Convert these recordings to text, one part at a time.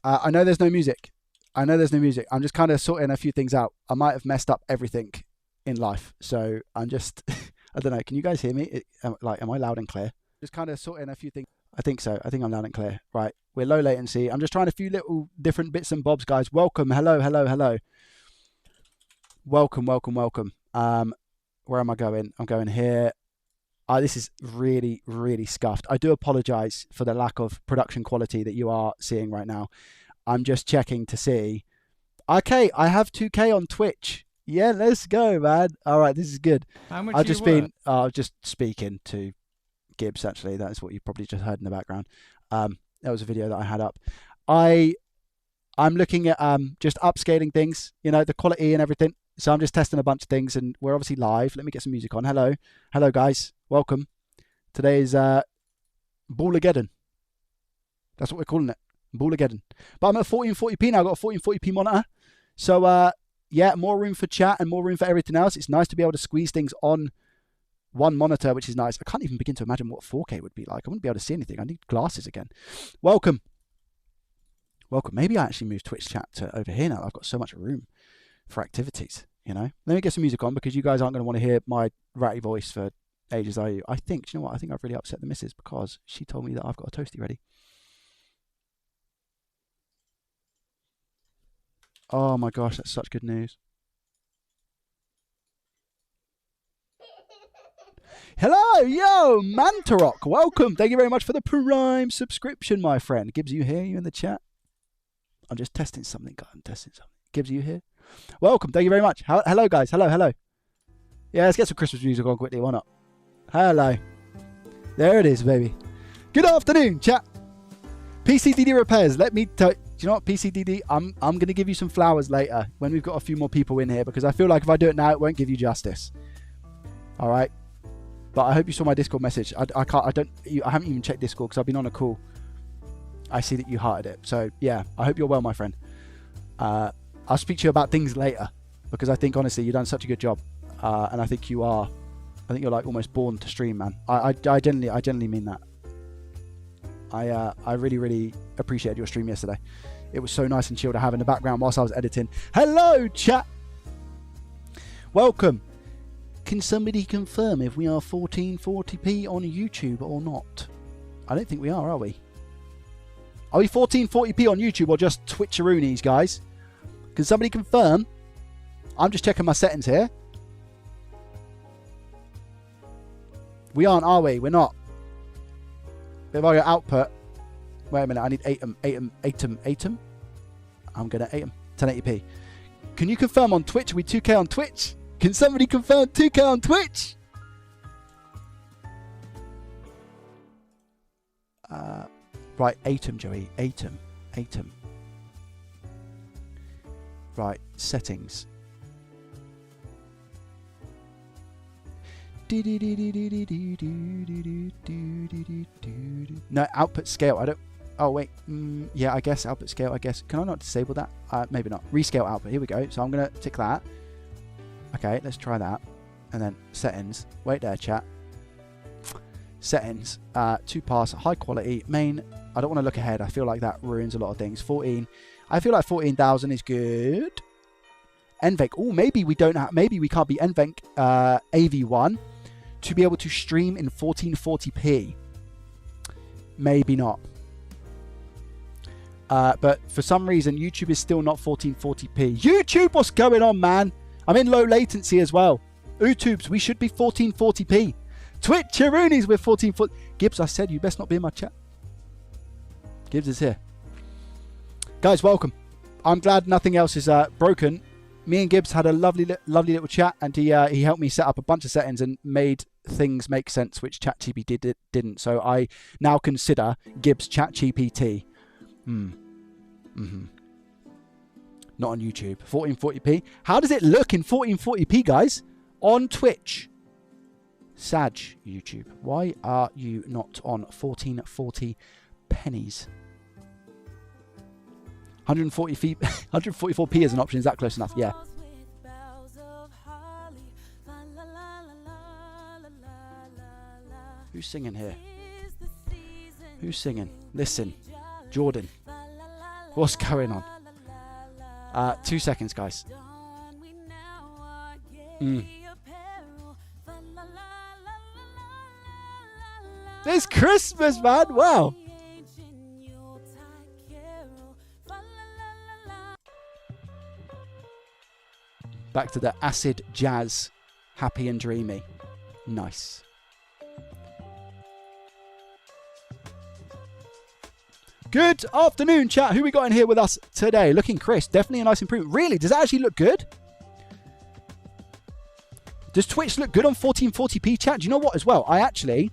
I know there's no music. I'm just kind of sorting a few things out. I might have messed up everything in life. So I'm just, I don't know. Can you guys hear me? Am I loud and clear? Just kind of sorting a few things. I think so. I think I'm loud and clear. Right. We're low latency. I'm just trying a few little different bits and bobs, guys. Welcome. Hello. Welcome. Where am I going? I'm going here. This is really, really scuffed. I do apologize for the lack of production quality that you are seeing right now. I'm just checking to see. Okay, I have 2K on Twitch. Yeah, let's go, man. All right, this is good. How much I've just been just speaking to Gibbs, actually. That's what you probably just heard in the background. That was a video that I had up. I'm looking at just upscaling things, the quality and everything. So I'm just testing a bunch of things, and we're obviously live. Let me get some music on. Hello, guys. Welcome. Today is Ballageddon. That's what we're calling it, Ballageddon. But I'm at 1440p now. I've got a 1440p monitor. So yeah, more room for chat and more room for everything else. It's nice to be able to squeeze things on one monitor, which is nice. I can't even begin to imagine what 4K would be like. I wouldn't be able to see anything. I need glasses again. Welcome. Maybe I actually moved Twitch chat to over here now. I've got so much room for activities, Let me get some music on, because you guys aren't going to want to hear my ratty voice for ages, are you? I think, do you know what? I think I've really upset the missus, because she told me that I've got a toasty ready. Oh my gosh, that's such good news. Hello, yo, Mantarok, welcome. Thank you very much for the Prime subscription, my friend. Gibbs, you here? You in the chat? I'm just testing something, guys. Gibbs, you here? Welcome. Thank you very much. Hello, guys. Hello. Yeah, let's get some Christmas music on quickly. Why not? Hello. There it is, baby. Good afternoon, chat. PCDD repairs. Let me tell you. Do you know what, PCDD? I'm going to give you some flowers later when we've got a few more people in here, because I feel like if I do it now, it won't give you justice. All right. But I hope you saw my Discord message. I haven't even checked Discord because I've been on a call. I see that you hearted it. So yeah, I hope you're well, my friend. I'll speak to you about things later, because I think honestly you've done such a good job, and I think you're like almost born to stream, man. I genuinely mean that. I really, really appreciated your stream yesterday. It was so nice and chill to have in the background whilst I was editing. Hello, chat. Welcome. Can somebody confirm if we are 1440p on YouTube or not? I don't think we are we? Are we 1440p on YouTube or just Twitcheroonies, guys? Can somebody confirm? I'm just checking my settings here. We aren't, are we? We're not. If I go output, wait a minute, I need ATEM. I'm going to ATEM, 1080p. Can you confirm on Twitch? Are we 2K on Twitch? Can somebody confirm 2K on Twitch? Right, ATEM, Joey. ATEM. Right, settings. No, output scale. I don't. Oh wait. Yeah, I guess output scale. I guess. Can I not disable that? Maybe not. Rescale output. Here we go. So I'm gonna tick that. Okay, let's try that. And then settings. Wait there, chat. Settings. 2 pass. High quality. Main. I don't want to look ahead. I feel like that ruins a lot of things. 14. I feel like 14,000 is good. NVENC. Oh, maybe we don't have. Maybe we can't be NVENC AV1 to be able to stream in 1440p. Maybe not. But for some reason, YouTube is still not 1440p. YouTube, what's going on, man? I'm in low latency as well. YouTubes, we should be 1440p. Twitcheroonies, we're 1440. Gibbs, I said you best not be in my chat. Gibbs is here. Guys, welcome. I'm glad nothing else is broken. Me and Gibbs had a lovely little chat, and he helped me set up a bunch of settings and made things make sense, which ChatGPT didn't. So I now consider Gibbs ChatGPT. Not on YouTube. 1440p. How does it look in 1440p, guys? On Twitch. Sag YouTube. Why are you not on 1440 pennies? 144p is an option. Is that close enough? Yeah. Who's singing here? Who's singing? Listen. Jordan. What's going on? 2 seconds, guys. It's Christmas, man. Wow. Back to the acid jazz. Happy and dreamy. Nice. Good afternoon, chat. Who we got in here with us today? Looking crisp. Definitely a nice improvement. Really? Does that actually look good? Does Twitch look good on 1440p, chat? Do you know what as well? I actually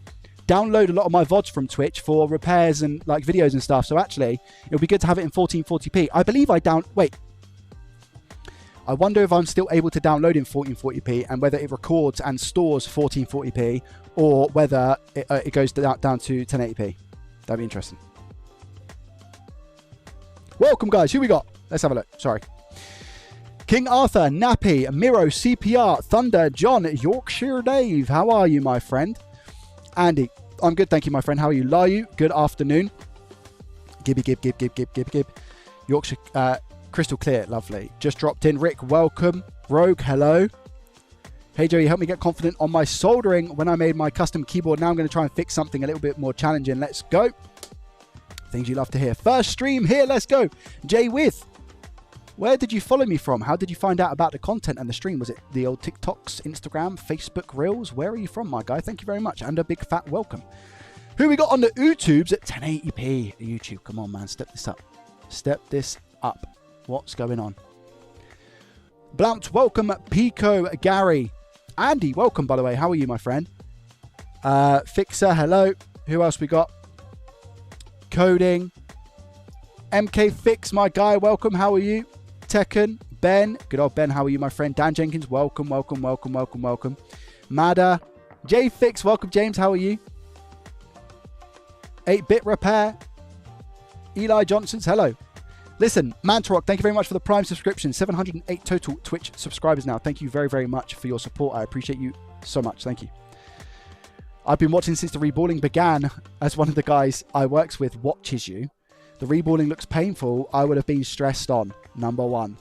download a lot of my VODs from Twitch for repairs and like videos and stuff. So actually, it'll be good to have it in 1440p. I believe Wait. I wonder if I'm still able to download in 1440p and whether it records and stores 1440p or whether it goes down to 1080p. That'd be interesting. Welcome, guys. Who we got? Let's have a look. Sorry. King Arthur, Nappy, Miro, CPR, Thunder, John, Yorkshire Dave. How are you, my friend? Andy, I'm good, thank you, my friend. How are you? Layu, good afternoon. Gibby. Yorkshire, crystal clear, lovely. Just dropped in. Rick, welcome. Rogue, hello. Hey, Joey, help me get confident on my soldering when I made my custom keyboard. Now I'm going to try and fix something a little bit more challenging. Let's go. Things you love to hear. First stream here, let's go. Jay With, where did you follow me from? How did you find out about the content and the stream? Was it the old TikToks, Instagram, Facebook Reels? Where are you from, my guy? Thank you very much. And a big fat welcome. Who we got on the YouTubes at 1080p? YouTube, come on, man. Step this up. Step this up. What's going on? Blount, welcome. Pico, Gary. Andy, welcome, by the way. How are you, my friend? Fixer, hello. Who else we got? Coding. MK Fix, my guy, welcome. How are you? Tekken, Ben, good old Ben, how are you, my friend? Dan Jenkins, welcome. Mada, J Fix, welcome. James, how are you? 8-Bit Repair, Eli Johnson's, hello. Listen, Mantarock, thank you very much for the Prime subscription. 708 total Twitch subscribers now. Thank you very, very much for your support. I appreciate you so much. Thank you. I've been watching since the reballing began. As one of the guys I works with watches you. The reballing looks painful. I would have been stressed on. Number one.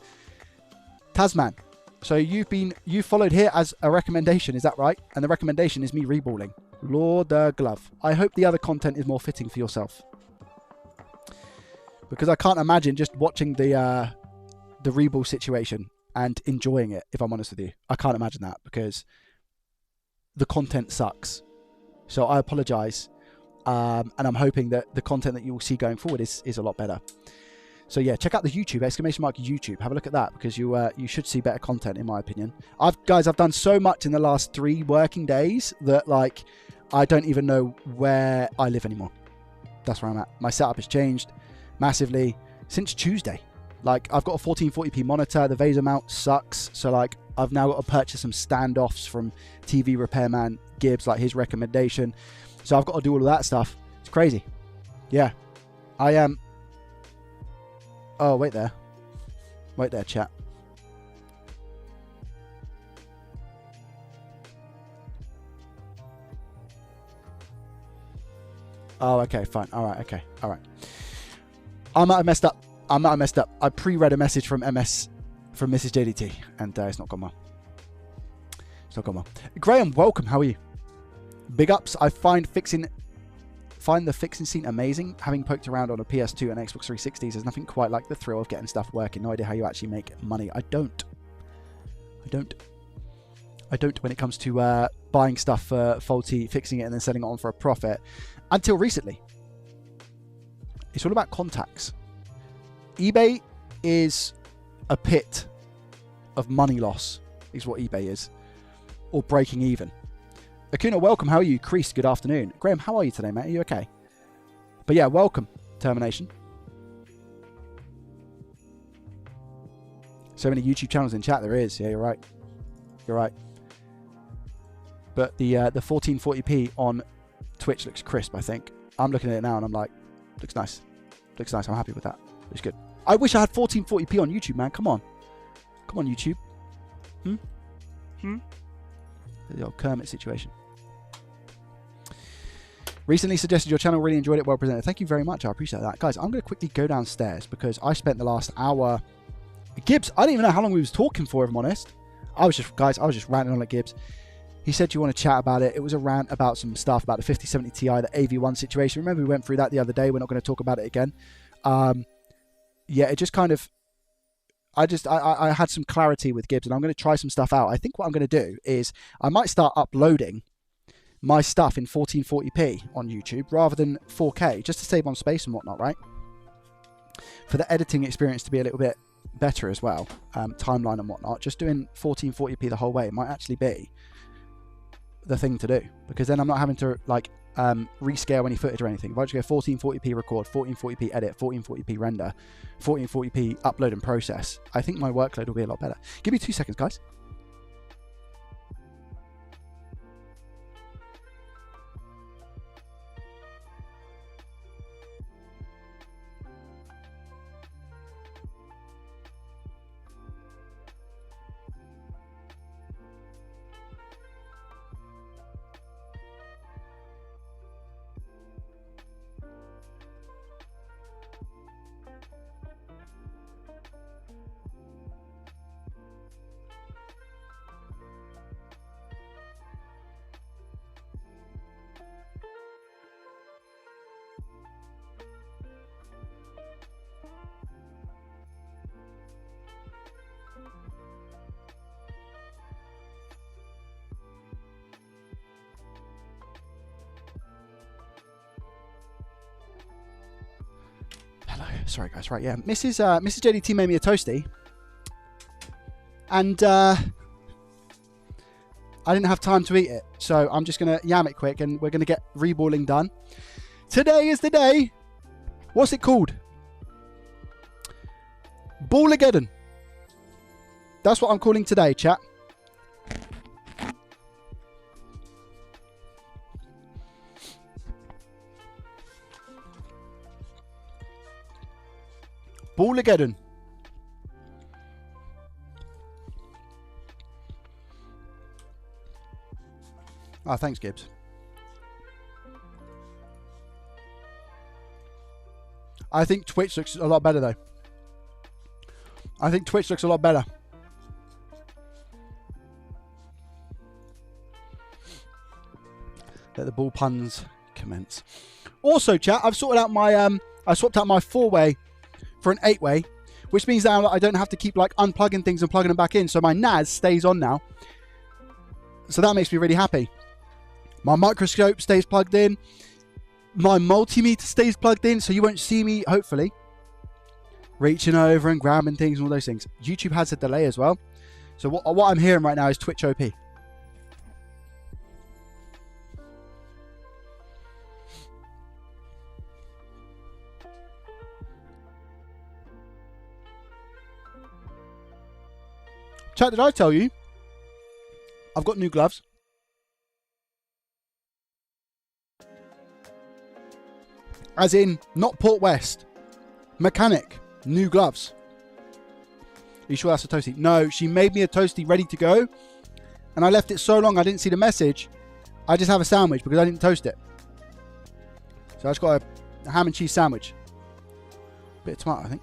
Tasman. So you followed here as a recommendation, is that right? And the recommendation is me reballing. Lord the glove. I hope the other content is more fitting for yourself. Because I can't imagine just watching the reball situation and enjoying it, if I'm honest with you. I can't imagine that because the content sucks. So I apologize. And I'm hoping that the content that you will see going forward is a lot better. So yeah, check out the YouTube, !YouTube. Have a look at that because you should see better content in my opinion. I've done so much in the last 3 working days that like I don't even know where I live anymore. That's where I'm at. My setup has changed massively since Tuesday. Like I've got a 1440p monitor. The Vaser mount sucks. So like I've now got to purchase some standoffs from TV repairman Gibbs, like his recommendation. So I've got to do all of that stuff. It's crazy. Yeah. I am. Oh, wait there. Wait there, chat. Oh, okay, fine. All right, okay. All right. I might have messed up. I pre-read a message from Mrs. JDT, and it's not gone well. It's not gone well. Graham, welcome. How are you? Big ups. I find the fixing scene amazing. Having poked around on a PS2 and Xbox 360s, there's nothing quite like the thrill of getting stuff working. No idea how you actually make money. I don't when it comes to buying stuff for faulty, fixing it and then selling it on for a profit. Until recently. It's all about contacts. eBay is a pit of money loss, is what eBay is. Or breaking even. Akuna, welcome. How are you? Creased, good afternoon. Graham, how are you today, mate? Are you okay? But yeah, welcome. Termination. So many YouTube channels in chat. There is. Yeah, you're right. You're right. But the 1440p on Twitch looks crisp, I think. I'm looking at it now and I'm like, looks nice. Looks nice. I'm happy with that. Looks good. I wish I had 1440p on YouTube, man. Come on. Come on, YouTube. The old Kermit situation. Recently suggested your channel, really enjoyed it, well presented. Thank you very much, I appreciate that. Guys, I'm going to quickly go downstairs because I spent the last hour... Gibbs, I didn't even know how long we was talking for, if I'm honest. I was just ranting on at Gibbs. He said you want to chat about it. It was a rant about some stuff about the 5070 Ti, the AV1 situation. Remember we went through that the other day. We're not going to talk about it again. Yeah, it just kind of... I had some clarity with Gibbs, and I'm going to try some stuff out. I think what I'm going to do is I might start uploading my stuff in 1440p on YouTube rather than 4K, just to save on space and whatnot, right? For the editing experience to be a little bit better as well, timeline and whatnot, just doing 1440p the whole way might actually be the thing to do, because then I'm not having to like rescale any footage or anything. If I just go 1440p record, 1440p edit, 1440p render, 1440p upload and process, I think my workload will be a lot better. Give me 2 seconds, guys. Sorry guys, right, yeah. Mrs. JDT made me a toasty, and I didn't have time to eat it, so I'm just gonna yam it quick, and we're gonna get reballing done. Today is the day. What's it called? Ballageddon. That's what I'm calling today, chat. Ballageddon. Ah, thanks, Gibbs. I think Twitch looks a lot better, though. I think Twitch looks a lot better. Let the ball puns commence. Also, chat, I've sorted out my I swapped out my 4-way for an 8-way, which means now that I don't have to keep like unplugging things and plugging them back in, so my NAS stays on now, so that makes me really happy. My microscope stays plugged in, my multimeter stays plugged in, so you won't see me, hopefully, reaching over and grabbing things and all those things. YouTube has a delay as well, so what I'm hearing right now is Twitch OP. Chat, did I tell you I've got new gloves? As in, not Port West. Mechanic. New gloves. Are you sure that's a toasty? No, she made me a toasty ready to go, and I left it so long I didn't see the message. I just have a sandwich because I didn't toast it. So I just got a ham and cheese sandwich. Bit of tomato, I think.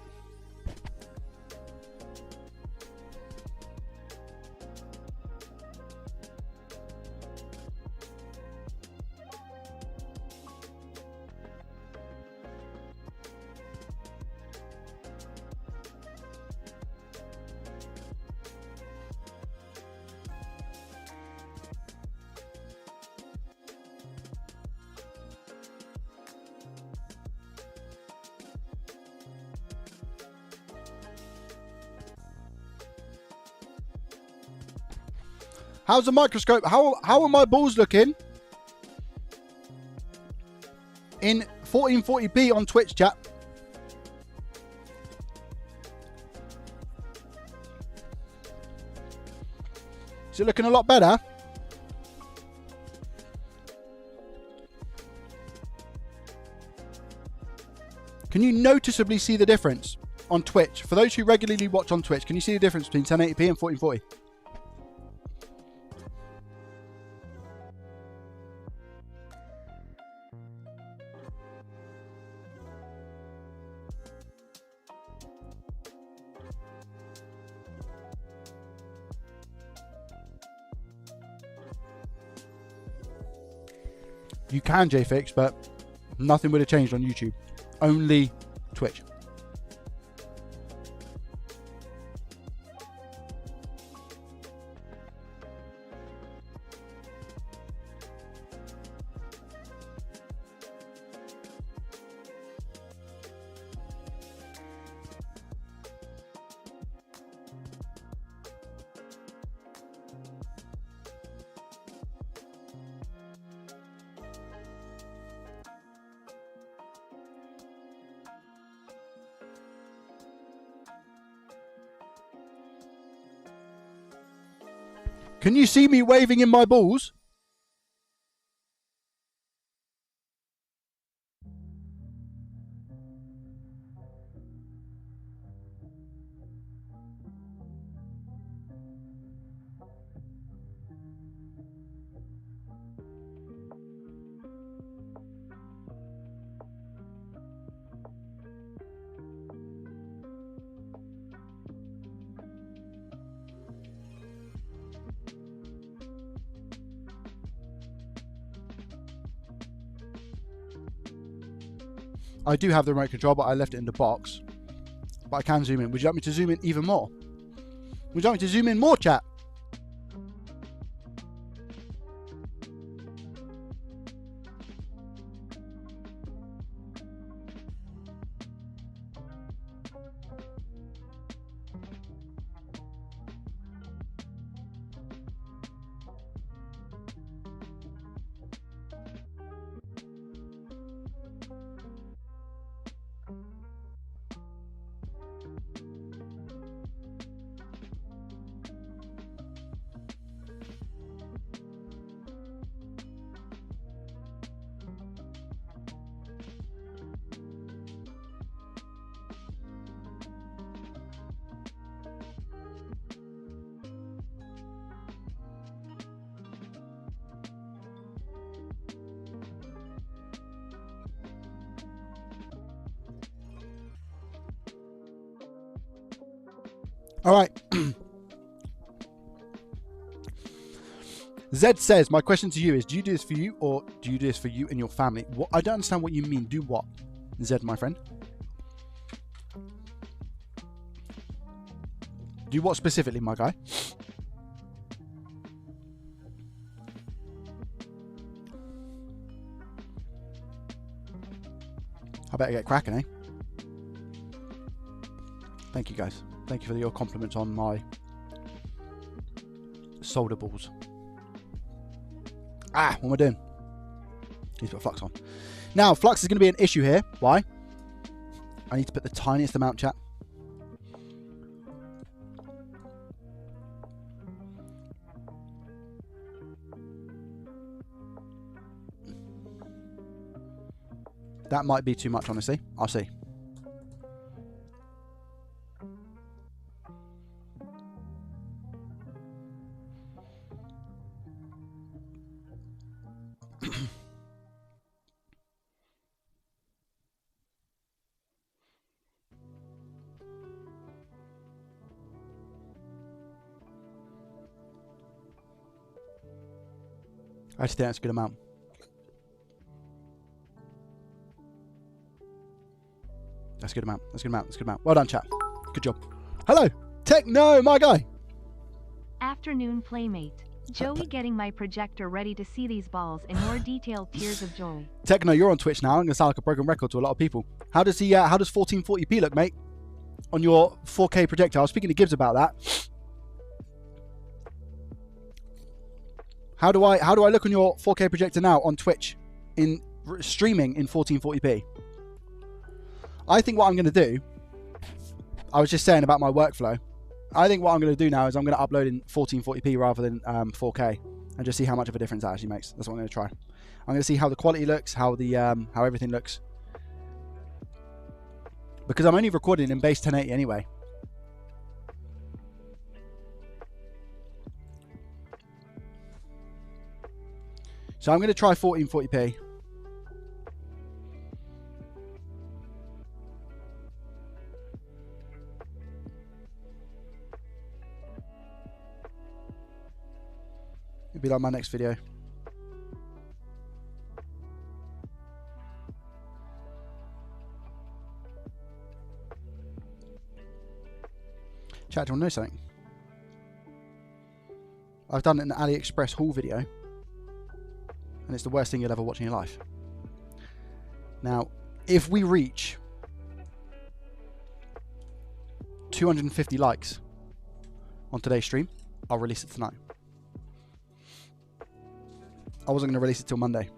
How's the microscope? How are my balls looking? In 1440p on Twitch, chat. Is it looking a lot better? Can you noticeably see the difference on Twitch? For those who regularly watch on Twitch, can you see the difference between 1080p and 1440? You can JFix, but nothing would have changed on YouTube. Only Twitch. Can you see me waving in my balls? I do have the remote control, but I left it in the box. But I can zoom in. Would you like me to zoom in even more? Would you like me to zoom in more, chat? All right. Zed says, my question to you is, do you do this for you or do you do this for you and your family? What, I don't understand what you mean. Do what? Zed, my friend. Do what specifically, my guy? I better get cracking, eh? Thank you, guys. Thank you for your compliments on my solder balls. Ah, what am I doing? Need to put flux on. Now, flux is going to be an issue here. Why? I need to put the tiniest amount, chat. That might be too much, honestly. I'll see. I just think that's a good amount. That's a good amount. That's a good amount. That's a good amount. Well done, chat. Good job. Hello, Techno, my guy. Afternoon, Playmate. Joey getting my projector ready to see these balls in more detailed tears of joy. Techno, you're on Twitch now. I'm going to sound like a broken record to a lot of people. How does 1440p look, mate? On your 4K projector. I was speaking to Gibbs about that. How do I look on your 4K projector now on Twitch in streaming in 1440p? I think what I'm going to do, I was just saying about my workflow. I think what I'm going to do now is I'm going to upload in 1440p rather than 4K and just see how much of a difference that actually makes. That's what I'm going to try. I'm going to see how the quality looks, how everything looks. Because I'm only recording in base 1080 anyway. So I'm going to try 1440p. It'll be like my next video. Chat, do you want to know something? I've done an AliExpress haul video, and it's the worst thing you'll ever watch in your life. Now, if we reach 250 likes on today's stream, I'll release it tonight. I wasn't going to release it till Monday,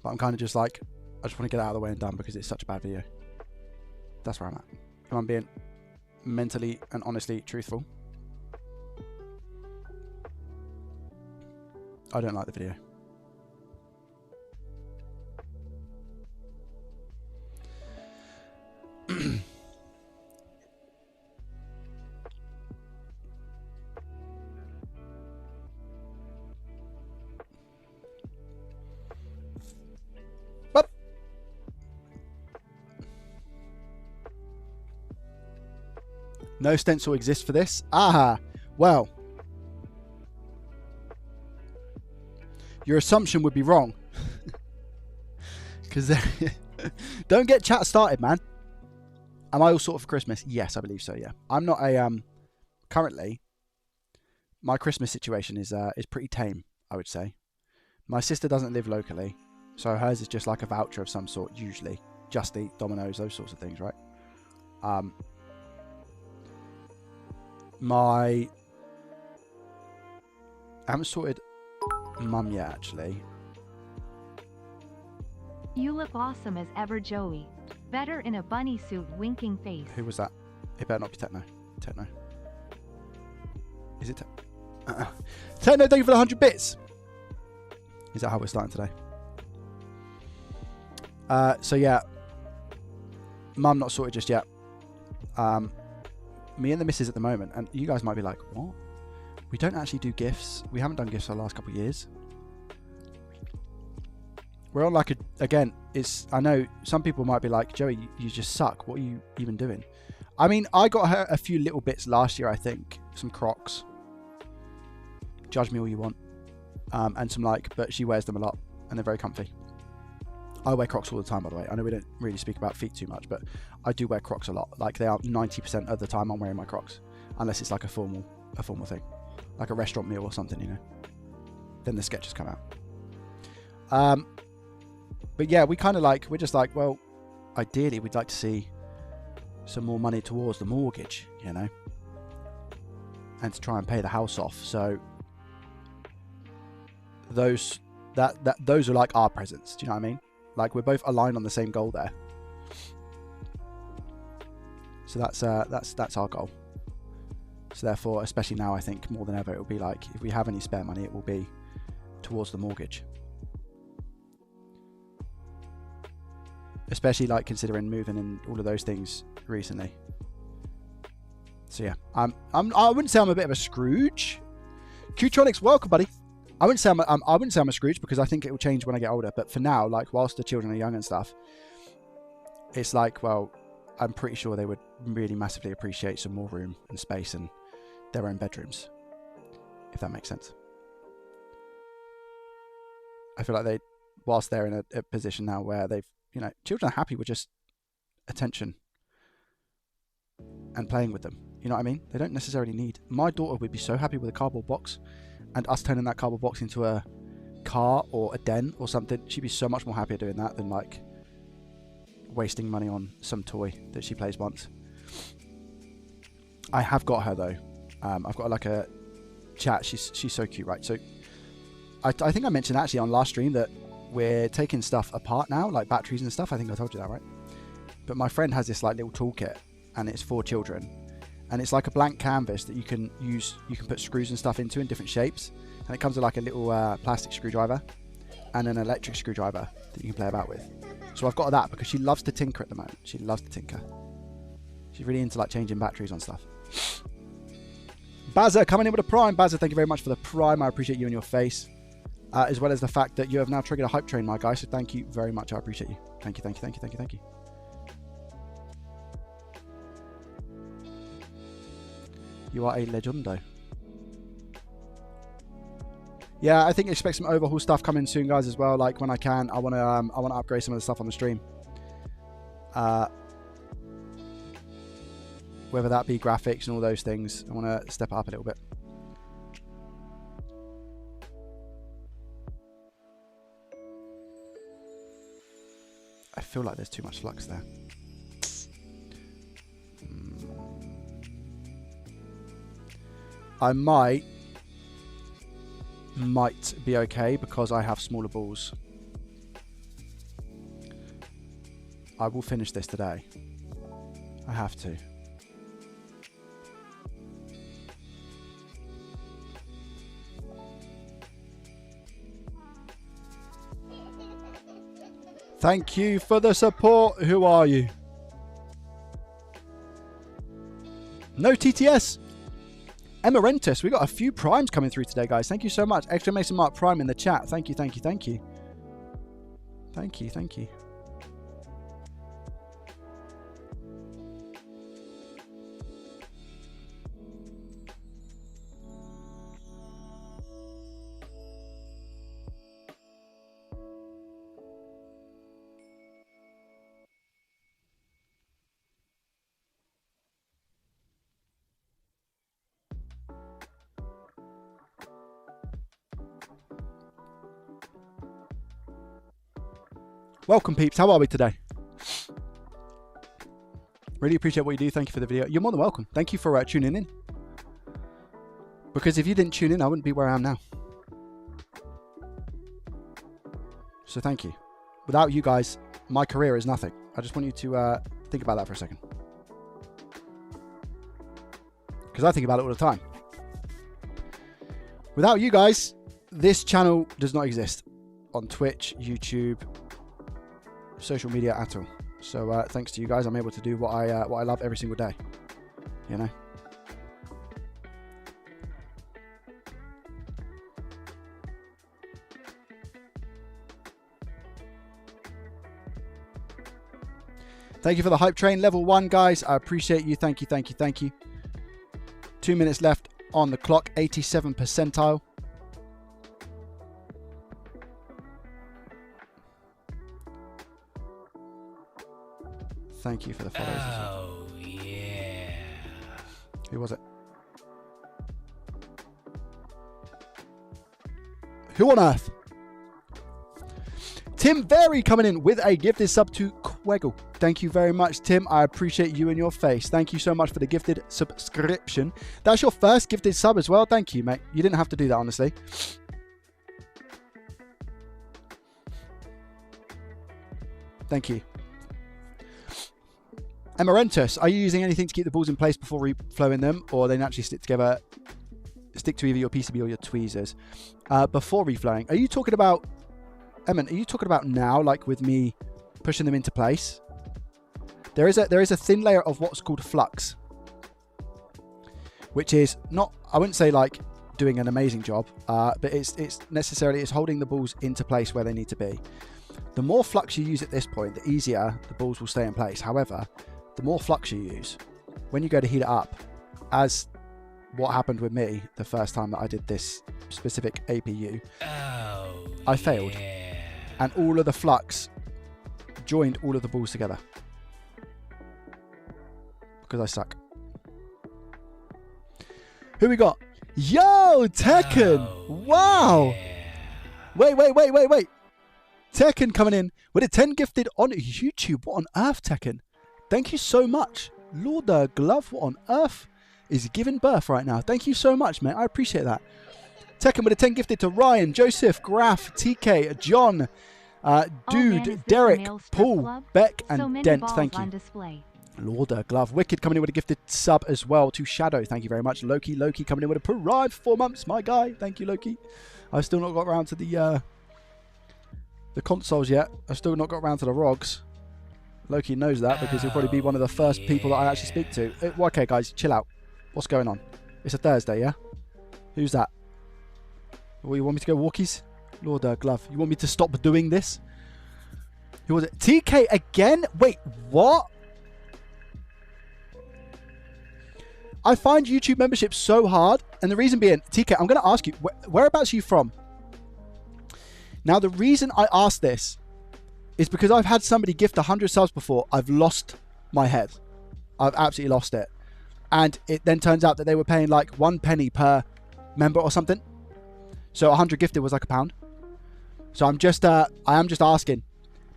but I'm kind of just like, I just want to get it out of the way and done because it's such a bad video. That's where I'm at. If I'm being mentally and honestly truthful, I don't like the video. No stencil exists for this. Ah, well, your assumption would be wrong. Because don't get chat started, man. Am I all sorted for Christmas? Yes, I believe so. Yeah, I'm not a currently. My Christmas situation is pretty tame, I would say. My sister doesn't live locally, so hers is just like a voucher of some sort. Usually, Just Eat, Domino's, those sorts of things, right? I haven't sorted Mum yet, actually. You look awesome as ever, Joey. Better in a bunny suit, winking face. Who was that? It better not be Techno. Techno. Is it Techno, thank you for the 100 bits. Is that how we're starting today? So yeah, Mum not sorted just yet. Me and the missus at the moment, and you guys might be like, what? We don't actually do gifts. We haven't done gifts for the last couple of years. We're on like a, again, it's, I know some people might be like, Joey, you just suck. What are you even doing? I mean, I got her a few little bits last year, I think. Some Crocs. Judge me all you want. And some but she wears them a lot and they're very comfy. I wear Crocs all the time, by the way. I know we don't really speak about feet too much, but I do wear Crocs a lot. Like they are 90% of the time I'm wearing my Crocs, unless it's like a formal thing, like a restaurant meal or something, you know. Then the sketches come out. But yeah, we kind of like, we're just like, well, ideally we'd like to see some more money towards the mortgage, you know, and to try and pay the house off. So those are like our presents. Do you know what I mean? Like we're both aligned on the same goal there. So that's our goal. So therefore, especially now, I think more than ever, it will be like, if we have any spare money, it will be towards the mortgage. Especially like considering moving and all of those things recently. So yeah, I wouldn't say I'm a bit of a Scrooge. Qtronics, welcome, buddy. I wouldn't say I'm a Scrooge because I think it will change when I get older. But for now, like whilst the children are young and stuff, it's like, well, I'm pretty sure they would really massively appreciate some more room and space and their own bedrooms, if that makes sense. I feel like whilst they're in a position now where they've, you know, children are happy with just attention and playing with them. You know what I mean? They don't necessarily need. My daughter would be so happy with a cardboard box and us turning that cardboard box into a car or a den or something. She'd be so much more happier doing that than like wasting money on some toy that she plays once. I have got her though. I've got like a chat. She's so cute, right? So I think I mentioned actually on last stream that we're taking stuff apart now, like batteries and stuff. I think I told you that, right? But my friend has this like little toolkit and it's for children. And it's like a blank canvas that you can use. You can put screws and stuff into in different shapes. And it comes with like a little plastic screwdriver and an electric screwdriver that you can play about with. So I've got that because she loves to tinker at the moment. She loves to tinker. She's really into like changing batteries on stuff. Bazza coming in with a prime. Bazza, thank you very much for the prime. I appreciate you and your face. As well as the fact that you have now triggered a hype train, my guy. So thank you very much. I appreciate you. Thank you, thank you, thank you, thank you, thank you. You are a legendo. Yeah, I think expect some overhaul stuff coming soon, guys, as well. Like when I can, I want to upgrade some of the stuff on the stream. whether that be graphics and all those things. I want to step it up a little bit. I feel like there's too much flux there. I might be okay because I have smaller balls. I will finish this today. I have to. Thank you for the support. Who are you? No TTS. Emerentus. We got a few primes coming through today, guys. Thank you so much. Exclamation mark prime in the chat. Thank you, thank you, thank you. Thank you, thank you. Welcome, peeps. How are we today? Really appreciate what you do. Thank you for the video. You're more than welcome. Thank you for tuning in. Because if you didn't tune in, I wouldn't be where I am now. So thank you. Without you guys, my career is nothing. I just want you to think about that for a second. Because I think about it all the time. Without you guys, this channel does not exist on Twitch, YouTube, social media at all. So thanks to you guys, I'm able to do what I love every single day. You know. Thank you for the hype train level 1, guys. I appreciate you. Thank you, thank you, thank you. 2 minutes left on the clock. 87 percentile. Thank you for the follows. Oh, yeah. Who was it? Who on earth? Tim Very coming in with a gifted sub to Queggle. Thank you very much, Tim. I appreciate you and your face. Thank you so much for the gifted subscription. That's your first gifted sub as well. Thank you, mate. You didn't have to do that, honestly. Thank you. Emerentus, are you using anything to keep the balls in place before reflowing them, or they naturally stick together, stick to either your PCB or your tweezers before reflowing? Are you talking about, Emin, are you talking about now, like with me pushing them into place? There is a thin layer of what's called flux, which is not, I wouldn't say like doing an amazing job, but it's holding the balls into place where they need to be. The more flux you use at this point, the easier the balls will stay in place. However, the more flux you use, when you go to heat it up, as what happened with me the first time that I did this specific APU, I failed. And all of the flux joined all of the balls together. Because I suck. Who we got? Yo, Tekken! Wow! Wait. Tekken coming in with a 10 gifted on YouTube. What on earth, Tekken? Thank you so much. Lord Glove, what on earth is giving birth right now? Thank you so much, mate. I appreciate that. Tekken with a 10 gifted to Ryan, Joseph, Graf, TK, John, Dude, man, Derek, Paul, club? Beck, So and many Dent. balls Thank you. on display. Lord Glove. Wicked coming in with a gifted sub as well to Shadow. Thank you very much. Loki coming in with a Pride 4 months. My guy. Thank you, Loki. I've still not got around to the consoles yet. I've still not got around to the ROGs. Loki knows that because he'll probably be one of the first people that I actually speak to. Okay, guys, chill out. What's going on? It's a Thursday, yeah? Who's that? Oh, you want me to go walkies? Lord Glove. You want me to stop doing this? Who was it? TK again? Wait, what? I find YouTube membership so hard. And the reason being, TK, I'm going to ask you, whereabouts are you from? Now, the reason I ask this is because I've had somebody gift 100 subs before. I've lost my head. I've absolutely lost it. and it then turns out that they were paying like 1 penny per member or something. So 100 gifted was like £1. So I am just asking.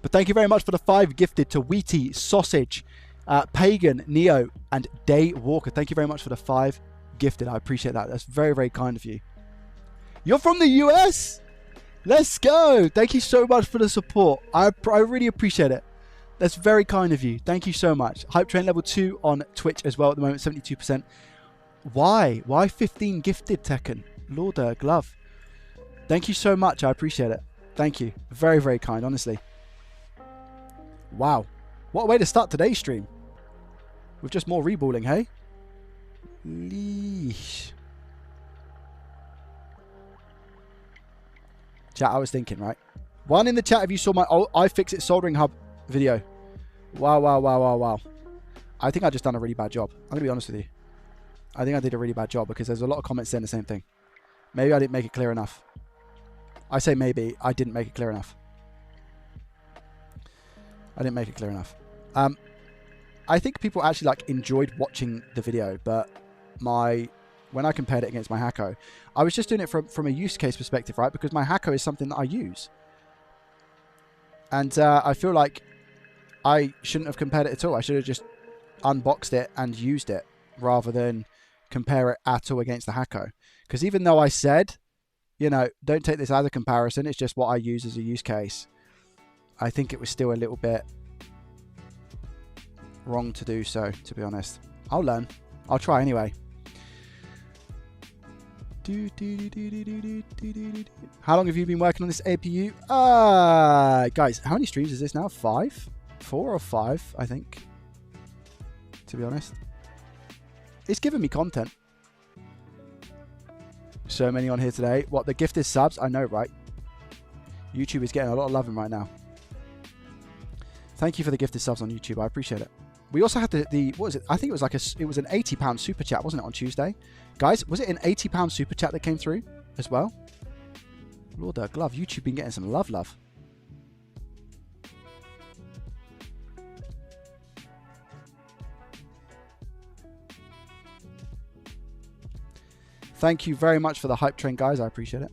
But thank you very much for the 5 gifted to Wheaty, Sausage, Pagan, Neo, and Day Walker. Thank you very much for the 5 gifted. I appreciate that. That's very, very kind of you. You're from the US? Let's go. Thank you so much for the support. I really appreciate it. That's very kind of you. Thank you so much. Hype Train level 2 on Twitch as well at the moment, 72%. Why? Why 15 gifted, Tekken? Lord Glove. Thank you so much. I appreciate it. Thank you. Very, very kind, honestly. Wow. What a way to start today's stream. With just more reballing, hey? Leash. Chat, I was thinking, right? One in the chat if you saw my iFixit soldering hub video. Wow, wow, wow, wow, wow. I think I just done a really bad job. I'm going to be honest with you. I think I did a really bad job because there's a lot of comments saying the same thing. Maybe I didn't make it clear enough. I say maybe I didn't make it clear enough. I didn't make it clear enough. I think people actually like enjoyed watching the video, but when I compared it against my Hacko, I was just doing it from a use case perspective, right? Because my Hacko is something that I use. And I feel like I shouldn't have compared it at all. I should have just unboxed it and used it rather than compare it at all against the Hacko. Because even though I said, you know, don't take this as a comparison, it's just what I use as a use case, I think it was still a little bit wrong to do so, to be honest. I'll learn. I'll try anyway. How long have you been working on this APU? Guys, how many streams is this now? 5? 4 or 5, I think. To be honest. It's giving me content. So many on here today. What, the gifted subs? I know, right? YouTube is getting a lot of loving right now. Thank you for the gifted subs on YouTube. I appreciate it. We also had the what was it? I think it was like it was an £80 super chat, wasn't it, on Tuesday? Guys, was it an £80 super chat that came through as well? Lord Glove, YouTube been getting some love. Thank you very much for the hype train, guys. I appreciate it.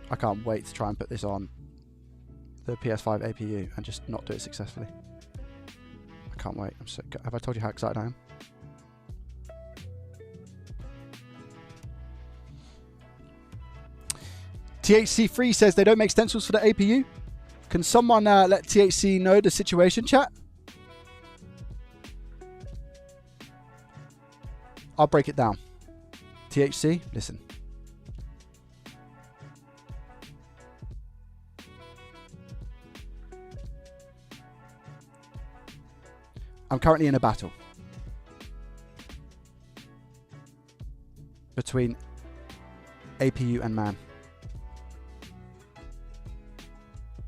I can't wait to try and put this on the PS5 APU and just not do it successfully. I can't wait. I'm so. Have I told you how excited I am? THC Free says they don't make stencils for the APU. Can someone let THC know the situation, chat? I'll break it down. THC, listen. I'm currently in a battle between APU and man.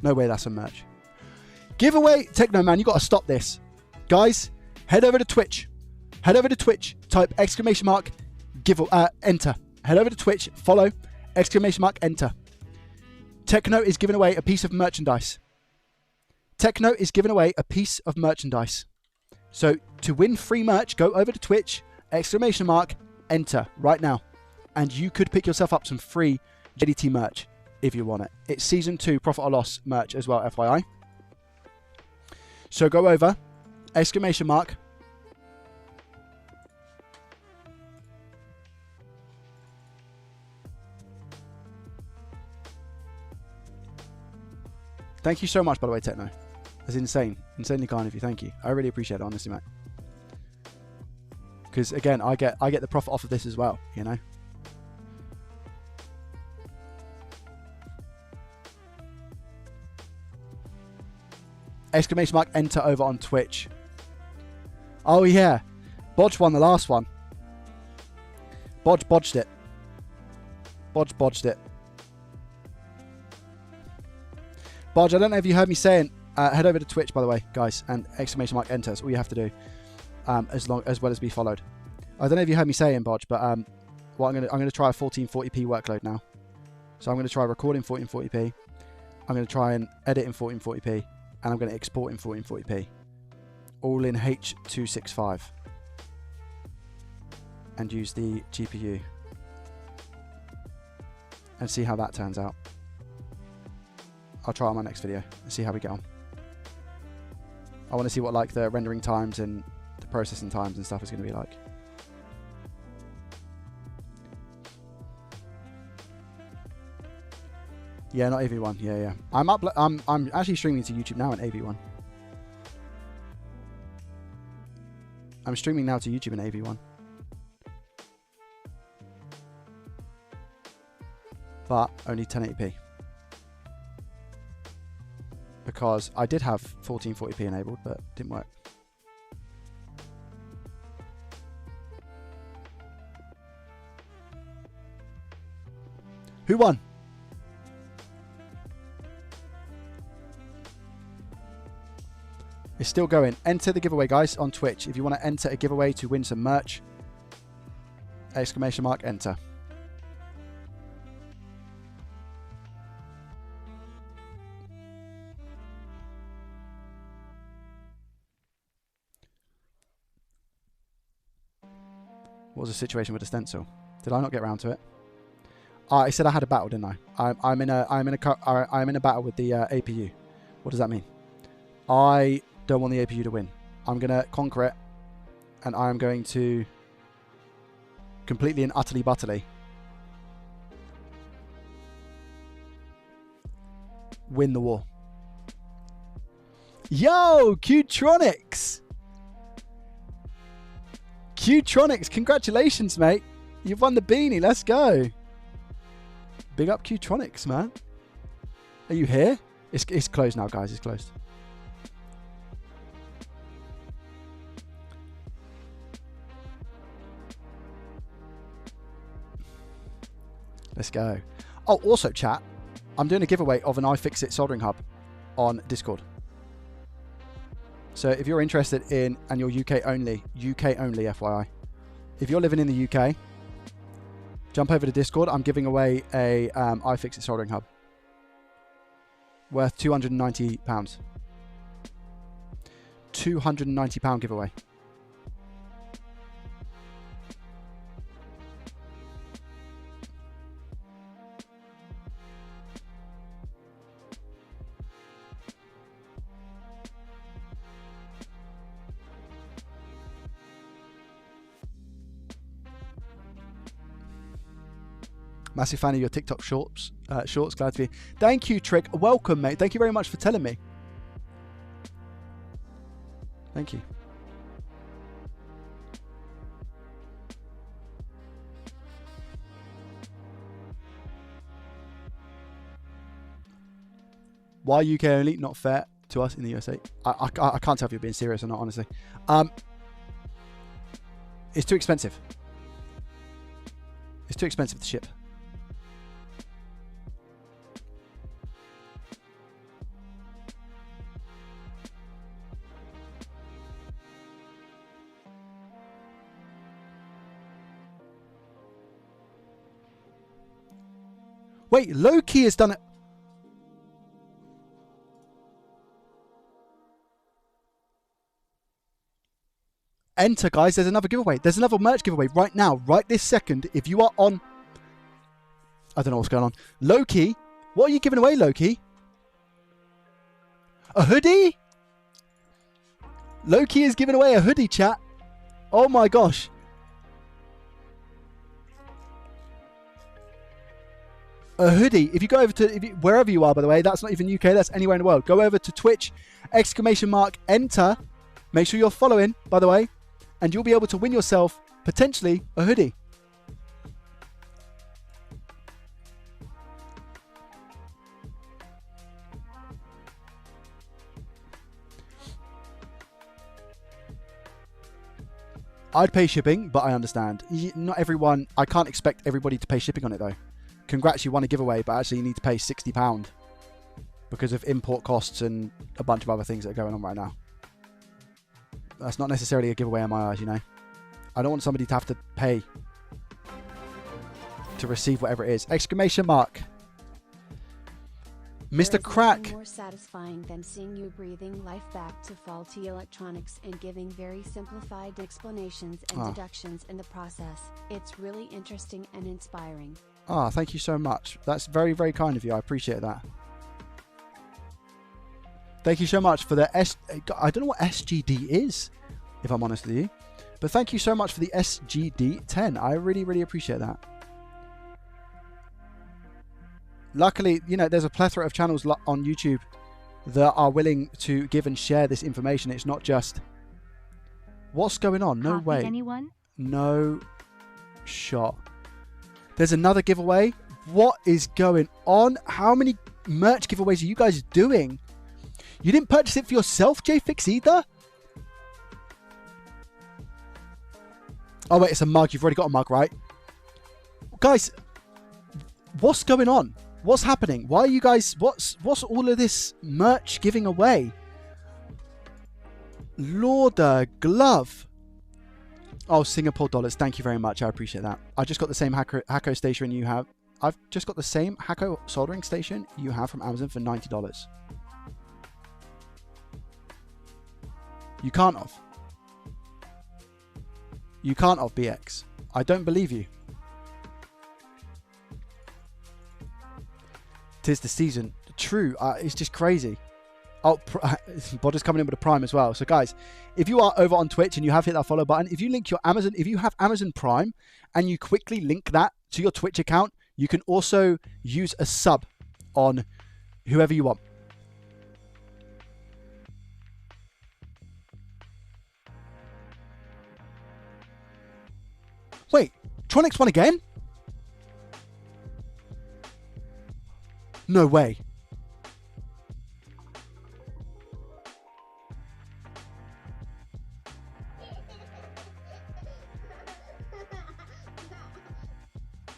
No way that's a merch. Giveaway, Techno Man, you got to stop this. Guys, head over to Twitch. Head over to Twitch, type ! Enter. Head over to Twitch, follow, ! Enter. Techno is giving away a piece of merchandise. Techno is giving away a piece of merchandise. So to win free merch, go over to Twitch, ! Enter right now. And you could pick yourself up some free JDT merch if you want it. It's Season 2 Profit or Loss merch as well, FYI. So go over, ! Thank you so much, by the way, Techno. That's insane. Insanely kind of you. Thank you. I really appreciate it, honestly, mate. Because, again, I get the profit off of this as well, you know? ! Enter over on Twitch. Oh, yeah. Bodge won the last one. Bodge bodged it. Bodge bodged it. Bodge, I don't know if you heard me saying, head over to Twitch, by the way, guys, and !enter. That's all you have to do, as well as be followed. I don't know if you heard me saying, Bodge, but what I'm gonna try a 1440p workload now. So I'm gonna try record in 1440p. I'm gonna try and edit in 1440p, and I'm gonna export in 1440p, all in H.265, and use the GPU, and see how that turns out. I'll try it on my next video and see how we get on. I want to see what like the rendering times and the processing times and stuff is going to be like. Yeah, not AV1. Yeah. I'm actually streaming to YouTube now in AV1. I'm streaming now to YouTube in AV1. But only 1080p. Because I did have 1440p enabled, but it didn't work. Who won? It's still going. Enter the giveaway, guys, on Twitch. If you want to enter a giveaway to win some merch, !enter. What was the situation with the stencil? Did I not get around to it? I said I had a battle, didn't I? I'm in a battle with the APU. What does that mean? I don't want the APU to win. I'm gonna conquer it, and I am going to completely and utterly butterly win the war. Yo, Qtronics! Qtronics, congratulations, mate. You've won the beanie. Let's go. Big up Qtronics, man. Are you here? It's closed now, guys. It's closed. Let's go. Oh, also, chat, I'm doing a giveaway of an iFixit soldering hub on Discord. So if you're interested in, and you're UK only, FYI. If you're living in the UK, jump over to Discord. I'm giving away a iFixit soldering hub worth £290. £290 giveaway. Massive fan of your TikTok shorts. Glad to be. Thank you, Trick. Welcome, mate. Thank you very much for telling me. Thank you. Why UK only? Not fair to us in the USA. I can't tell if you're being serious or not, honestly. It's too expensive. It's too expensive to ship. Wait, Loki has done it. Enter, guys. There's another giveaway. There's another merch giveaway right now, right this second. If you are on... I don't know what's going on. Loki, what are you giving away, Loki? A hoodie? Loki is giving away a hoodie, chat. Oh my gosh. A hoodie. If you go over to wherever you are, by the way, that's not even UK, that's anywhere in the world. Go over to Twitch, !enter. Make sure you're following, by the way, and you'll be able to win yourself potentially a hoodie. I'd pay shipping, but I understand. Not everyone, I can't expect everybody to pay shipping on it though. Congrats, you won a giveaway, but actually you need to pay £60. because of import costs and a bunch of other things that are going on right now. That's not necessarily a giveaway in my eyes, you know. I don't want somebody to have to pay to receive whatever it is. Exclamation mark. Mr. Crack. More satisfying than seeing you breathing life back to faulty electronics and giving very simplified explanations and deductions in the process. It's really interesting and inspiring. Ah, thank you so much. That's very, very kind of you. I appreciate that. Thank you so much for the I don't know what SGD is, if I'm honest with you. But thank you so much for the SGD 10. I really, really appreciate that. Luckily, you know, there's a plethora of channels on YouTube that are willing to give and share this information. It's not just, what's going on? No way. Anyone? No shot. There's another giveaway. What is going on? How many merch giveaways are you guys doing? You didn't purchase it for yourself, JFix, either? Oh, wait, it's a mug. You've already got a mug, right? Guys, what's going on? What's happening? Why are you guys... What's all of this merch giving away? Lauder Glove. Oh, Singapore dollars. Thank you very much. I appreciate that. I just got the same Hacko station you have. I've just got the same Hacko soldering station you have from Amazon for $90. You can't have. You can't have, BX. I don't believe you. 'Tis the season. True. It's just crazy. Oh, Bodder's coming in with a Prime as well. So guys, if you are over on Twitch and you have hit that follow button, if you link your Amazon, if you have Amazon Prime and you quickly link that to your Twitch account, you can also use a sub on whoever you want. Wait, Tronics won again? No way.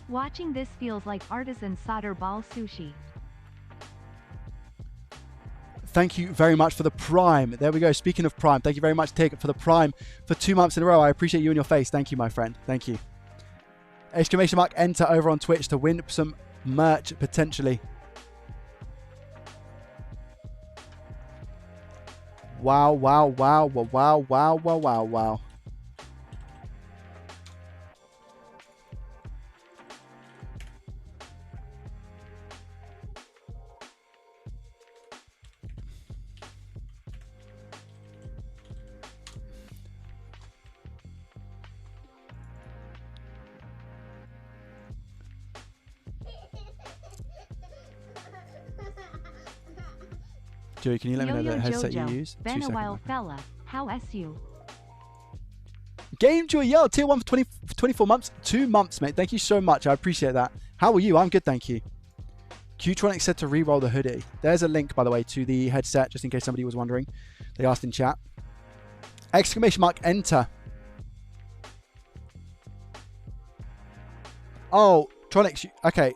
Watching this feels like artisan solder ball sushi. Thank you very much for the Prime. There we go. Speaking of Prime, thank you very much, Tig, for the Prime for 2 months in a row. I appreciate you and your face. Thank you, my friend. Thank you. Exclamation mark enter over on Twitch to win some merch potentially. Wow, wow, wow, wow, wow, wow, wow, wow, wow. Joey, can you let me know the headset you use? Been a while, fella. How is you? Game Joy, yo, tier 1 for 24 months. 2 months, mate. Thank you so much. I appreciate that. How are you? I'm good, thank you. Qtronic said to re-roll the hoodie. There's a link, by the way, to the headset, just in case somebody was wondering. They asked in chat. Exclamation mark enter. Oh, Tronics. Okay.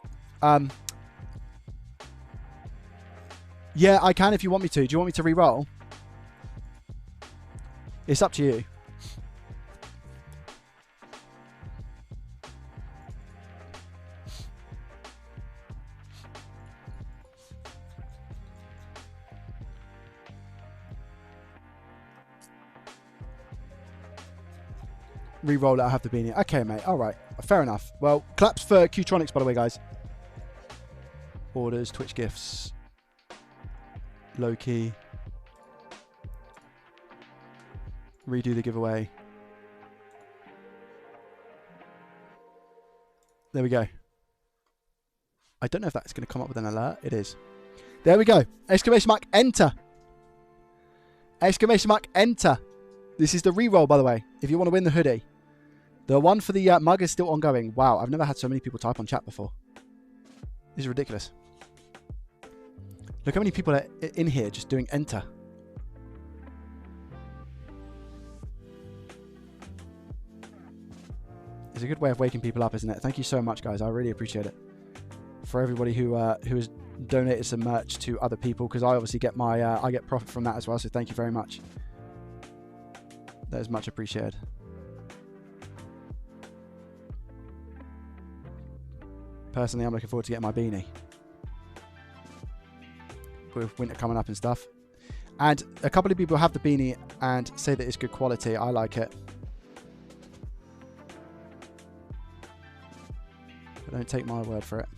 Yeah, I can if you want me to. Do you want me to re-roll? It's up to you. Re-roll it, I have the beanie. Okay, mate. All right. Fair enough. Well, claps for Qtronics, by the way, guys. Orders, Twitch gifts. Low-key. Redo the giveaway. There we go. I don't know if that's going to come up with an alert. It is. There we go. Exclamation mark enter. Exclamation mark enter. This is the re-roll, by the way, if you want to win the hoodie. The one for the mug is still ongoing. Wow, I've never had so many people type on chat before. This is ridiculous. Look how many people are in here just doing enter. It's a good way of waking people up, isn't it? Thank you so much, guys. I really appreciate it. For everybody who is donated some merch to other people, because I obviously get my I get profit from that as well. So thank you very much. That is much appreciated. Personally, I'm looking forward to getting my beanie with winter coming up and stuff. And a couple of people have the beanie and say that it's good quality. I like it. But don't take my word for it.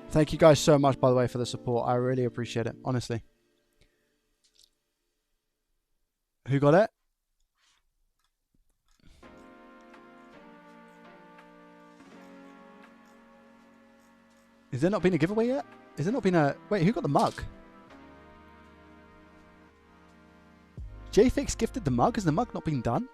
Thank you guys so much, by the way, for the support. I really appreciate it, honestly. Who got it? Is there not been a giveaway yet? Is there not been a... Wait, who got the mug? JFix gifted the mug? Has the mug not been done?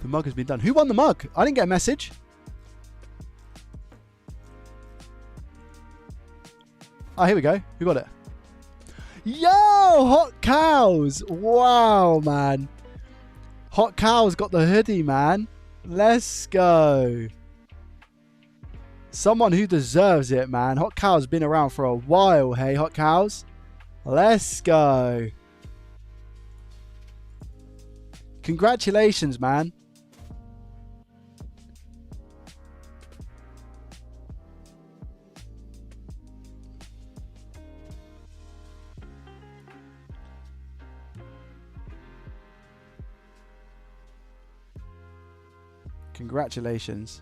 The mug has been done. Who won the mug? I didn't get a message. Oh, here we go. Who got it? Yo, Hot Cows. Wow, man. Hot Cows got the hoodie, man. Let's go. Someone who deserves it, man. Hot Cows been around for a while. Hey, Hot Cows. Let's go. Congratulations, man. Congratulations.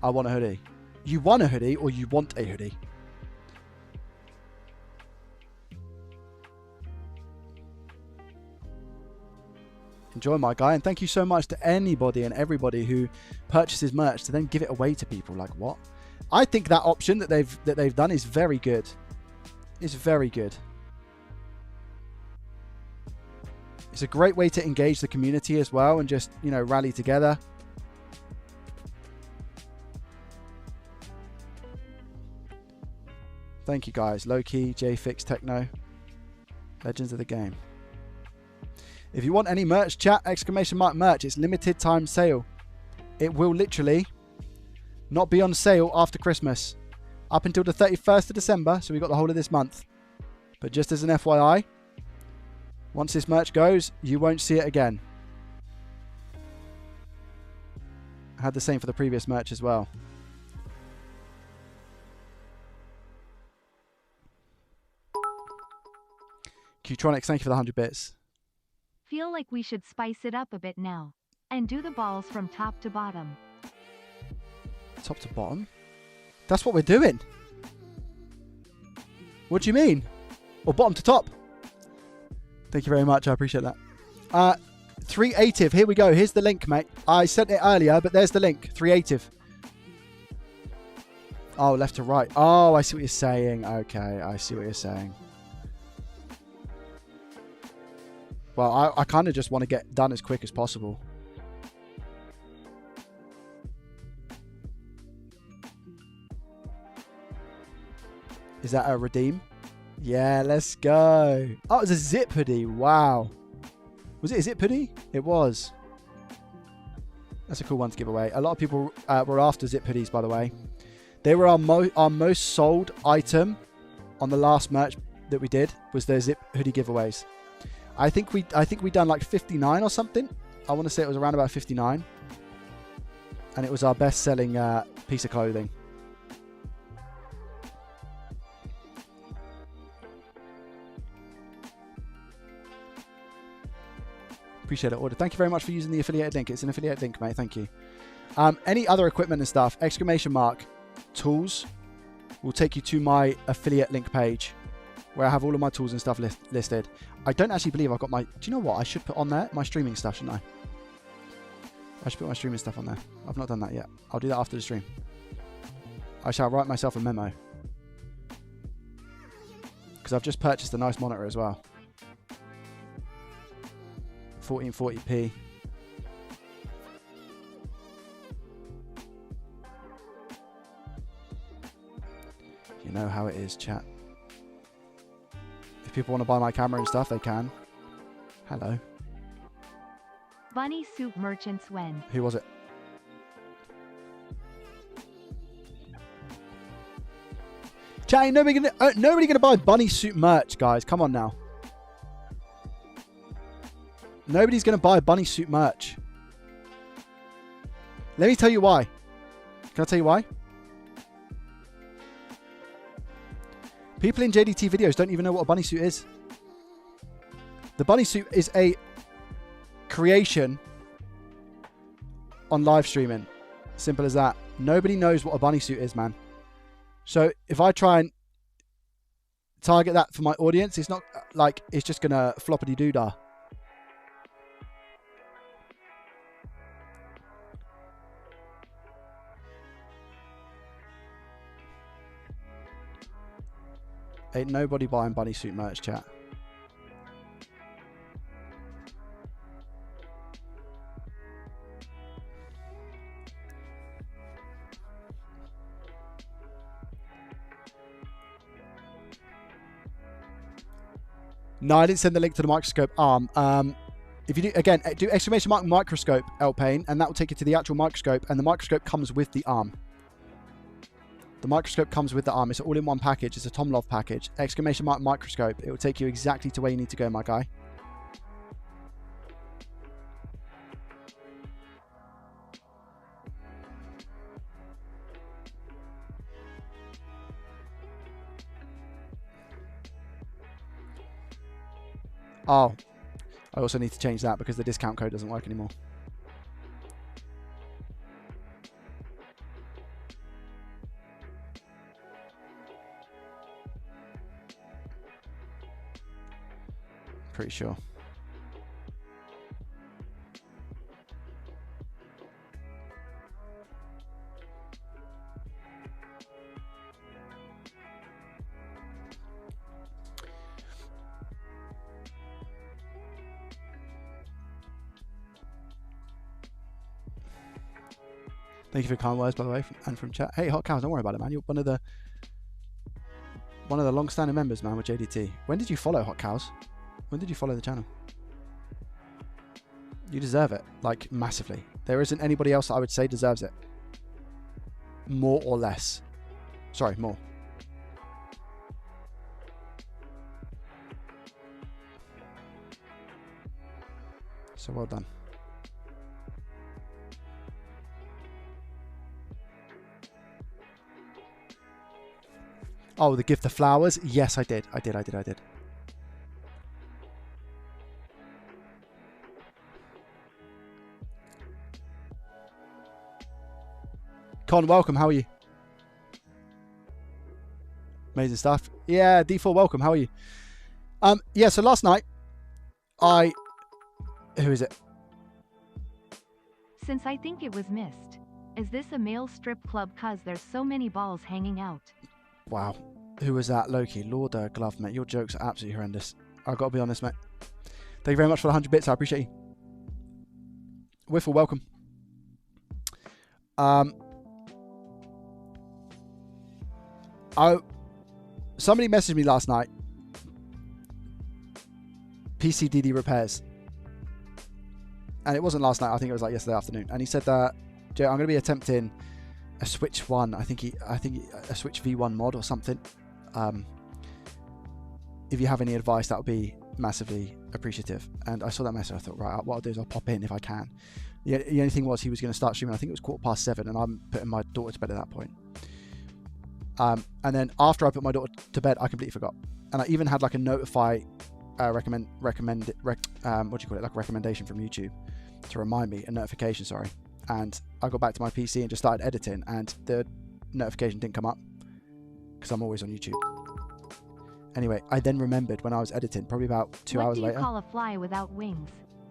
I want a hoodie. You want a hoodie or you want a hoodie? Enjoy, my guy, and thank you so much to anybody and everybody who purchases merch to then give it away to people. Like, what? I think that option that they've done is very good. It's very good. It's a great way to engage the community as well and just, you know, rally together. Thank you guys. Loki, JFix, Techno, legends of the game. If you want any merch, chat, exclamation mark merch. It's limited time sale. It will literally not be on sale after Christmas. Up until the 31st of December. So we've got the whole of this month. But just as an FYI, once this merch goes, you won't see it again. I had the same for the previous merch as well. Qtronics, thank you for the 100 bits. Feel like we should spice it up a bit now. And do the balls from top to bottom. Top to bottom? That's what we're doing. What do you mean? Or bottom to top? Thank you very much. I appreciate that. 3ative. Here we go. Here's the link, mate. I sent it earlier, but there's the link. 3ative. Oh, left to right. Oh, I see what you're saying. Okay, I see what you're saying. Well, I kind of just want to get done as quick as possible. Is that a redeem? Yeah, let's go. Oh, it was a zip hoodie. Wow. Was it a zip hoodie? It was. That's a cool one to give away. A lot of people were after zip hoodies, by the way. They were our most sold item on the last merch that we did, was the zip hoodie giveaways. I think we done like 59 or something. I want to say it was around about 59. And it was our best selling piece of clothing. Appreciate it, order. Thank you very much for using the affiliated link. It's an affiliate link, mate. Thank you. Any other equipment and stuff, exclamation mark tools will take you to my affiliate link page where I have all of my tools and stuff listed. I don't actually believe I've got my... Do you know what? I should put on there my streaming stuff, shouldn't I? I should put my streaming stuff on there. I've not done that yet. I'll do that after the stream. I shall write myself a memo. Because I've just purchased a nice monitor as well. 1440p. You know how it is, chat. If people want to buy my camera and stuff, they can. Hello. Bunny Soup Merchant Swen. Who was it? Chat, ain't nobody gonna buy Bunny Soup merch, guys. Come on now. Nobody's going to buy Bunny Suit merch. Let me tell you why. Can I tell you why? People in JDT videos don't even know what a bunny suit is. The bunny suit is a creation on live streaming. Simple as that. Nobody knows what a bunny suit is, man. So if I try and target that for my audience, it's not like it's just going to floppity doo-dah. Ain't nobody buying bunny suit merch, chat. No, I didn't send the link to the microscope arm. If you do, again, do exclamation mark microscope, L-Pain, and that will take you to the actual microscope, and the microscope comes with the arm. The microscope comes with the arm. It's an all-in-one package. It's a Tom Love package. Exclamation mark microscope. It will take you exactly to where you need to go, my guy. Oh, I also need to change that because the discount code doesn't work anymore. Pretty sure. Thank you for your kind words, by the way, and from chat. Hey, Hot Cows, don't worry about it, man. You're one of the long-standing members, man, with JDT. When did you follow Hot Cows? When did you follow the channel? You deserve it, like, massively. There isn't anybody else that I would say deserves it. More or less. Sorry, more. So well done. Oh, the gift of flowers? Yes, I did. I did. Con, welcome. How are you? Amazing stuff. Yeah, D4, welcome. How are you? Yeah, so last night, Who is it? Since I think it was missed. Is this a male strip club cause there's so many balls hanging out? Wow. Who was that? Loki. Lord Glove, mate. Your jokes are absolutely horrendous. I've got to be honest, mate. Thank you very much for the 100 bits. I appreciate you. Wiffle, welcome. somebody messaged me last night. PCDD repairs. And it wasn't last night. I think it was like yesterday afternoon. And he said that, Joe, I'm going to be attempting a Switch 1. I think a Switch V1 mod or something. If you have any advice, that would be massively appreciative. And I saw that message. I thought, right, what I'll do is I'll pop in if I can. The only thing was he was going to start streaming. I think it was 7:15, and I'm putting my daughter to bed at that point. And then after I put my daughter to bed, I completely forgot. And I even had like a notify what do you call it? Like a recommendation from YouTube to remind me, a notification, sorry. And I got back to my PC and just started editing, and the notification didn't come up because I'm always on YouTube. Anyway, I then remembered when I was editing, probably about 2 hours later. What do you call a fly without wings?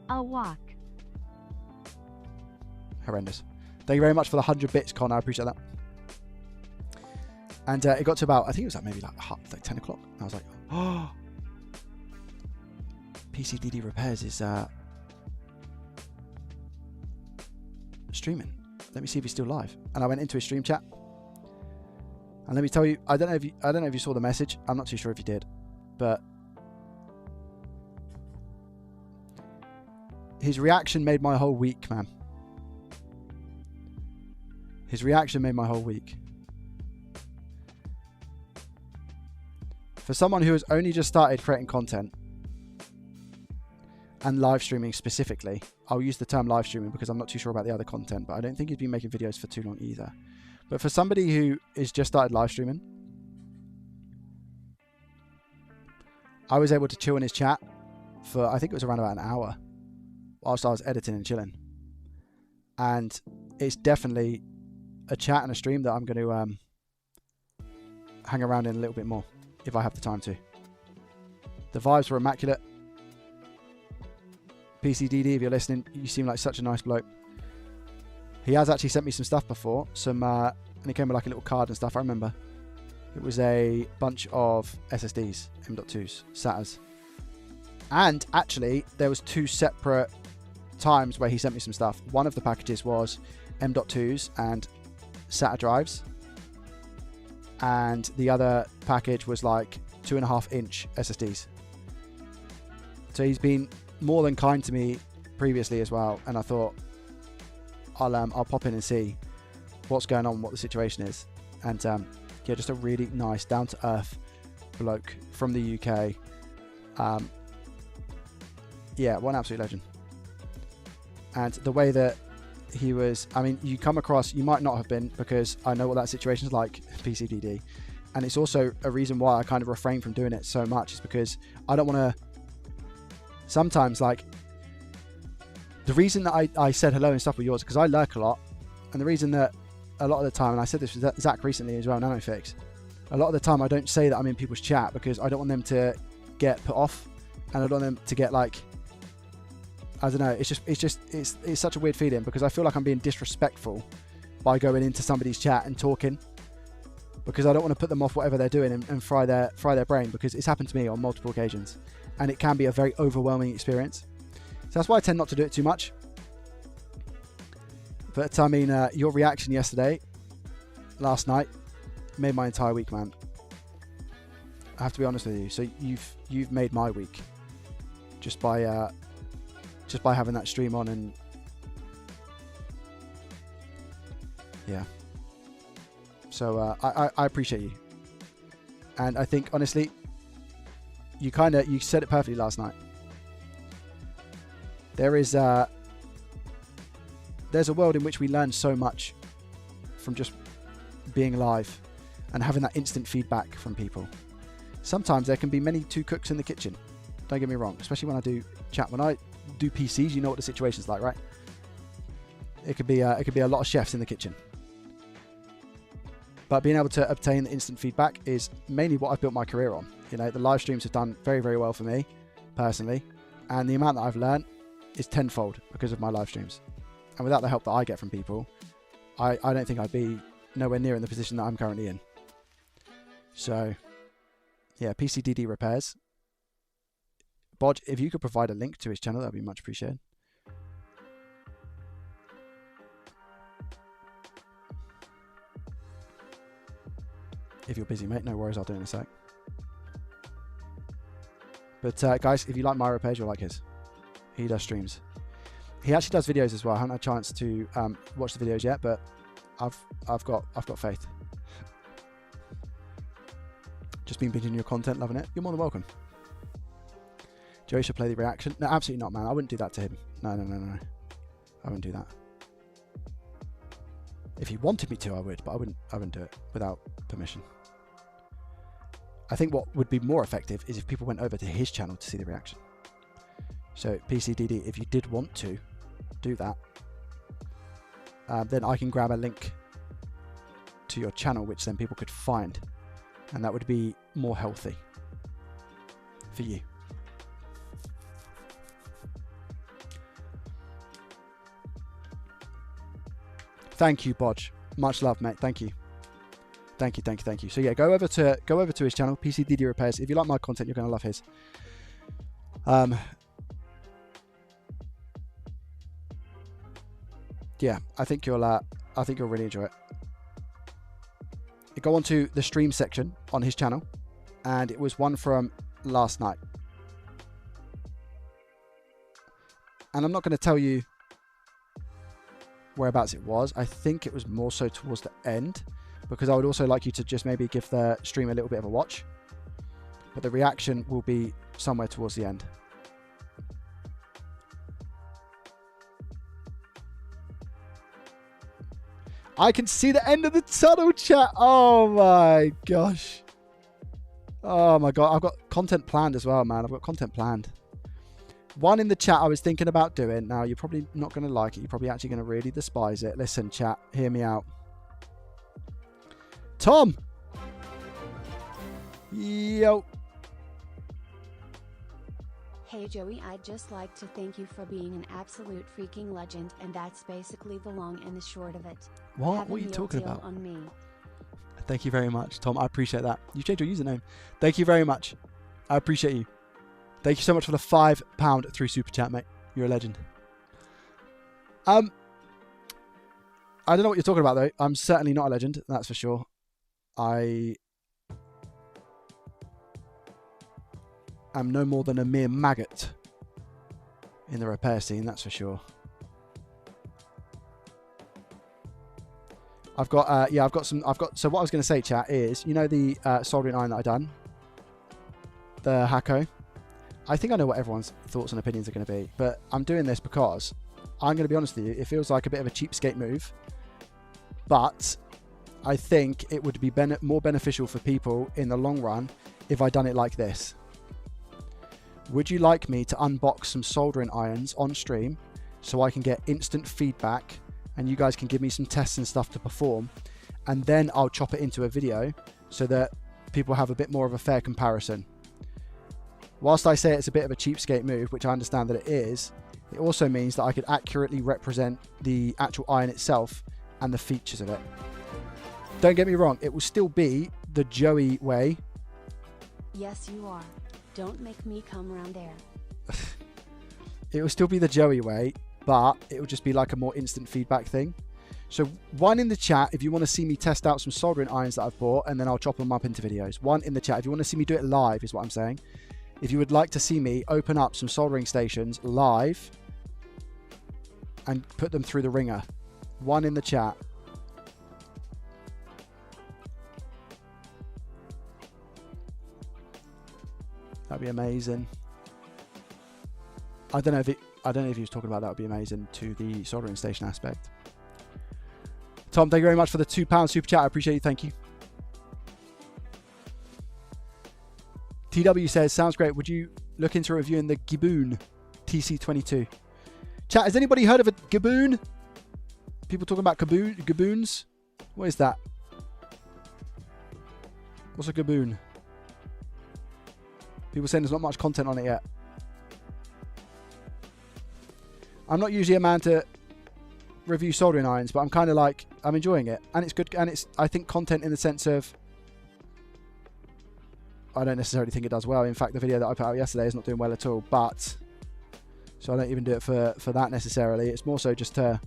A walk. Horrendous. Thank you very much for the 100 bits, Con. I appreciate that. And it got to about, I think it was like maybe like 10 o'clock. I was like, oh, PCDD repairs is streaming. Let me see if he's still live. And I went into his stream chat. And let me tell you, I don't know if you saw the message. I'm not too sure if you did, but his reaction made my whole week, man. His reaction made my whole week. For someone who has only just started creating content and live streaming specifically, I'll use the term live streaming because I'm not too sure about the other content, but I don't think he's been making videos for too long either. But for somebody who has just started live streaming, I was able to chill in his chat for, I think it was around about an hour whilst I was editing and chilling. And it's definitely a chat and a stream that I'm going to hang around in a little bit more if I have the time to. The vibes were immaculate. PCDD, if you're listening, you seem like such a nice bloke. He has actually sent me some stuff before, and it came with like a little card and stuff. I remember it was a bunch of SSDs, M.2s, SATAs, and actually there was 2 separate times where he sent me some stuff. One of the packages was M.2s and SATA drives, and the other package was like 2.5-inch SSDs. So he's been more than kind to me previously as well, and I thought I'll pop in and see what's going on, what the situation is. And yeah, just a really nice, down-to-earth bloke from the UK. Yeah, one absolute legend. And the way that he was, I mean, you come across, you might not have been, because I know what that situation's like, PCDD. And it's also a reason why I kind of refrain from doing it so much, is because I don't want to, sometimes, like, the reason that I said hello and stuff with yours, because I lurk a lot, and the reason that a lot of the time, and I said this with Zach recently as well, NanoFix, a lot of the time I don't say that I'm in people's chat because I don't want them to get put off, and I don't want them to get like, I don't know, it's such a weird feeling, because I feel like I'm being disrespectful by going into somebody's chat and talking, because I don't want to put them off whatever they're doing and fry their brain, because it's happened to me on multiple occasions, and it can be a very overwhelming experience. So that's why I tend not to do it too much. But I mean, your reaction last night, made my entire week, man. I have to be honest with you. So you've made my week just by having that stream on, and yeah. So I appreciate you, and I think honestly, you said it perfectly last night. There's a world in which we learn so much from just being live and having that instant feedback from people. Sometimes there can be many two cooks in the kitchen. Don't get me wrong, especially when I do chat. When I do PCs, you know what the situation's like, right? It could be a lot of chefs in the kitchen. But being able to obtain the instant feedback is mainly what I've built my career on. You know, the live streams have done very, very well for me personally, and the amount that I've learned is tenfold because of my live streams. And without the help that I get from people, I don't think I'd be nowhere near in the position that I'm currently in. So, yeah, PCDD repairs. Bodge, if you could provide a link to his channel, that'd be much appreciated. If you're busy, mate, no worries, I'll do it in a sec. But guys, if you like my repairs, you'll like his. He does streams. He actually does videos as well. I haven't had a chance to watch the videos yet, but I've got faith. Just been binging your content, loving it. You're more than welcome. Joey should play the reaction. No, absolutely not, man. I wouldn't do that to him. No. I wouldn't do that. If he wanted me to, I would, but I wouldn't do it without permission. I think what would be more effective is if people went over to his channel to see the reaction. So PCDD, if you did want to do that, then I can grab a link to your channel, which then people could find, and that would be more healthy for you. Thank you, Bodge. Much love, mate. Thank you. Thank you. So yeah, go over to his channel, PCDD Repairs. If you like my content, you're going to love his. Yeah, I think you'll really enjoy it. You go on to the stream section on his channel, and it was one from last night. And I'm not going to tell you whereabouts it was. I think it was more so towards the end, because I would also like you to just maybe give the stream a little bit of a watch. But the reaction will be somewhere towards the end. I can see the end of the tunnel, chat. Oh my gosh. Oh my god. I've got content planned as well, man. I've got content planned. One in the chat I was thinking about doing. Now, you're probably not going to like it. You're probably actually going to really despise it. Listen, chat. Hear me out. Tom. Yo. Hey Joey, I'd just like to thank you for being an absolute freaking legend, and that's basically the long and the short of it. What are you talking about? On me. Thank you very much, Tom. I appreciate that. You changed your username. Thank you very much. I appreciate you. Thank you so much for the £5 through Super Chat, mate. You're a legend. I don't know what you're talking about, though. I'm certainly not a legend, that's for sure. I am no more than a mere maggot in the repair scene, that's for sure. So what I was going to say, chat, is, you know the soldering iron that I done? The Hako? I think I know what everyone's thoughts and opinions are going to be, but I'm doing this because I'm going to be honest with you, it feels like a bit of a cheapskate move, but I think it would be more beneficial for people in the long run if I done it like this. Would you like me to unbox some soldering irons on stream so I can get instant feedback and you guys can give me some tests and stuff to perform, and then I'll chop it into a video so that people have a bit more of a fair comparison? Whilst I say it's a bit of a cheapskate move, which I understand that it is, it also means that I could accurately represent the actual iron itself and the features of it. Don't get me wrong, it will still be the Joey way. Yes, you are. Don't make me come around there. It will still be the Joey way, but it will just be like a more instant feedback thing. So one in the chat if you want to see me test out some soldering irons that I've bought, and then I'll chop them up into videos. One in the chat if you want to see me do it live, is what I'm saying. If you would like to see me open up some soldering stations live and put them through the ringer. One in the chat. That'd be amazing. I don't know if he was talking about that would be amazing to the soldering station aspect. Tom, thank you very much for the £2 super chat. I appreciate you. Thank you. TW says, sounds great. Would you look into reviewing the Giboon TC22? Chat, has anybody heard of a Giboon? People talking about Giboons? What is that? What's a Giboon? People saying there's not much content on it yet. I'm not usually a man to review soldering irons, but I'm kind of like, I'm enjoying it. And it's good, and it's, I think, content in the sense of, I don't necessarily think it does well. In fact, the video that I put out yesterday is not doing well at all, but, so I don't even do it for that necessarily. It's more so just a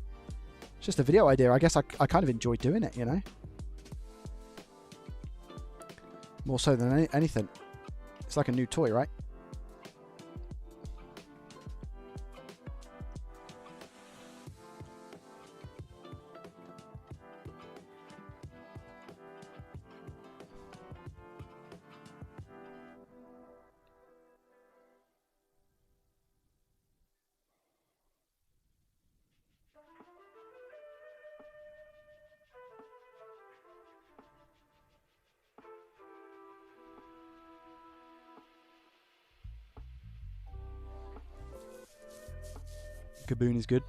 video idea. I guess I kind of enjoy doing it, you know? More so than anything. It's like a new toy, right? Gaboon is good.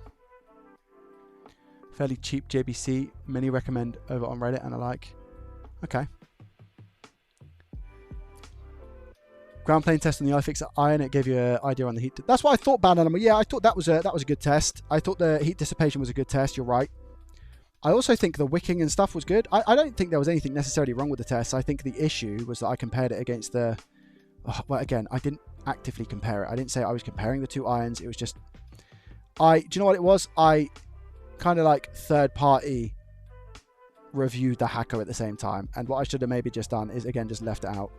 Fairly cheap JBC. Many recommend over on Reddit and I like. Okay. Ground plane test on the iFix iron. It gave you an idea on the heat. That's what I thought, Bad Animal. Yeah, I thought that was a good test. I thought the heat dissipation was a good test. You're right. I also think the wicking and stuff was good. I don't think there was anything necessarily wrong with the test. I think the issue was that I compared it against the... Oh, well, again, I didn't actively compare it. I didn't say I was comparing the two irons. It was just... Do you know what it was? I kind of like third-party reviewed the Hacker at the same time. And what I should have maybe just done is, again, just left it out.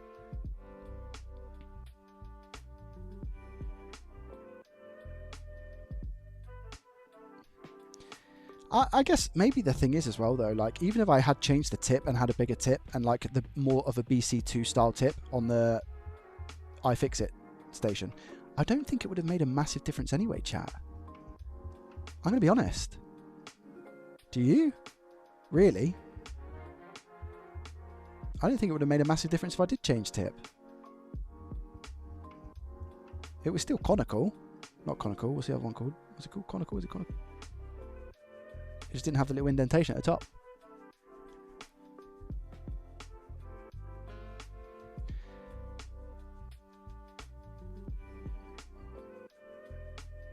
I guess maybe the thing is as well though, like even if I had changed the tip and had a bigger tip and like the more of a BC2 style tip on the iFixit station, I don't think it would have made a massive difference anyway, chat. I'm going to be honest. Do you? Really? I don't think it would have made a massive difference if I did change tip. It was still conical. Not conical, what's the other one called? What's it called? Conical? Is it conical? It just didn't have the little indentation at the top.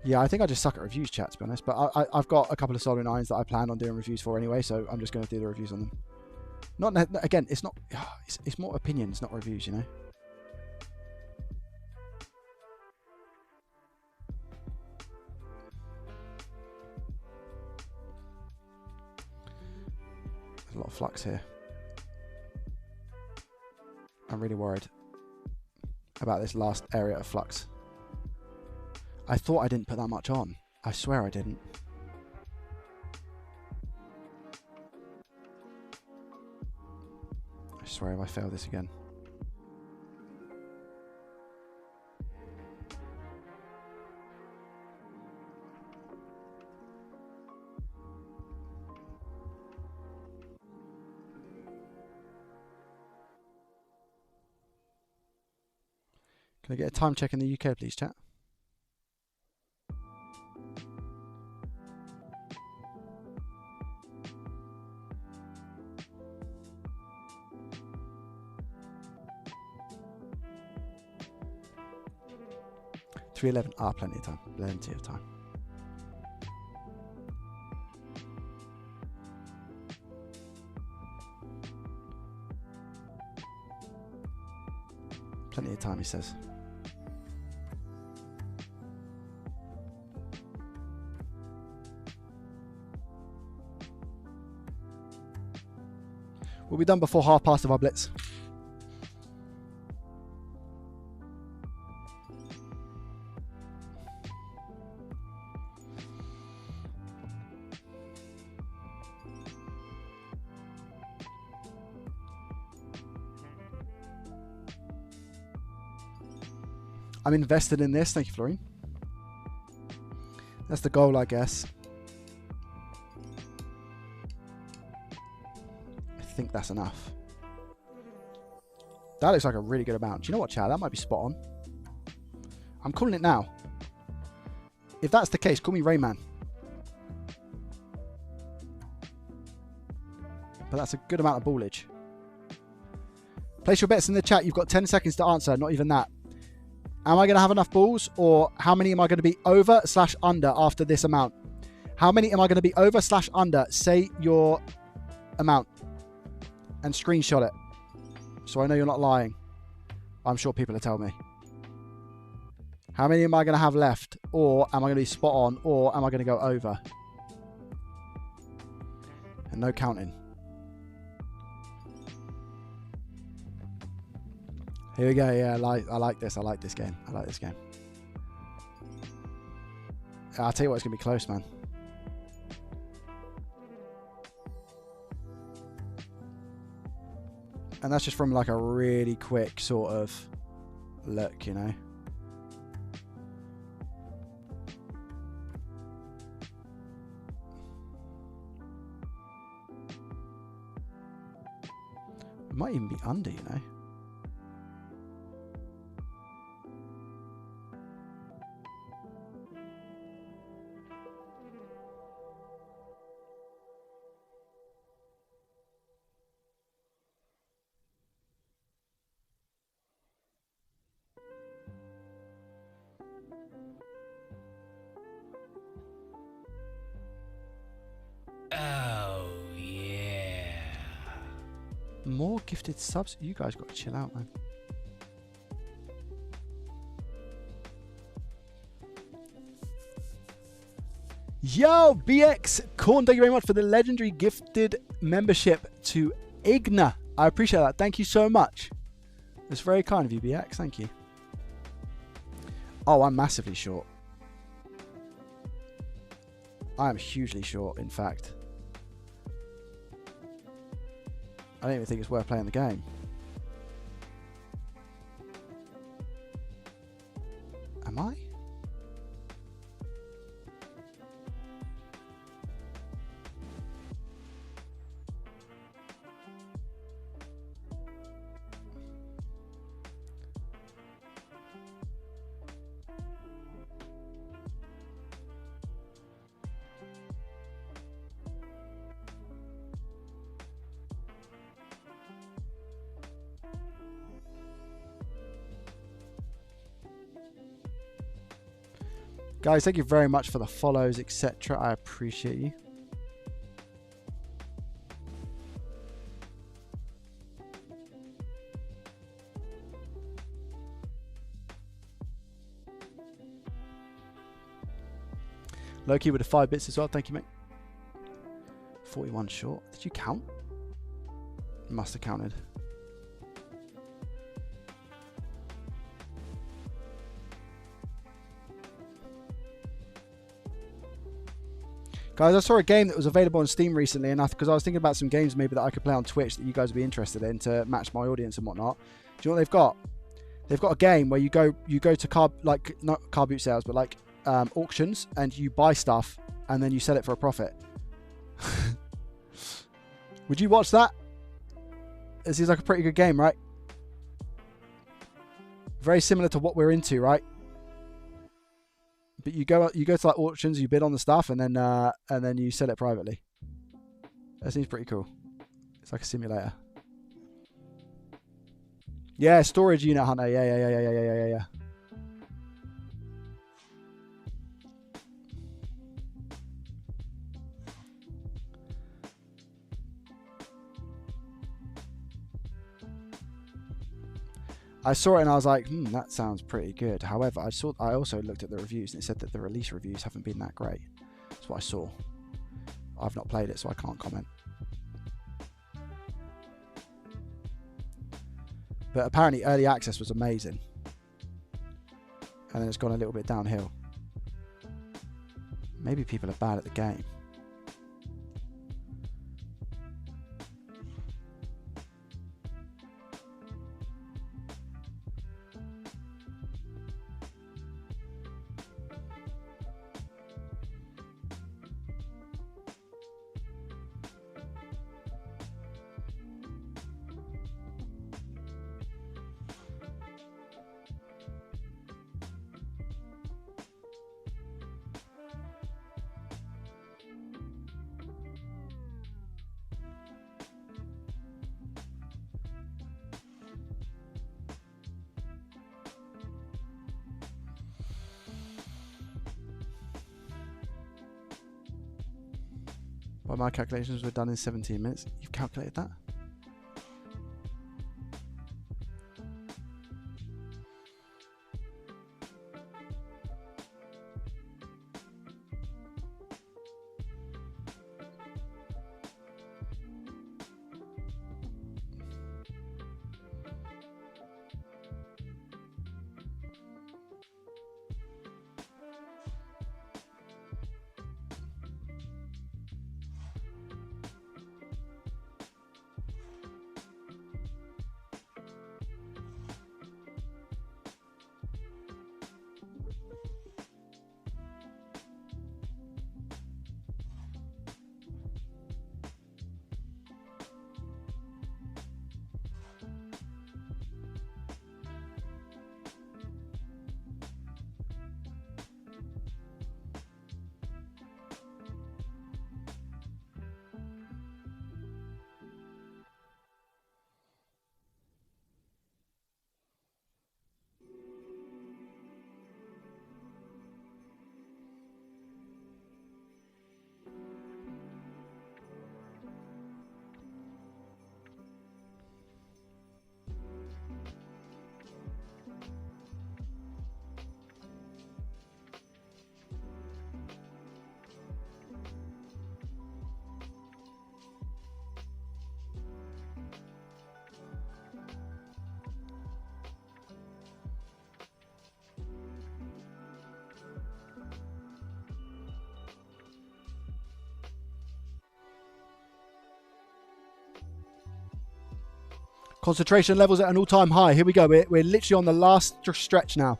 Yeah, I think I just suck at reviews, chat, to be honest. But I've got a couple of soldering irons that I plan on doing reviews for anyway, so I'm just going to do the reviews on them. Not again, it's not. It's more opinions, not reviews, you know. There's a lot of flux here. I'm really worried about this last area of flux. I thought I didn't put that much on. I swear I didn't. I swear if I fail this again. Can I get a time check in the UK, please, chat? .311. Ah, plenty of time. Plenty of time. Plenty of time, he says. We'll be done before 1/2 of our blitz. I'm invested in this. Thank you, Florine. That's the goal, I guess. I think that's enough. That looks like a really good amount. Do you know what, Chad? That might be spot on. I'm calling it now. If that's the case, call me Rayman. But that's a good amount of ballage. Place your bets in the chat. You've got 10 seconds to answer. Not even that. Am I going to have enough balls, or how many am I going to be over/under after this amount? How many am I going to be over/under? Say your amount and screenshot it so I know you're not lying. I'm sure people will tell me. How many am I going to have left, or am I going to be spot on, or am I going to go over? And no counting. Here we go. Yeah, I like this. I like this game. I like this game. I'll tell you what, it's going to be close, man. And that's just from like a really quick sort of look, you know. It might even be under, you know. Oh, yeah. More gifted subs. You guys got to chill out, man. Yo, BX Corn, thank you very much for the legendary gifted membership to Igna. I appreciate that. Thank you so much. It's very kind of you, BX. Thank you. Oh, I'm massively short. I am hugely short, in fact. I don't even think it's worth playing the game. Am I? Guys, thank you very much for the follows, etc. I appreciate you. Loki with the 5 bits as well. Thank you, mate. 41 short. Did you count? Must have counted. Guys, I saw a game that was available on Steam recently, and because I was thinking about some games maybe that I could play on Twitch that you guys would be interested in to match my audience and whatnot. Do you know what they've got? They've got a game where you go to not car boot sales, but like auctions, and you buy stuff and then you sell it for a profit. Would you watch that? It seems like a pretty good game, right? Very similar to what we're into, right? But you go to like auctions, you bid on the stuff, and then you sell it privately. That seems pretty cool. It's like a simulator. Yeah, storage unit hunter. Yeah. I saw it and I was like, that sounds pretty good. However, I also looked at the reviews and it said that the release reviews haven't been that great. That's what I saw. I've not played it, so I can't comment. But apparently early access was amazing. And then it's gone a little bit downhill. Maybe people are bad at the game. By my calculations, we're done in 17 minutes. You've calculated that? Concentration levels at an all-time high. Here we go. We're literally on the last stretch now.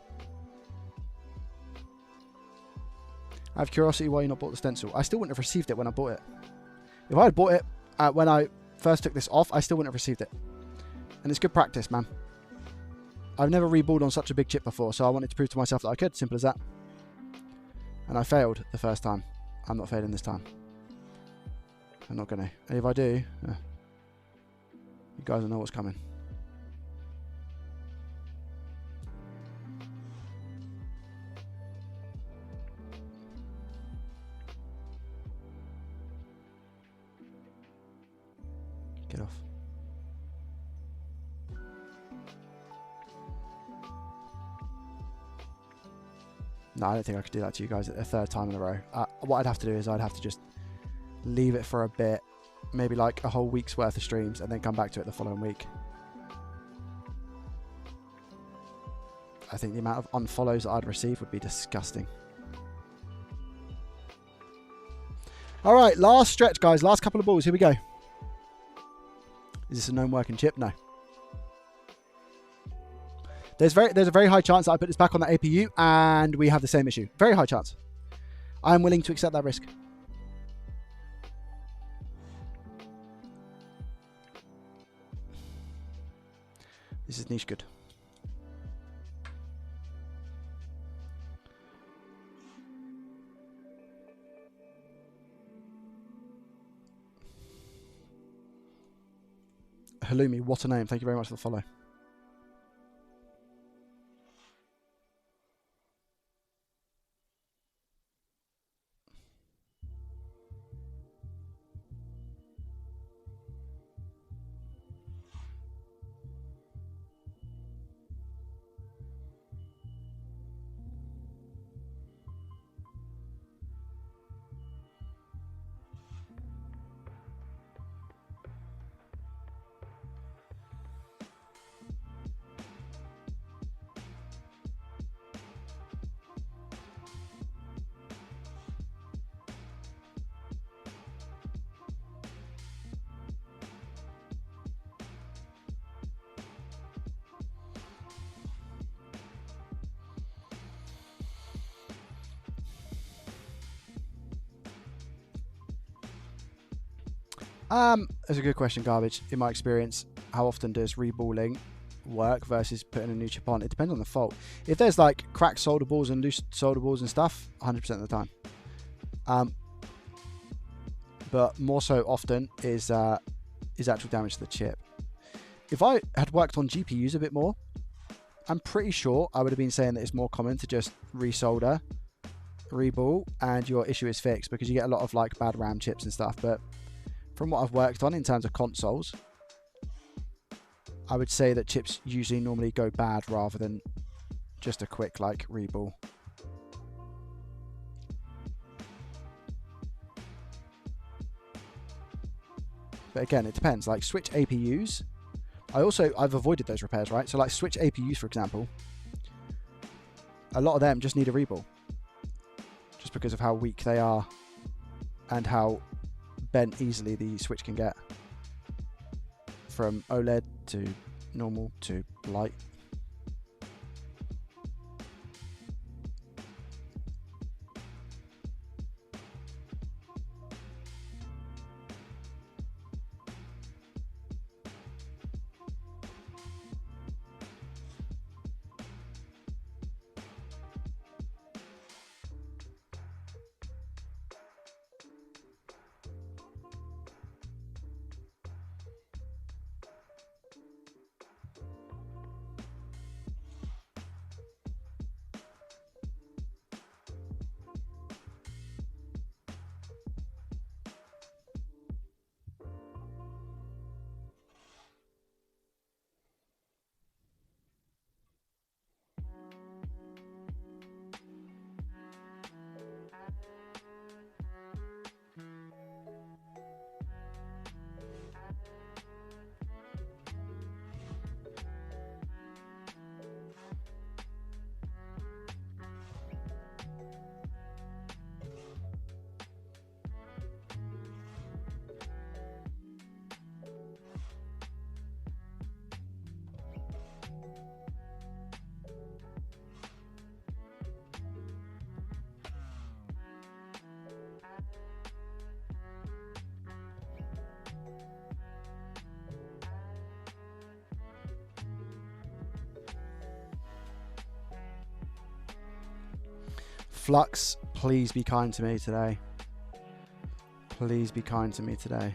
I have curiosity why you not bought the stencil. I still wouldn't have received it when I bought it. If I had bought it when I first took this off, I still wouldn't have received it. And it's good practice, man. I've never reballed on such a big chip before, so I wanted to prove to myself that I could. Simple as that. And I failed the first time. I'm not failing this time. I'm not going to. And if I do, you guys will know what's coming. Get off. No, I don't think I could do that to you guys a third time in a row. What I'd have to do is I'd have to just leave it for a bit, maybe like a whole week's worth of streams, and then come back to it the following week. I think the amount of unfollows that I'd receive would be disgusting. All right, last stretch, guys. Last couple of balls. Here we go. Is this a known working chip? No. There's a very high chance that I put this back on the APU and we have the same issue. Very high chance. I am willing to accept that risk. This is niche good. Halloumi, what a name. Thank you very much for the follow. That's a good question, Garbage. In my experience, how often does reballing work versus putting a new chip on? It depends on the fault. If there's like cracked solder balls and loose solder balls and stuff, 100% of the time. But more so often is actual damage to the chip. If I had worked on GPUs a bit more, I'm pretty sure I would have been saying that it's more common to just resolder, reball, and your issue is fixed, because you get a lot of like bad RAM chips and stuff. But from what I've worked on in terms of consoles, I would say that chips usually normally go bad rather than just a quick like reball. But again, it depends. Like switch APUs, I've avoided those repairs, right? So like switch APUs, for example, a lot of them just need a reball, just because of how weak they are and how bent easily the switch can get from OLED to normal to light. Flux, please be kind to me today. Please be kind to me today.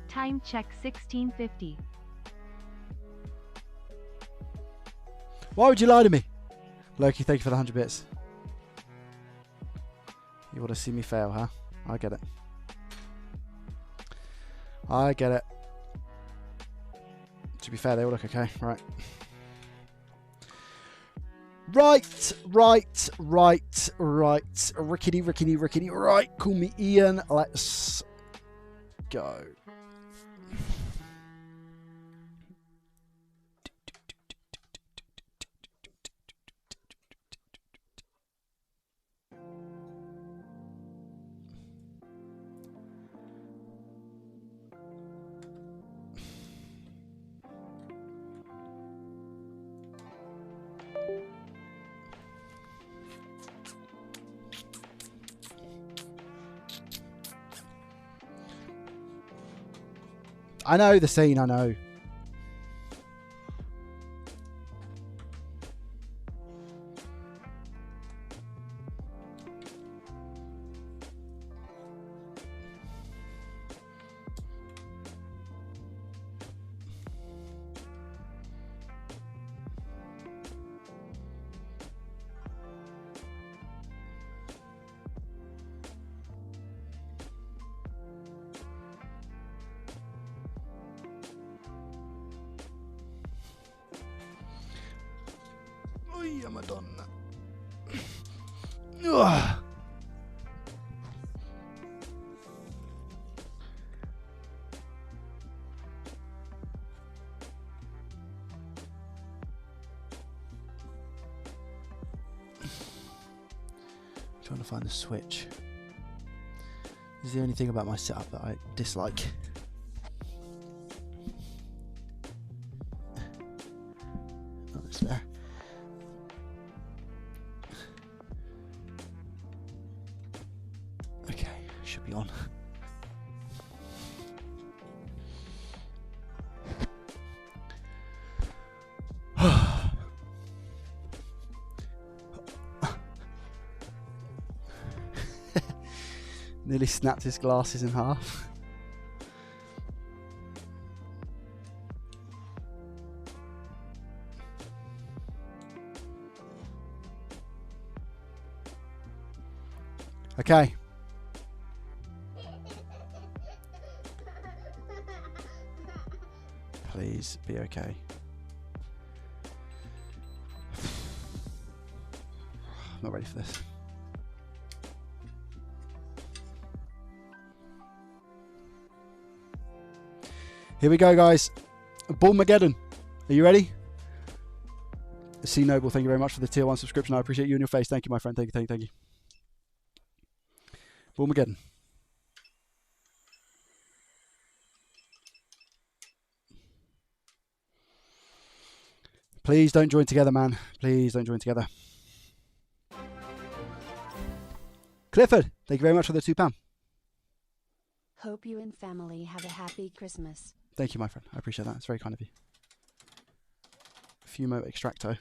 Time check 16:50. Why would you lie to me? Loki, thank you for the 100 bits. You want to see me fail, huh? I get it. I get it. To be fair, they all look okay. Right. Right. Rickety. Right. Call me Ian. Let's go. I know the scene, I know. Madonna. Trying to find the switch. Is there anything about my setup that I dislike? Not this there. Okay, should be on. Nearly snapped his glasses in half. Okay. Please be okay. I'm not ready for this. Here we go, guys. Ballmageddon. Are you ready? C Noble, thank you very much for the tier 1 subscription. I appreciate you and your face. Thank you, my friend. Thank you. Ballmageddon. Please don't join together, man. Please don't join together. Clifford, thank you very much for the £2. Hope you and family have a happy Christmas. Thank you, my friend. I appreciate that. It's very kind of you. Fumo Extracto.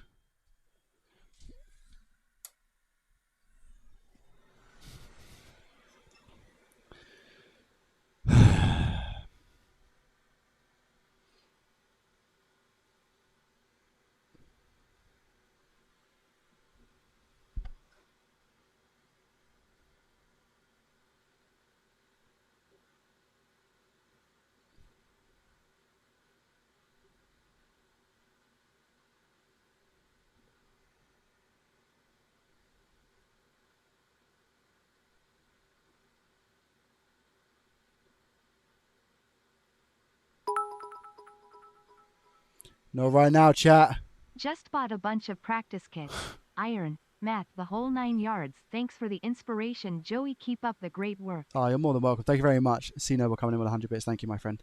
No, right now, chat. Just bought a bunch of practice kits. Iron, math, the whole 9 yards. Thanks for the inspiration, Joey. Keep up the great work. Oh, you're more than welcome. Thank you very much. C Noble coming in with 100 bits. Thank you, my friend.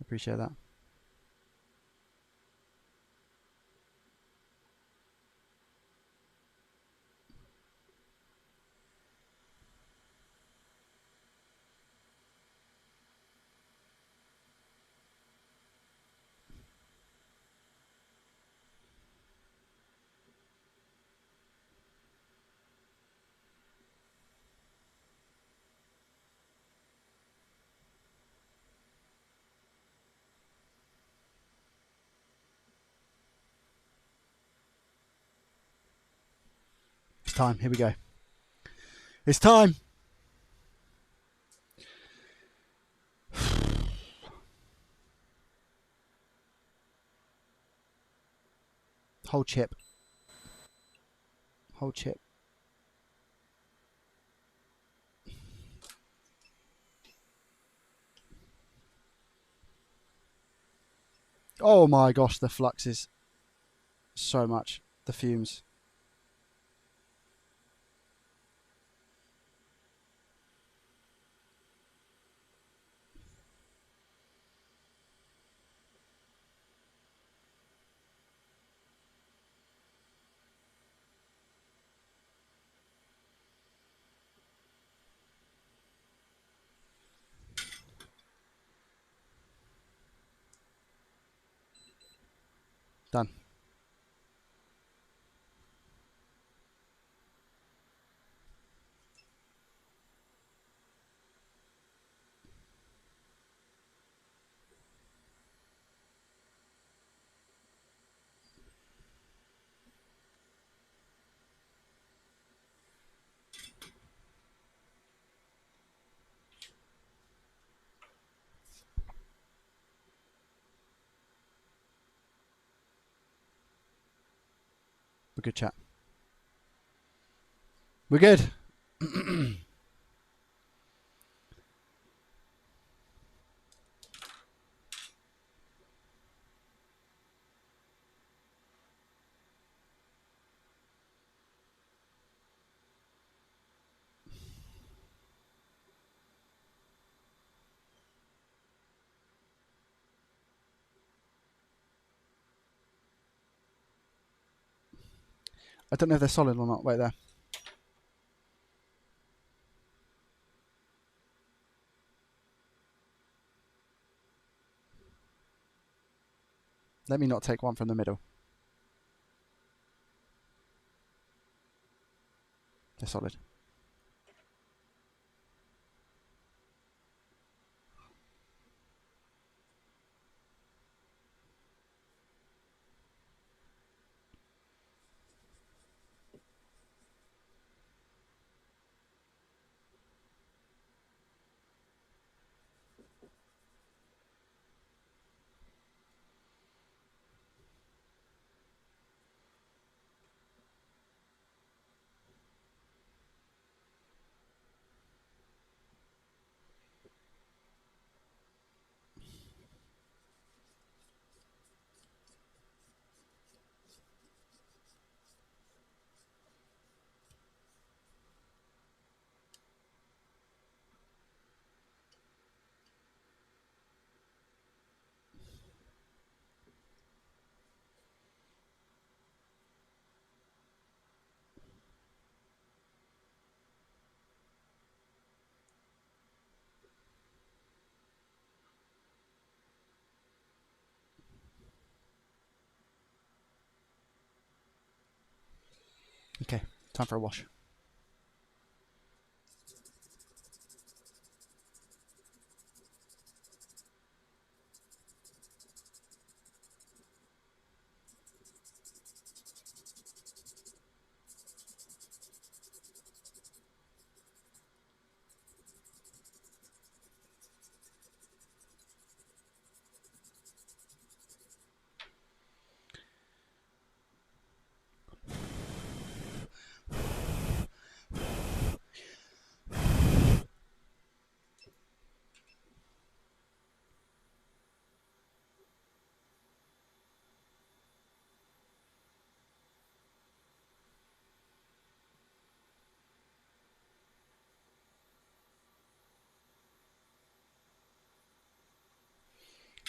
Appreciate that. It's time. Here we go. It's time. Whole chip. Whole chip. Oh my gosh, the fluxes. So much. The fumes. Done. We're good, chat. We're good. I don't know if they're solid or not. Wait there. Let me not take one from the middle. They're solid. Okay, time for a wash.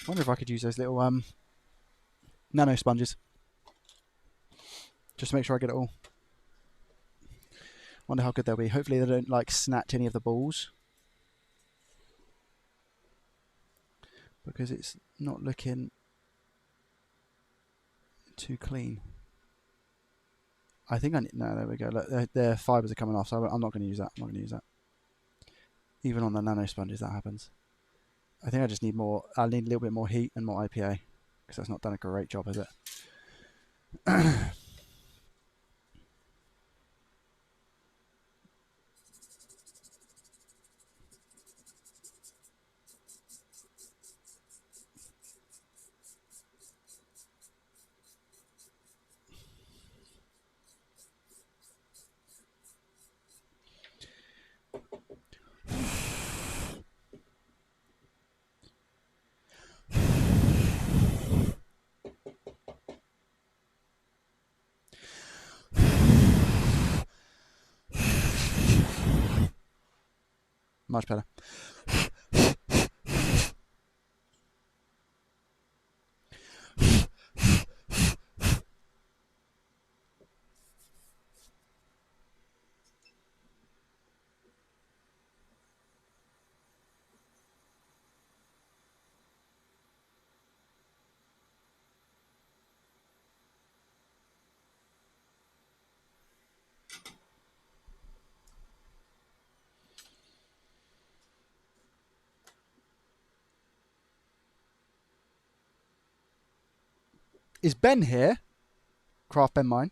wonder if I could use those little nano sponges. Just to make sure I get it all. Wonder how good they'll be. Hopefully they don't like snatch any of the balls. Because it's not looking too clean. I think I need... No, there we go. Look, their fibres are coming off, so I'm not going to use that. I'm not going to use that. Even on the nano sponges, that happens. I think I just need more... I need a little bit more heat and more IPA. Because that's not done a great job, has it? Much better. Is Ben here? Craft Ben Mine.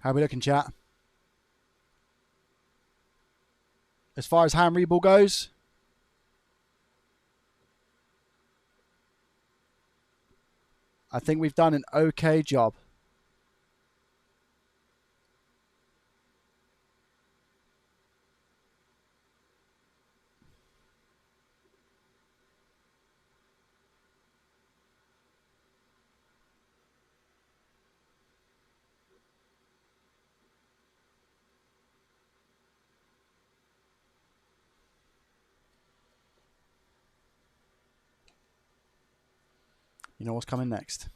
How are we looking, chat? As far as hand reball goes, I think we've done an okay job. You know what's coming next.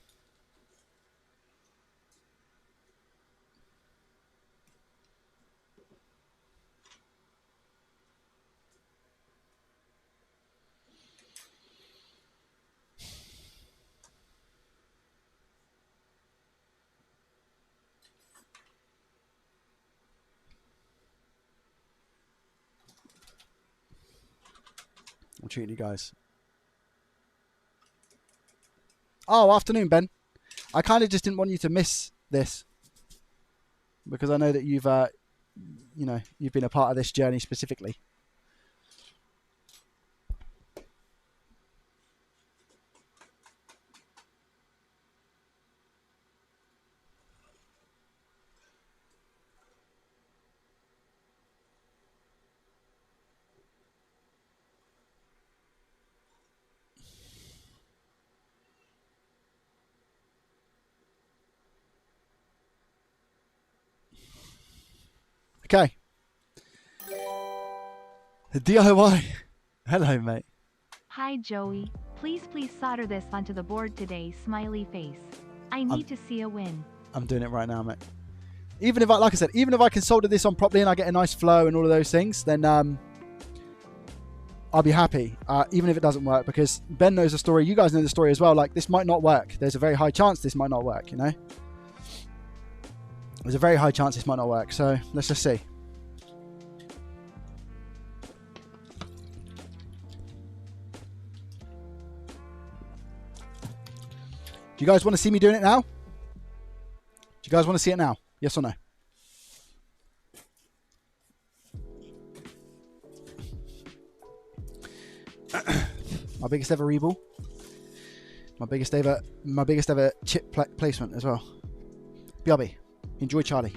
I'm treating you guys. Oh, afternoon, Ben. I kind of just didn't want you to miss this because I know that you've, you know, you've been a part of this journey specifically. Okay. The DIY. Hello, mate. Hi Joey, please solder this onto the board today, smiley face. I need to see a win. I'm doing it right now, mate. Even if like I said, even if I can solder this on properly and I get a nice flow and all of those things, then I'll be happy. Even if it doesn't work, because Ben knows the story. You guys know the story as well. Like, this might not work. There's a very high chance this might not work, you know? There's a very high chance this might not work. So let's just see. Do you guys want to see me doing it now? Do you guys want to see it now? Yes or no? My biggest ever Reball. My biggest ever chip placement as well. BRB. Enjoy Charlie.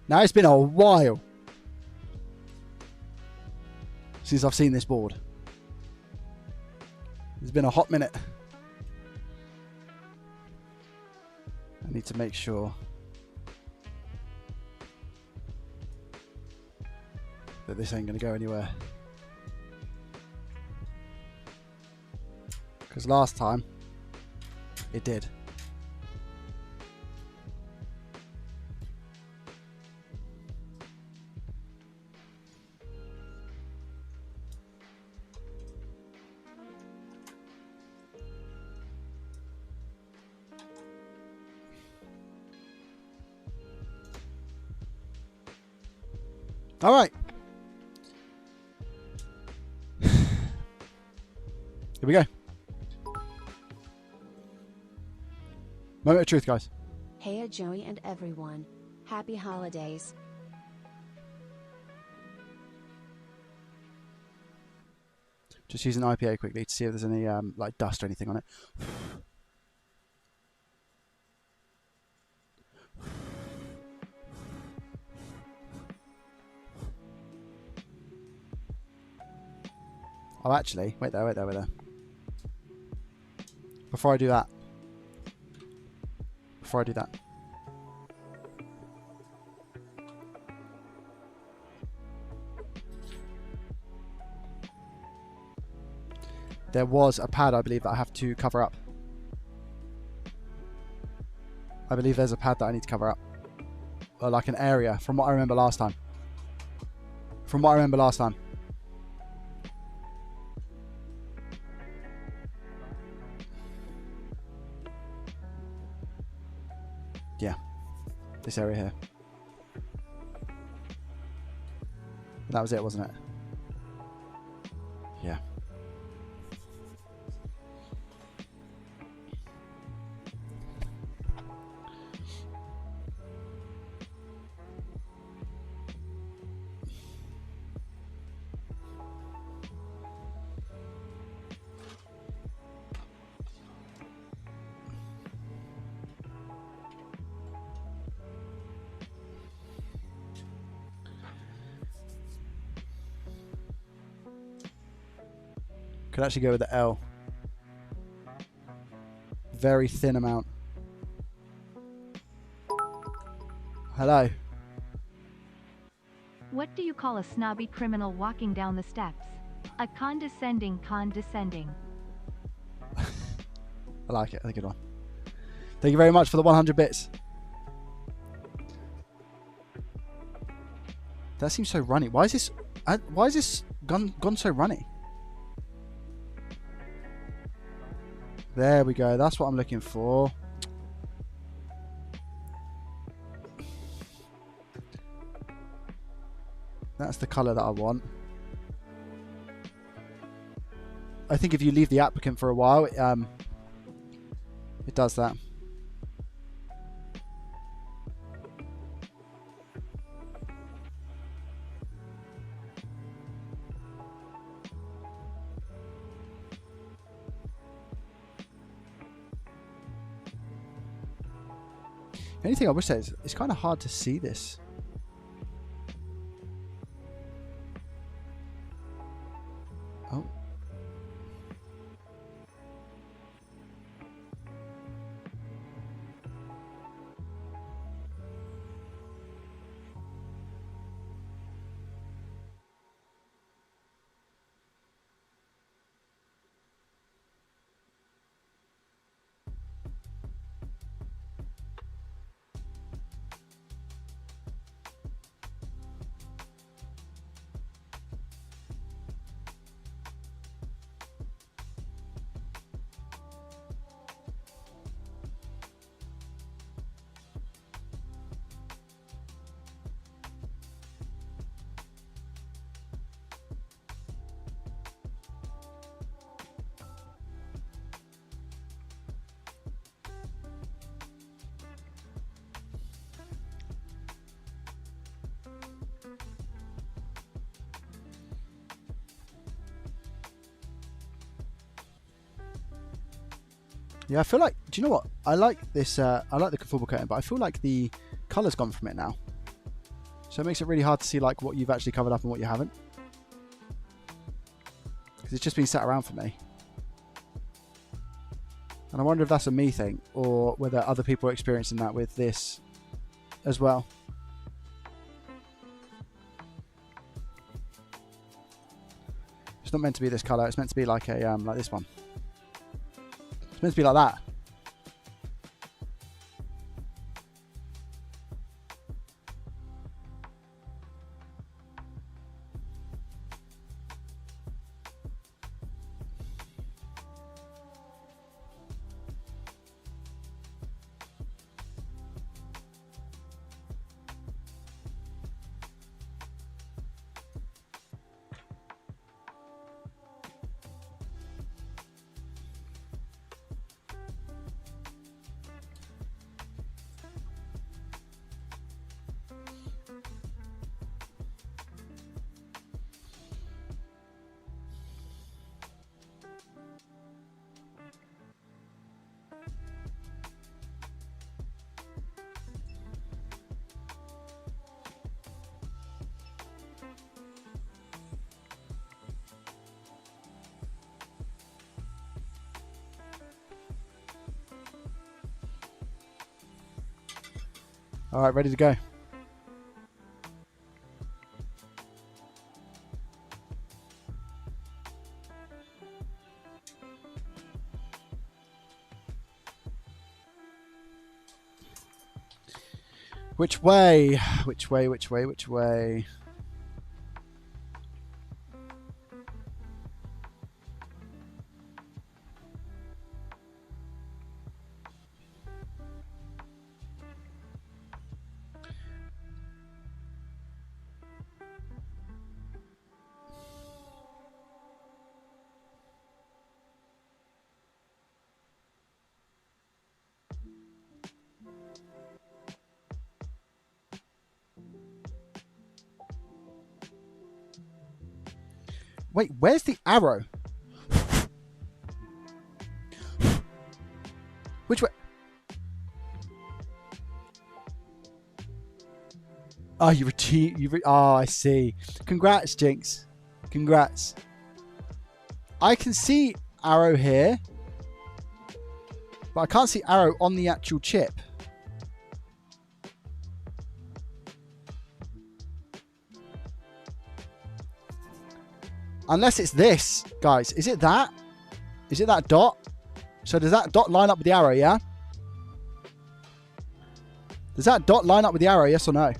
Now, it's been a while since I've seen this board. It's been a hot minute. I need to make sure that this ain't going to go anywhere. Because last time, it did. All right. Here we go. Moment of truth, guys. Hey Joey and everyone. Happy holidays. Just using IPA quickly to see if there's any like dust or anything on it. Oh, actually, wait there. Before I do that. There was a pad, I believe, that I have to cover up. I believe there's a pad that I need to cover up. Or like an area, from what I remember last time. Yeah. This area here. That was it, wasn't it? Yeah. Could actually go with the L. Very thin amount. Hello. What do you call a snobby criminal walking down the steps? A condescending. I like it. That's a good one. Thank you very much for the 100 bits. That seems so runny. Why is this gone so runny? There we go. That's what I'm looking for. That's the color that I want. I think if you leave the applicant for a while, it does that. The only thing I wish is it's kind of hard to see this. Oh. Yeah, I feel like, do you know what? I like this, I like the conformal coating, but I feel like the colour's gone from it now. So it makes it really hard to see like what you've actually covered up and what you haven't. Because it's just been sat around for me. And I wonder if that's a me thing, or whether other people are experiencing that with this as well. It's not meant to be this colour, it's meant to be like a, like this one. It's meant to be like that. All right, ready to go. Which way? Which way? Which way? Which way? Wait, where's the arrow? Which way? Oh, oh, I see. Congrats, Jinx. Congrats. I can see arrow here, but I can't see arrow on the actual chip. Unless it's this, guys. Is it that? Is it that dot? So does that dot line up with the arrow, yeah? Does that dot line up with the arrow, yes or no?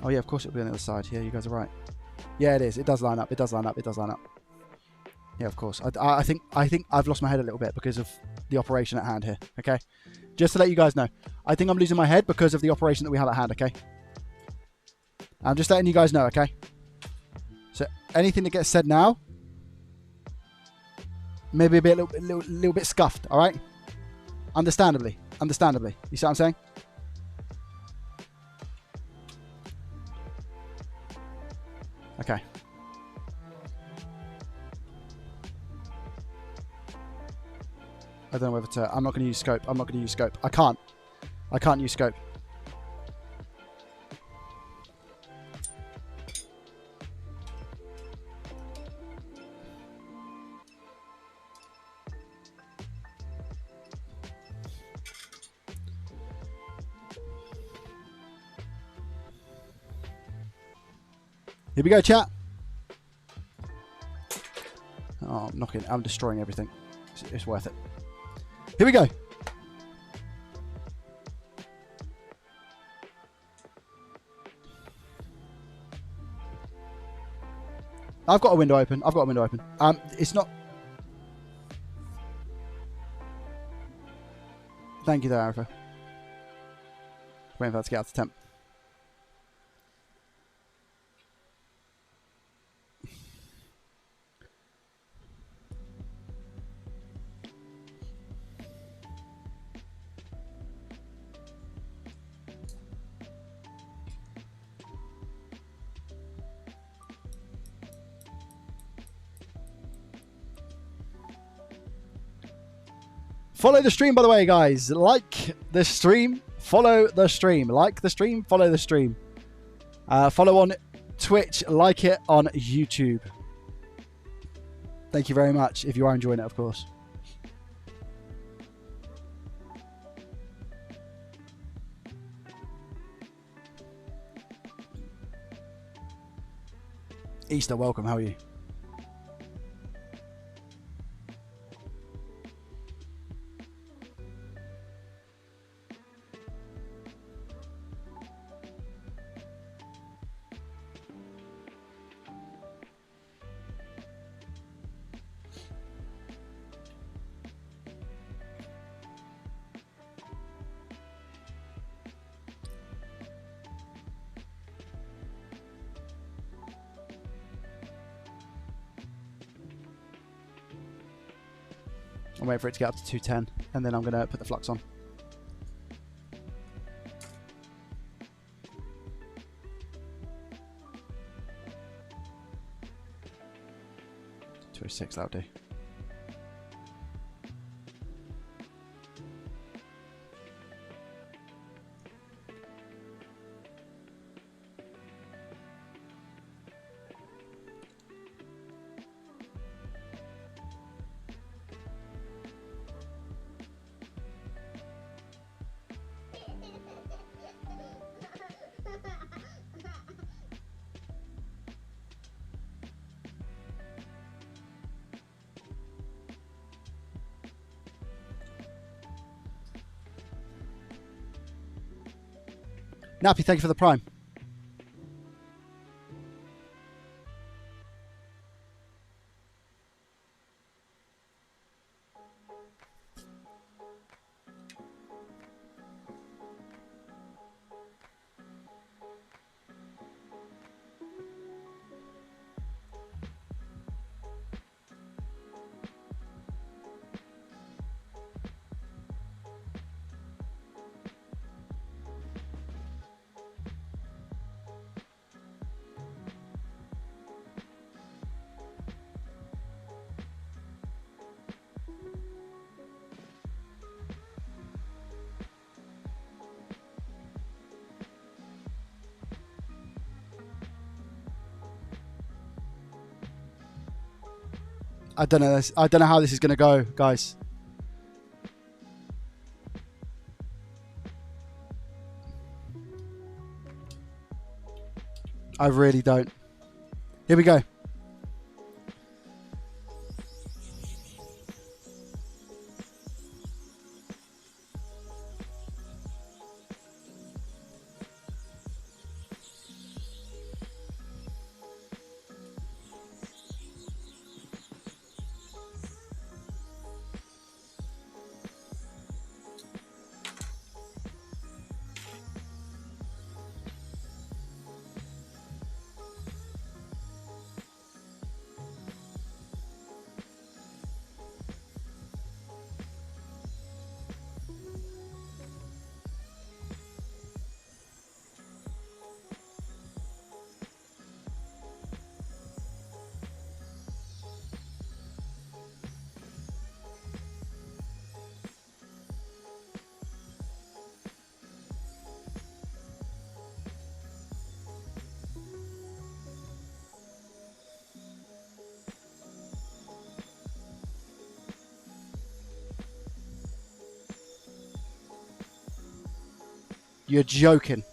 Oh yeah, of course it'll be on the other side. Yeah, you guys are right. Yeah, it is. It does line up. It does line up. It does line up. Yeah, of course. I think I've lost my head a little bit because of the operation at hand here. Okay, just to let you guys know, I think I'm losing my head because of the operation that we have at hand. Okay, I'm just letting you guys know. Okay, so anything that gets said now, maybe a little bit scuffed. All right, understandably. You see what I'm saying? Okay. I don't know whether to... I'm not going to use scope. I can't use scope. Here we go, chat. Oh, I'm destroying everything. It's worth it. Here we go. I've got a window open. It's not... Thank you there, Arifa. Waiting for that to get out to temp. Follow the stream, by the way, guys. Like the stream, follow the stream. Like the stream, follow the stream. Follow on Twitch, like it on YouTube. Thank you very much, if you are enjoying it, of course. Easter, welcome. How are you? I'm waiting for it to get up to 210, and then I'm going to put the flux on. .206, that'll do. Nappy, thank you for the Prime. I don't know this. I don't know how this is going to go, guys. I really don't. Here we go. You're joking.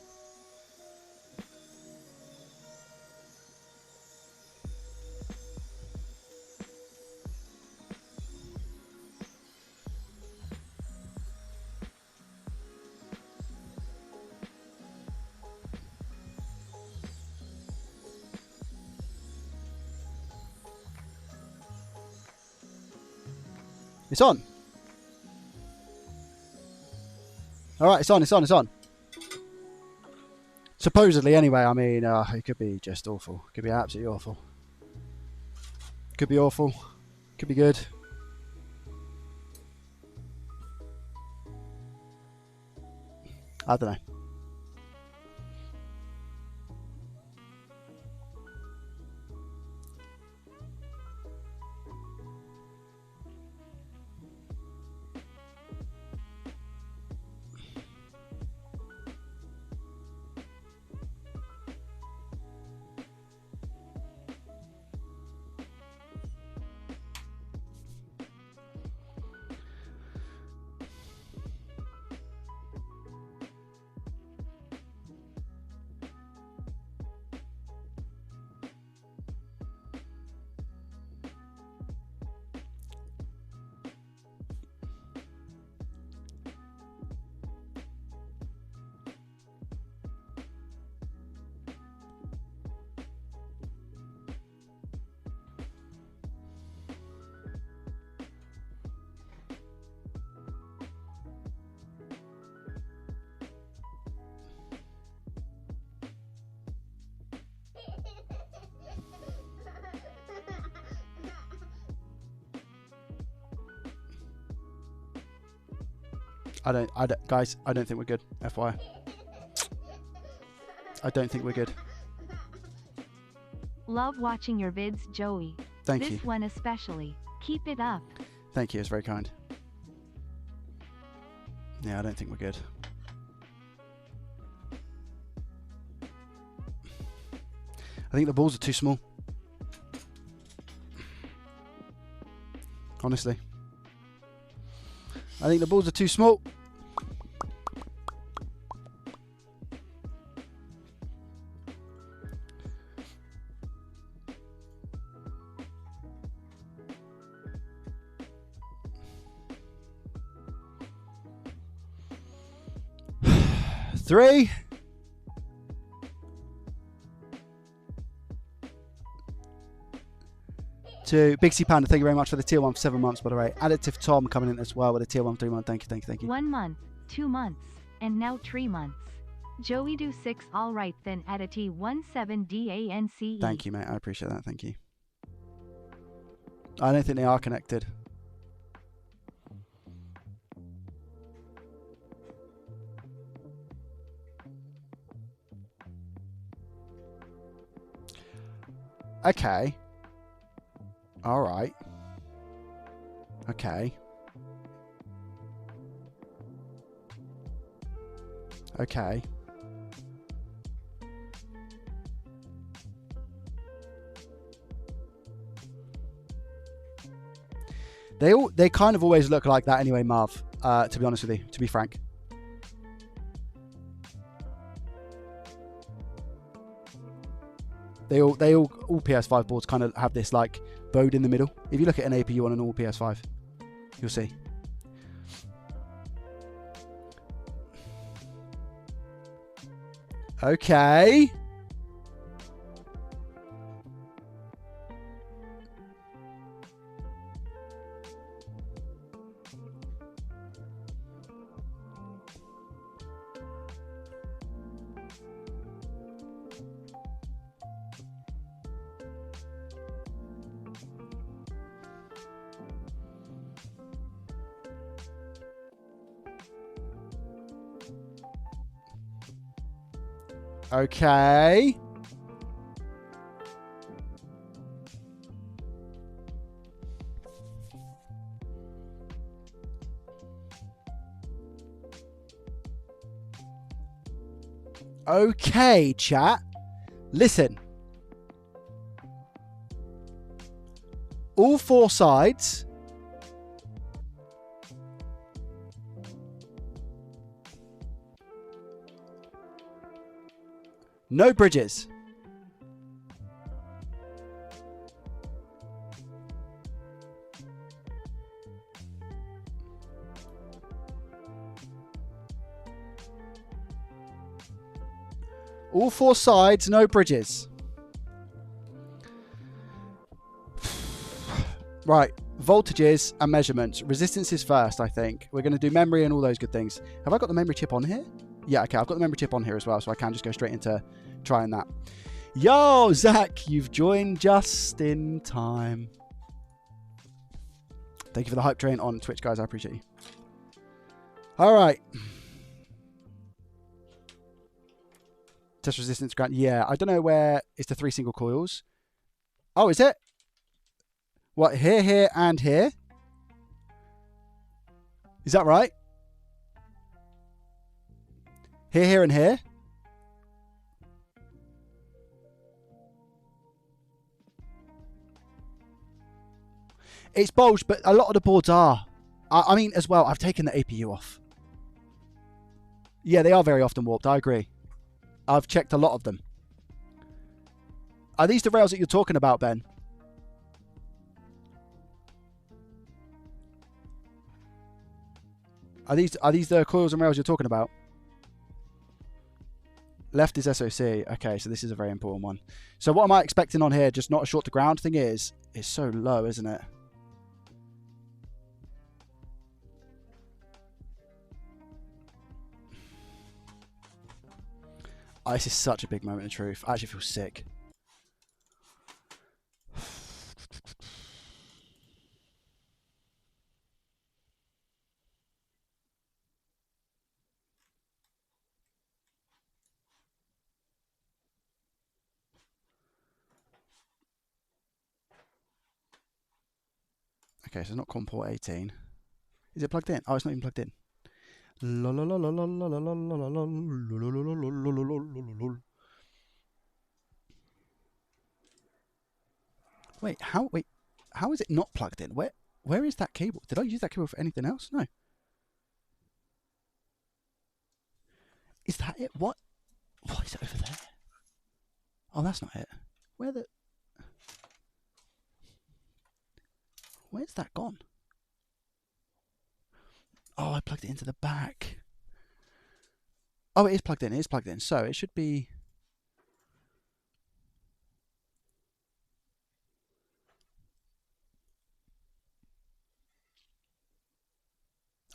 It's on. All right, it's on, it's on, it's on. Supposedly, anyway. I mean, it could be just awful. It could be absolutely awful. Could be awful. Could be good. I don't know. Guys, I don't think we're good. FYI. I don't think we're good. Love watching your vids, Joey. Thank you. This one especially. Keep it up. Thank you, it's very kind. Yeah, I don't think we're good. I think the balls are too small. Honestly. I think the balls are too small. Three, to Big C Panda. Thank you very much for the tier 1 for 7 months, by the way. Additive Tom coming in as well with a tier 1 for 3 months. Thank you, thank you, thank you. 1 month, 2 months, and now 3 months. Joey do 6 alright then add a T17DANCE. Thank you, mate. I appreciate that. Thank you. I don't think they are connected. Okay. All right. Okay. Okay. They kind of always look like that anyway, Marv. To be honest with you, to be frank. All PS5 boards kind of have this like bode in the middle. If you look at an APU on an all PS5, you'll see. Okay. Okay. Okay, chat. Listen. All 4 sides. No bridges. All 4 sides, no bridges. Right, voltages and measurements. Resistances first, I think. We're going to do memory and all those good things. Have I got the memory chip on here? Yeah, okay, I've got the memory chip on here as well, so I can just go straight into trying that. Yo, Zach, you've joined just in time. Thank you for the hype train on Twitch, guys. I appreciate you. All right. Test resistance grant. Yeah, I don't know where it's the 3 single coils. Oh, is it? What, here, here, and here? Is that right? Here, here, and here? It's bulged, but a lot of the boards are. I mean, as well, I've taken the APU off. Yeah, they are very often warped. I agree. I've checked a lot of them. Are these the rails that you're talking about, Ben? Are these the coils and rails you're talking about? Left is SOC. Okay, so this is a very important one. So what am I expecting on here? Just not a short to ground thing is so low, isn't it? Oh, this is such a big moment of truth. I actually feel sick. Okay, so it's not COM port 18. Is it plugged in? Oh, it's not even plugged in. Wait, how is it not plugged in? Where is that cable? Did I use that cable for anything else? No. Is that it? What is it over there? Oh, that's not it. Where's that gone? Oh, I plugged it into the back. Oh, it is plugged in. It is plugged in. So it should be.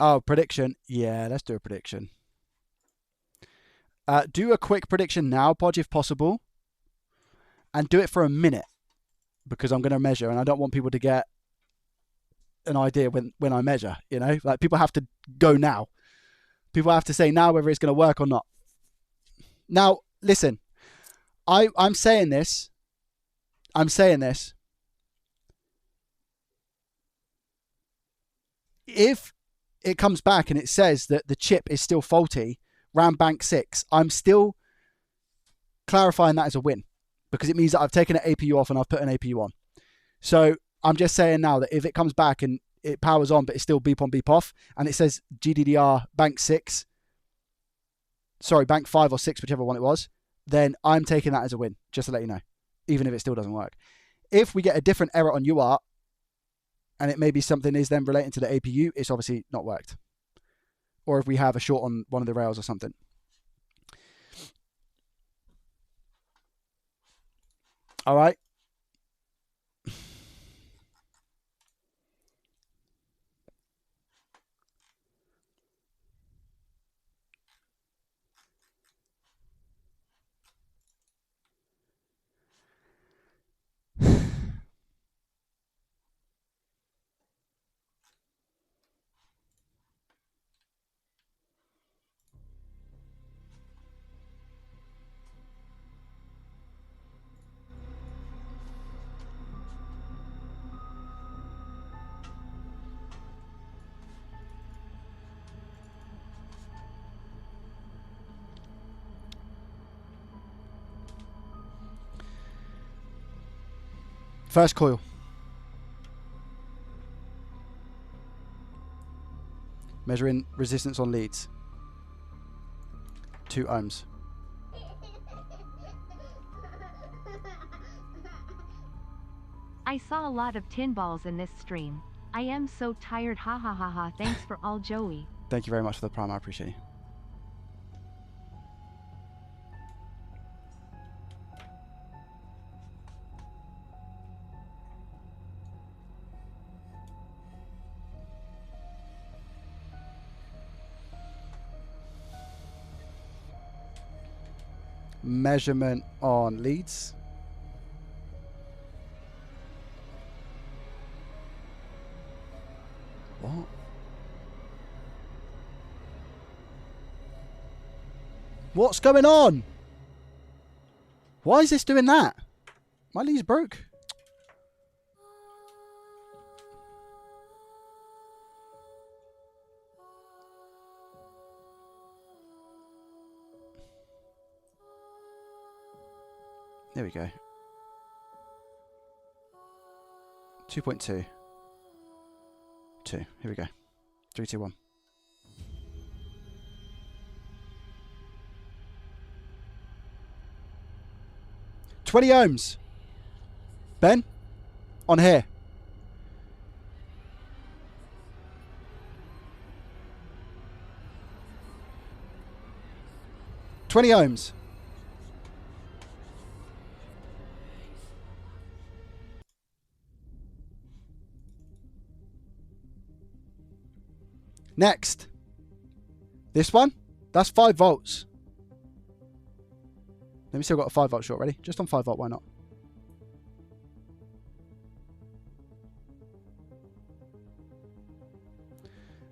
Oh, prediction. Yeah, let's do a prediction. Do a quick prediction now, Podge, if possible. And do it for a minute. Because I'm going to measure and I don't want people to get an idea when I measure, you know? Like, people have to go now. People have to say now whether it's going to work or not. Now, listen. I'm saying this. If it comes back and it says that the chip is still faulty, RAM bank 6, I'm still clarifying that as a win, because it means that I've taken an APU off and I've put an APU on. So I'm just saying now that if it comes back and it powers on but it's still beep on beep off and it says GDDR bank 6, sorry, bank 5 or 6, whichever one it was, then I'm taking that as a win, just to let you know, even if it still doesn't work. If we get a different error on UART and it maybe something is then relating to the APU, it's obviously not worked. Or if we have a short on one of the rails or something. All right. First coil. Measuring resistance on leads. 2 ohms. I saw a lot of tin balls in this stream. I am so tired, ha ha ha ha. Thanks for all, Joey. Thank you very much for the prime, I appreciate you. Measurement on leads. What? What's going on? Why is this doing that? My leads broke. There we go. 2.2. 2. Here we go. 3, 2, 1. $20 ohms. Ben, on here. $20 ohms. Next, this one, that's 5 volts. Let me see, I've got a 5 volt short ready. Just on 5 volt, why not?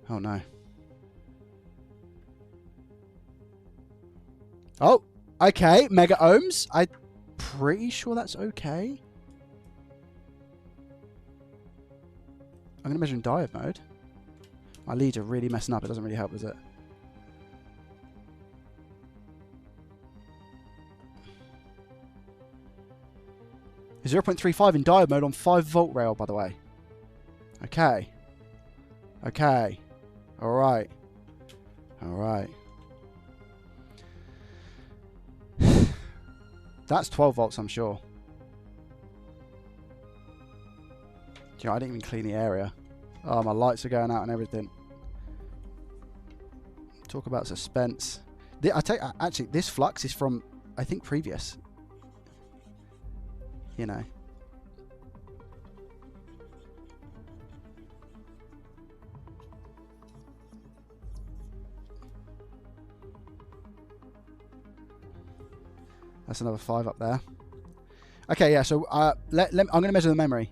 Oh no. Oh, okay, mega ohms. I'm pretty sure that's okay. I'm going to measure in diode mode. My leads are really messing up. It doesn't really help, does it? It's 0.35 in diode mode on 5 volt rail, by the way. Okay. Okay. Alright. Alright. That's 12 volts, I'm sure. Do you know, I didn't even clean the area. Oh, my lights are going out and everything. Talk about suspense. Actually, this flux is from, I think, previous. You know. That's another 5 up there. Okay, yeah, so I'm going to measure the memory.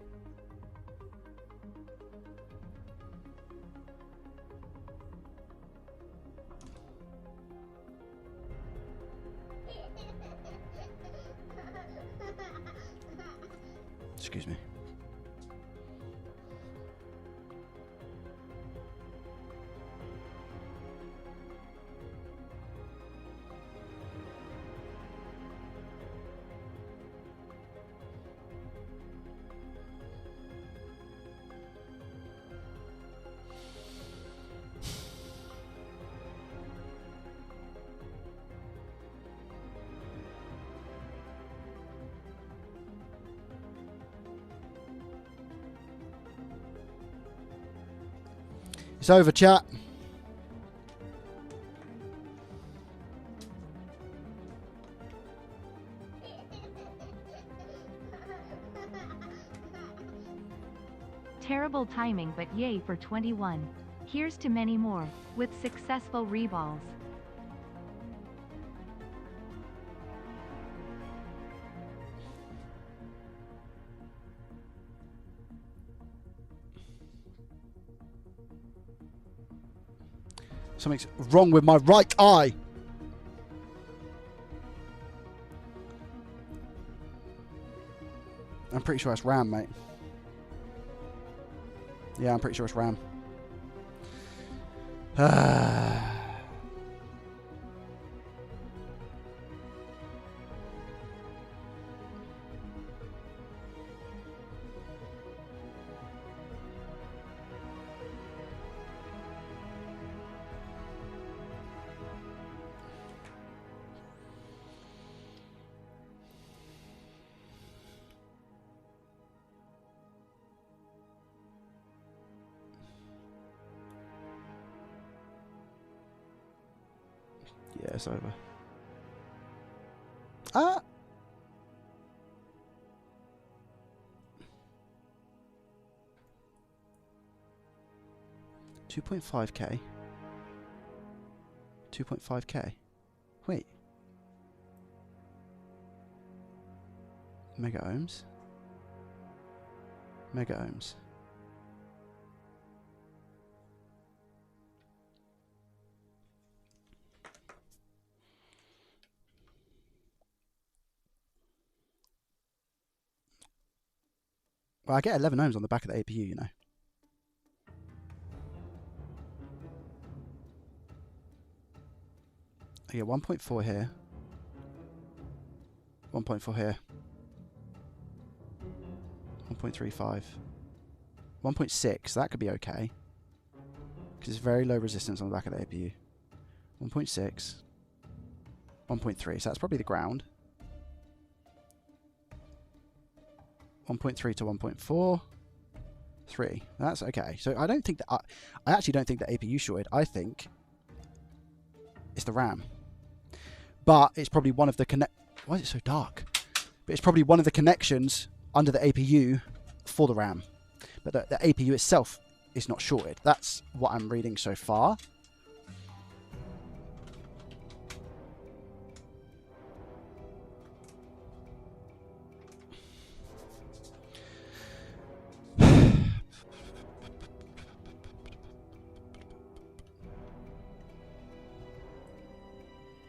Excuse me. It's over, chat. Terrible timing, but yay for 21. Here's to many more, with successful reballs. Something's wrong with my right eye. I'm pretty sure it's RAM, mate. Yeah, I'm pretty sure it's RAM. Yeah, it's over. Ah! $2.5K. 2.5K. Wait. Mega ohms. Mega ohms. Well, I get 11 ohms on the back of the APU, you know. I get 1.4 here. 1.4 here. 1.35. 1.6, that could be okay. Because it's very low resistance on the back of the APU. 1.6. 1.3, so that's probably the ground. 1.3 to 1.4. 3. That's okay. So I don't think that... I actually don't think that APU shorted. I think it's the RAM. But it's probably one of the connect... Why is it so dark? But it's probably one of the connections under the APU for the RAM. But the APU itself is not shorted. That's what I'm reading so far.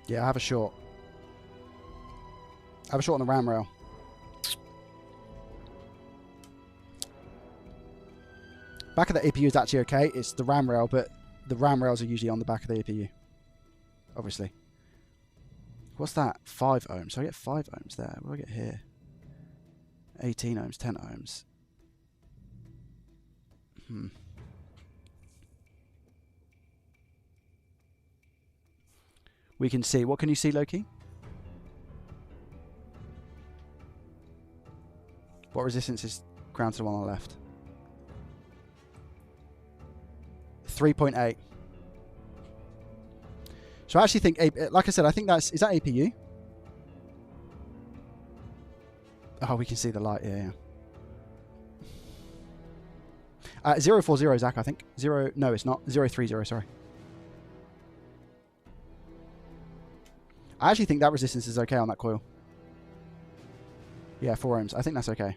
Yeah, I have a short. I have a short on the RAM rail. Back of the APU is actually okay. It's the RAM rail, but the RAM rails are usually on the back of the APU. Obviously. What's that? 5 ohms. So I get 5 ohms there. What do I get here? 18 ohms, 10 ohms. We can see. What can you see, Loki? What resistance is ground to the one on the left? 3.8. So I actually think, like I said, I think that's... Is that APU? Oh, we can see the light. Yeah, yeah. 040, Zach, I think. No, it's not. 030, sorry. I actually think that resistance is okay on that coil. Yeah, 4 ohms. I think that's okay.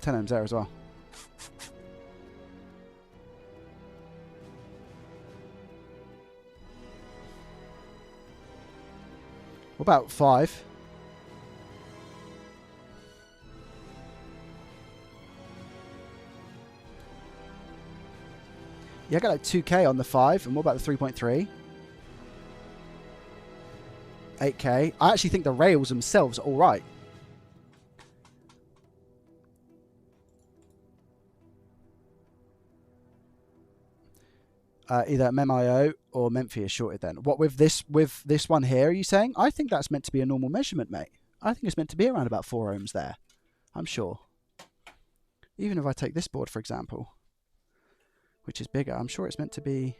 $10 ohms there as well. What about 5? Yeah, I got like 2K on the 5. And what about the 3.3? 8K. I actually think the rails themselves are all right. Either MEM.io or Memphi is shorted then. What with this one here, are you saying? I think that's meant to be a normal measurement, mate. I think it's meant to be around about 4 ohms there. I'm sure. Even if I take this board, for example, which is bigger, I'm sure it's meant to be...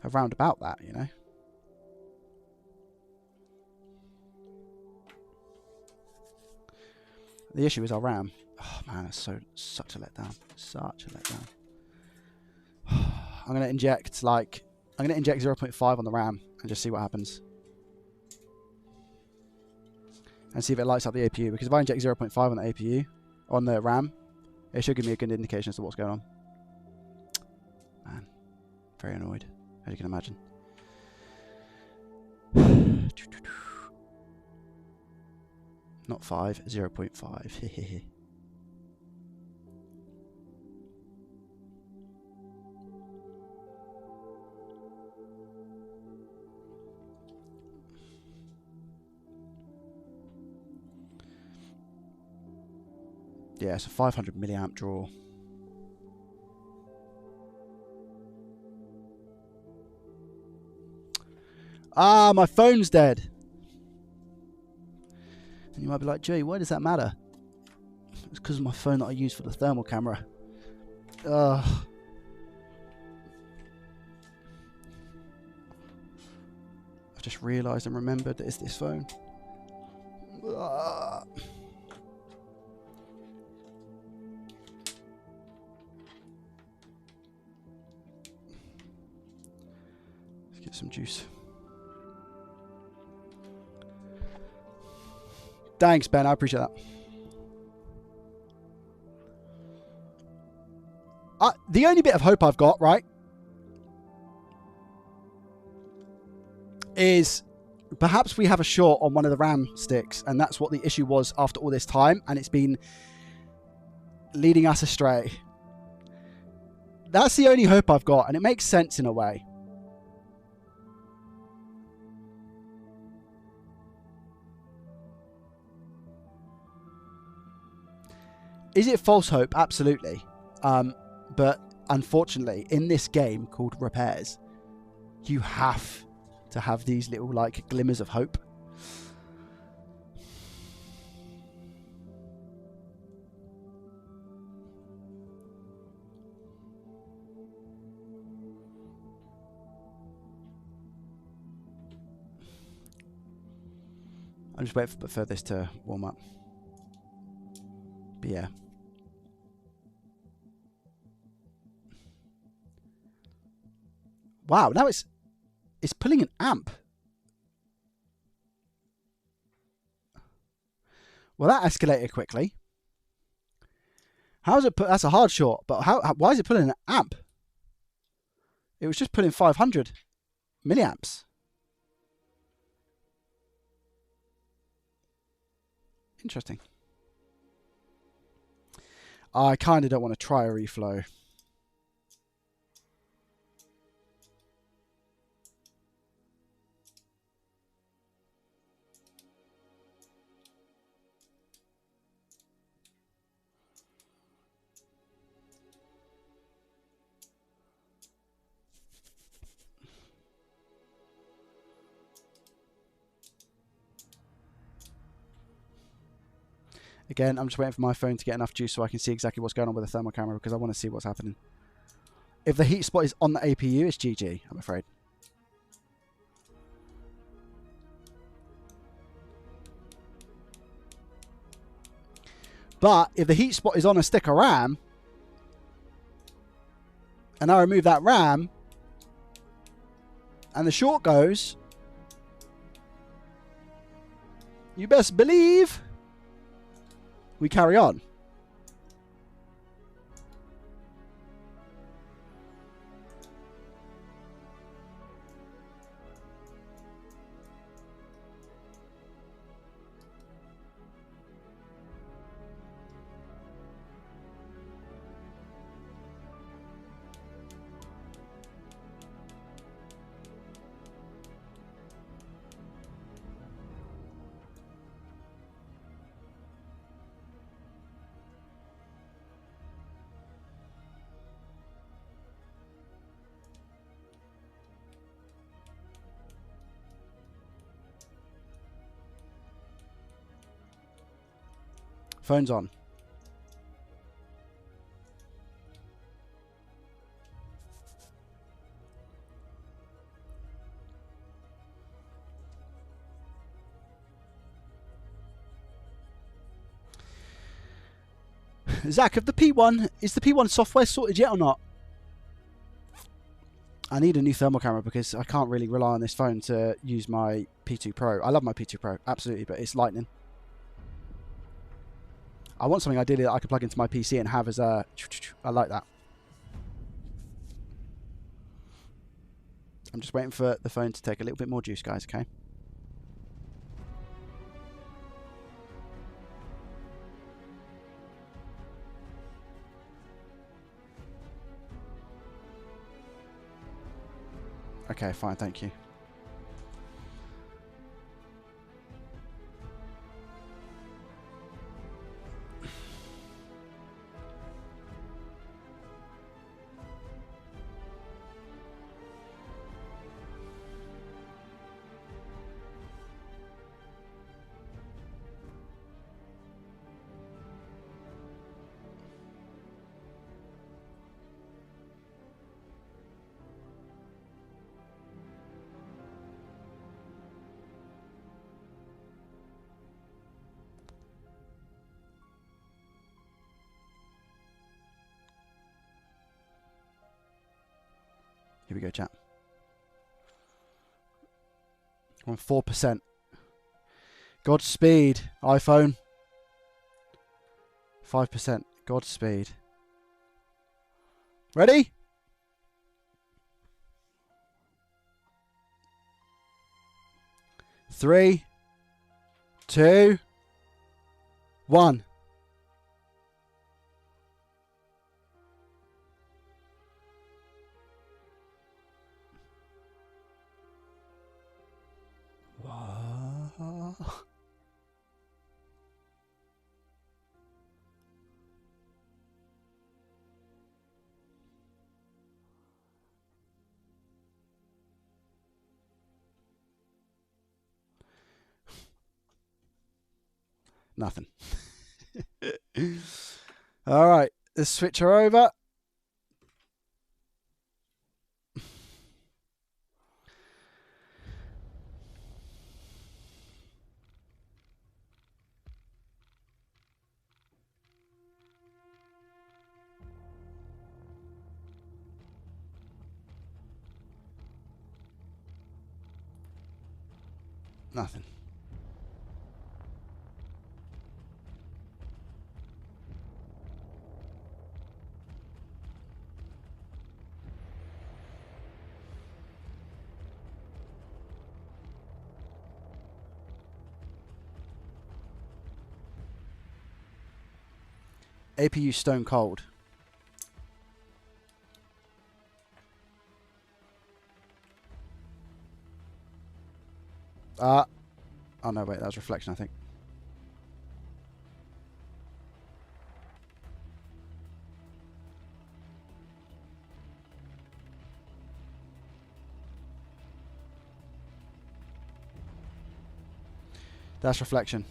around about that, you know. The issue is our RAM. Oh man, it's such a letdown. Such a letdown. I'm gonna inject 0.5 on the RAM and just see what happens. And see if it lights up the APU. Because if I inject 0.5 on the APU, on the RAM, it should give me a good indication as to what's going on. Man, very annoyed, as you can imagine. Not 5, 0.5. Yeah, it's a 500 milliamp draw. Ah, my phone's dead. And you might be like, Joey, why does that matter? It's because of my phone that I use for the thermal camera. Ugh. I've just realised and remembered that it's this phone. Ugh. Let's get some juice. Thanks, Ben. I appreciate that. The only bit of hope I've got, right, is perhaps we have a short on one of the RAM sticks, and that's what the issue was after all this time, and it's been leading us astray. That's the only hope I've got, and it makes sense in a way. Is it false hope? Absolutely. But unfortunately, in this game called Repairs, you have to have these little like glimmers of hope. I'm just waiting for this to warm up. But yeah. Wow, now it's pulling an amp. Well, that escalated quickly. How is it put? That's a hard short, but why is it pulling an amp? It was just pulling 500 milliamps. Interesting. I kind of don't want to try a reflow. Again, I'm just waiting for my phone to get enough juice so I can see exactly what's going on with the thermal camera, because I want to see what's happening. If the heat spot is on the APU, it's GG, I'm afraid. But if the heat spot is on a stick of RAM, and I remove that RAM, and the short goes, you best believe we carry on. Phone's on. Zach, is the P1 software sorted yet or not? I need a new thermal camera because I can't really rely on this phone to use my P2 Pro. I love my P2 Pro, absolutely, but it's lightning. I want something ideally that I can plug into my PC and have as a... I like that. I'm just waiting for the phone to take a little bit more juice, guys, okay? Okay, fine, thank you. Here we go, chat. We're on 4%. Godspeed, iPhone. 5%. Godspeed. Ready? Three, two, one. Nothing. All right, let's switch her over. Nothing. APU stone cold. Oh no, wait, that was reflection, I think. That's reflection.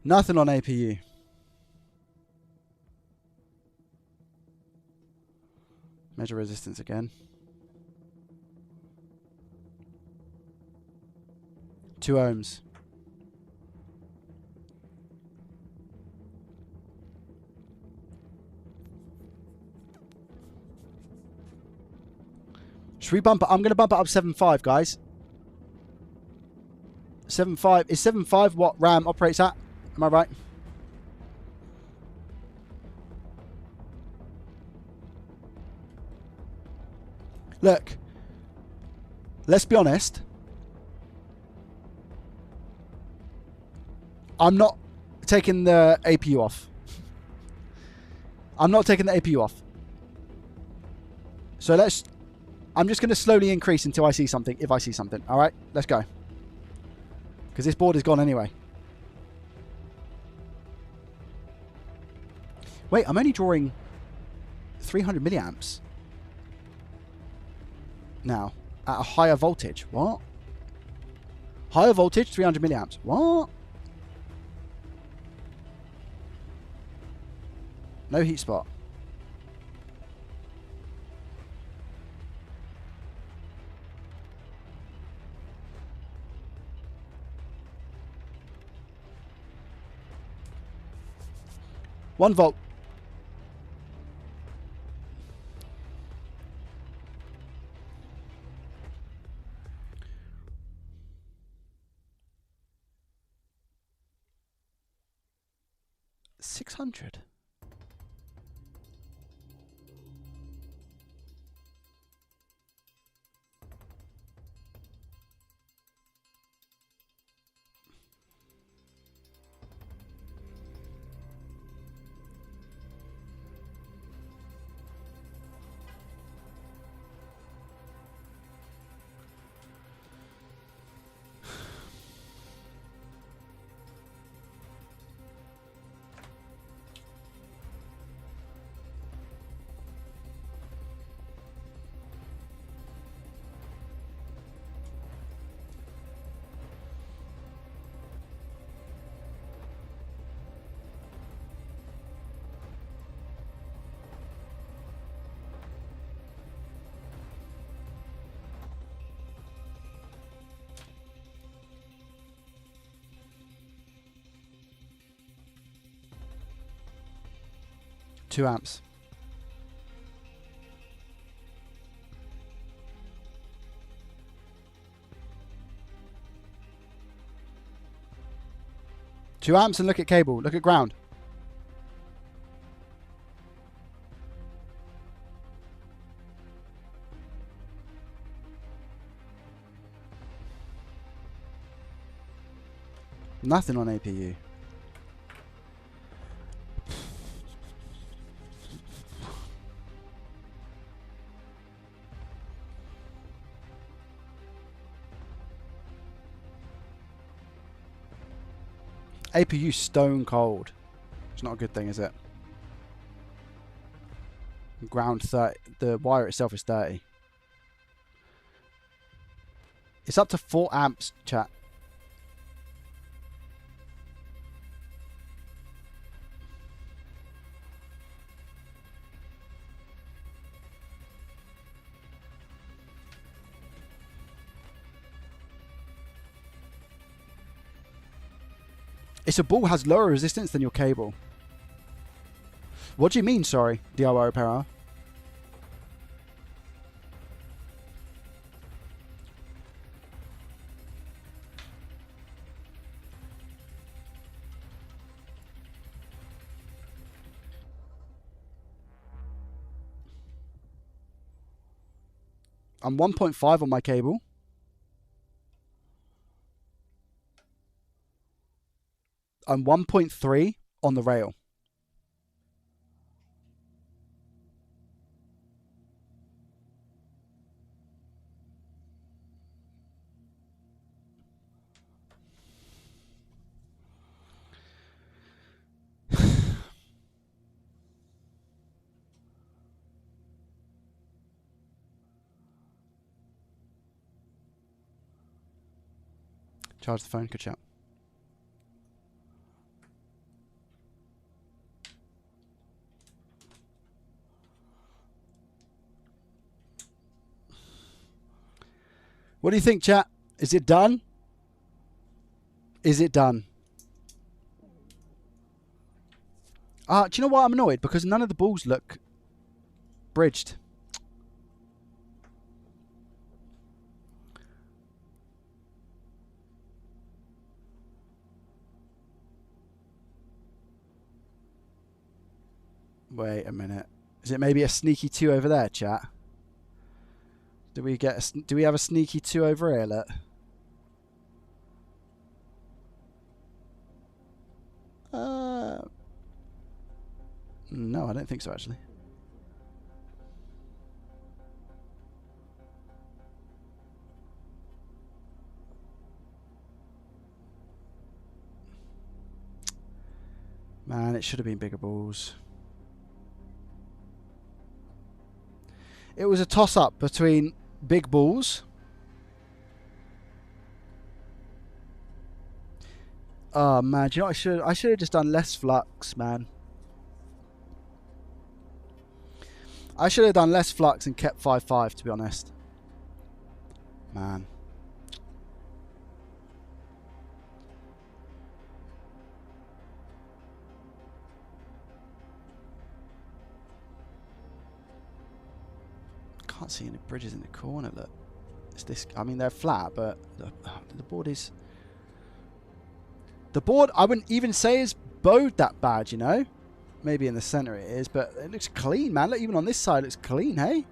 Nothing on APU. Measure resistance again. 2 ohms. Should we bump it? I'm going to bump it up 7.5, guys. 7.5. Is 7.5 what RAM operates at? Am I right? Look. Let's be honest. I'm not taking the APU off. I'm not taking the APU off. So let's... I'm just going to slowly increase until I see something, if I see something. All right, let's go. Because this board is gone anyway. Wait, I'm only drawing 300 milliamps now at a higher voltage. What? Higher voltage, 300 milliamps. What? No heat spot. One volt. $600. Two amps. Two amps and look at cable. Look at ground. Nothing on APU. APU stone cold. It's not a good thing, is it? Ground 30. The wire itself is 30. It's up to 4 amps, chat. It's a ball has lower resistance than your cable. What do you mean, sorry, DIY repairer? I'm 1.5 on my cable. I'm 1.3 on the rail. Charge the phone, good shout. What do you think, chat? Is it done? Is it done? Do you know why I'm annoyed? Because none of the balls look bridged. Wait a minute. Is it maybe a sneaky 2 over there, chat? Do we have a sneaky 2 over here? Look. No, I don't think so, actually. Man, it should have been bigger balls. It was a toss-up between big balls. Oh man, do you know what I should have just done less flux, man. I should have done less flux and kept 5.5, to be honest. Man. Can't see any bridges in the corner, look. It's this, I mean, they're flat, but the board is... The board, I wouldn't even say is bowed that bad, you know? Maybe in the center it is, but it looks clean, man. Look, even on this side, it looks clean, hey?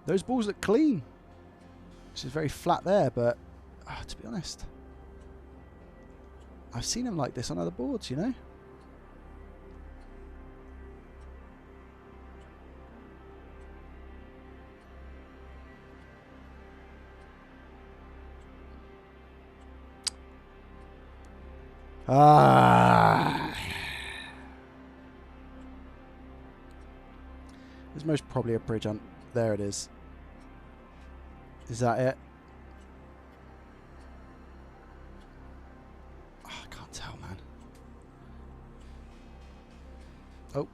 Those balls look clean. Which is very flat there, but to be honest, I've seen them like this on other boards, you know? There's most probably a bridge on... There it is. Is that it? Oh, I can't tell, man. Oh.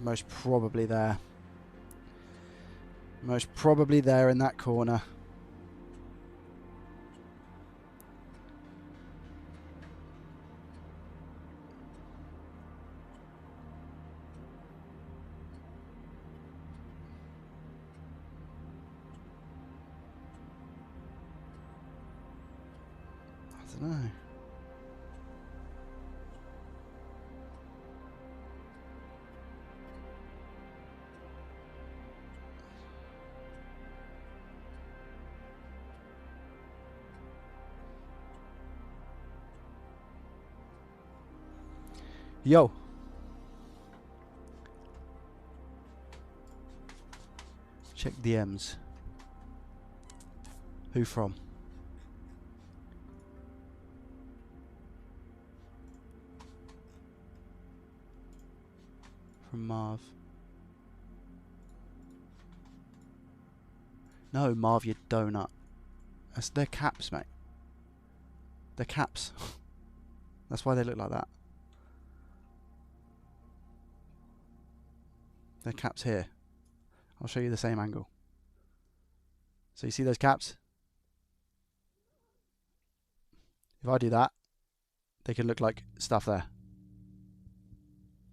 Most probably there. Most probably there in that corner. I don't know. Yo. Check DMs. Who from? From Marv. No, Marv, you donut. That's their caps, mate. They're caps. That's why they look like that. Their caps here. I'll show you the same angle. So you see those caps? If I do that, they can look like stuff there.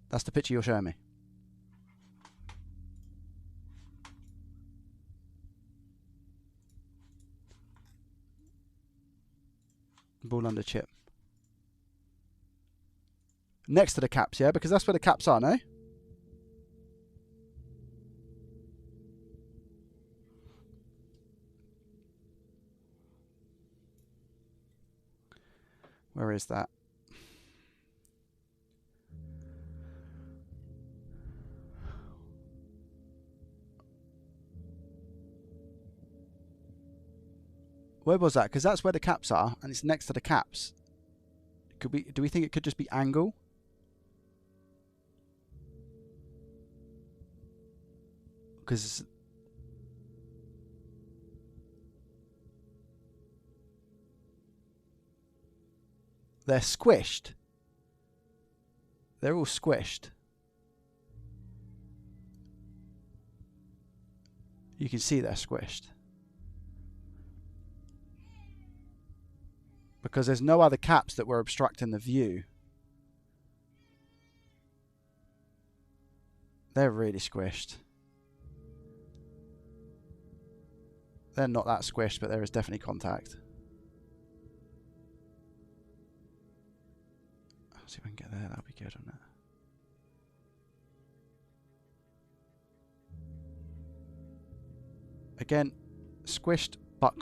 That's the picture you're showing me. Ball under chip. Next to the caps, yeah? Because that's where the caps are, no? Where is that? Where was that? Because that's where the caps are, and it's next to the caps. Could we? Do we think it could just be angle? Because they're squished. they're all squished. You can see they're squished. Because there's no other caps that were obstructing the view. They're really squished. They're not that squished, but there is definitely contact. I'll see if I can get there. That'll be good, wouldn't it? Again, squished but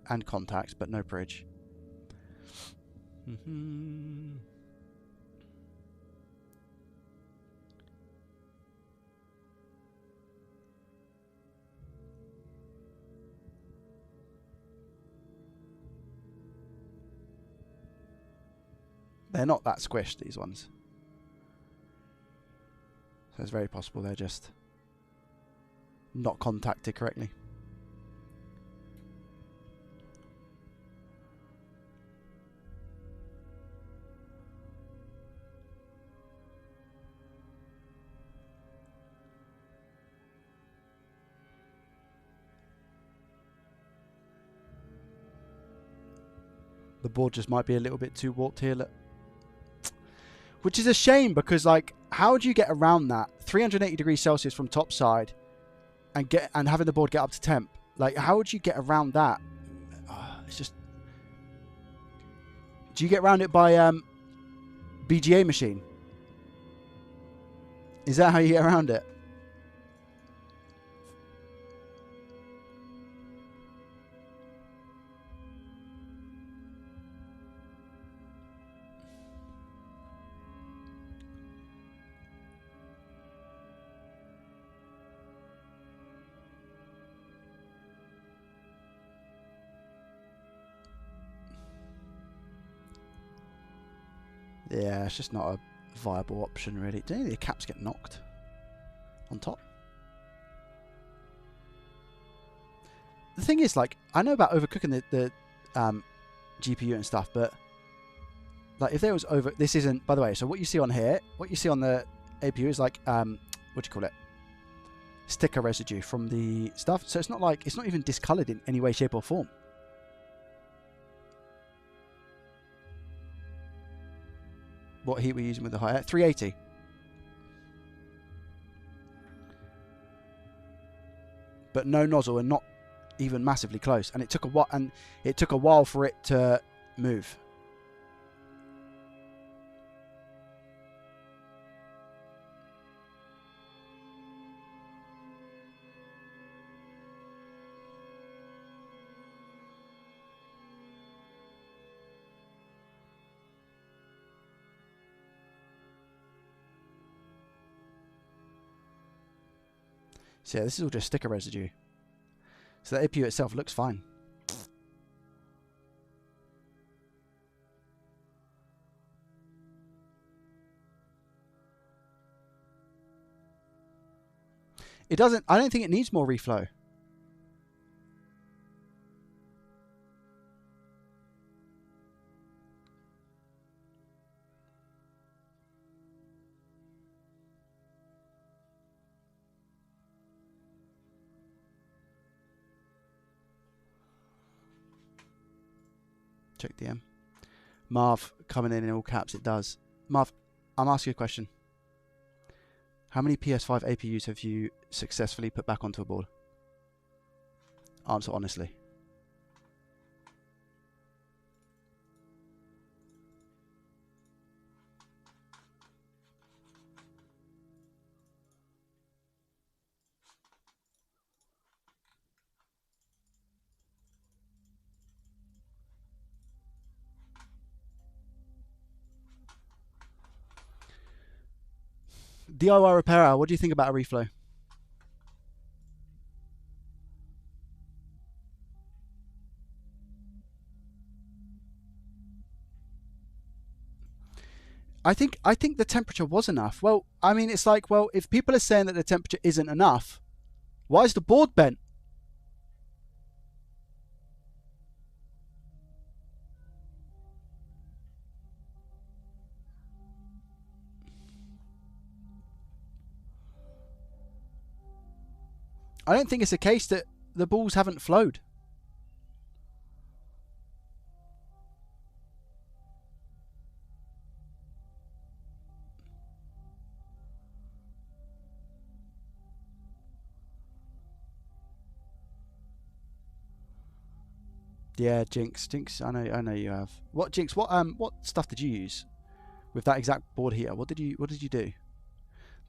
and contact, but no bridge. They're not that squished, these ones. So it's very possible they're just not contacted correctly. The board just might be a little bit too warped here. Look. Which is a shame because, like, how do you get around that 380 degrees Celsius from top side and having the board get up to temp? Like, how would you get around that? It's just. Do you get around it by BGA machine? Is that how you get around it? Yeah, it's just not a viable option, really. Do any of the caps get knocked on top? The thing is, like, I know about overcooking the GPU and stuff, but like, if there was this isn't. By the way, so what you see on here, what you see on the APU is like what do you call it? Sticker residue from the stuff. So it's not like it's not even discolored in any way, shape, or form. What heat we're using with the high 380. But no nozzle and not even massively close. And it took a while for it to move. So yeah, this is all just sticker residue. So the APU itself looks fine. It doesn't. I don't think it needs more reflow. Check DM. Marv coming in all caps. It does. Marv, I'm asking you a question. How many PS5 APUs have you successfully put back onto a board? Answer honestly. DIY repairer, what do you think about a reflow? I think the temperature was enough. Well, I mean, it's like, well, if people are saying that the temperature isn't enough, why is the board bent? I don't think it's a case that the balls haven't flowed. Yeah, Jinx, I know you have. What Jinx? What stuff did you use with that exact board heater? What did you do?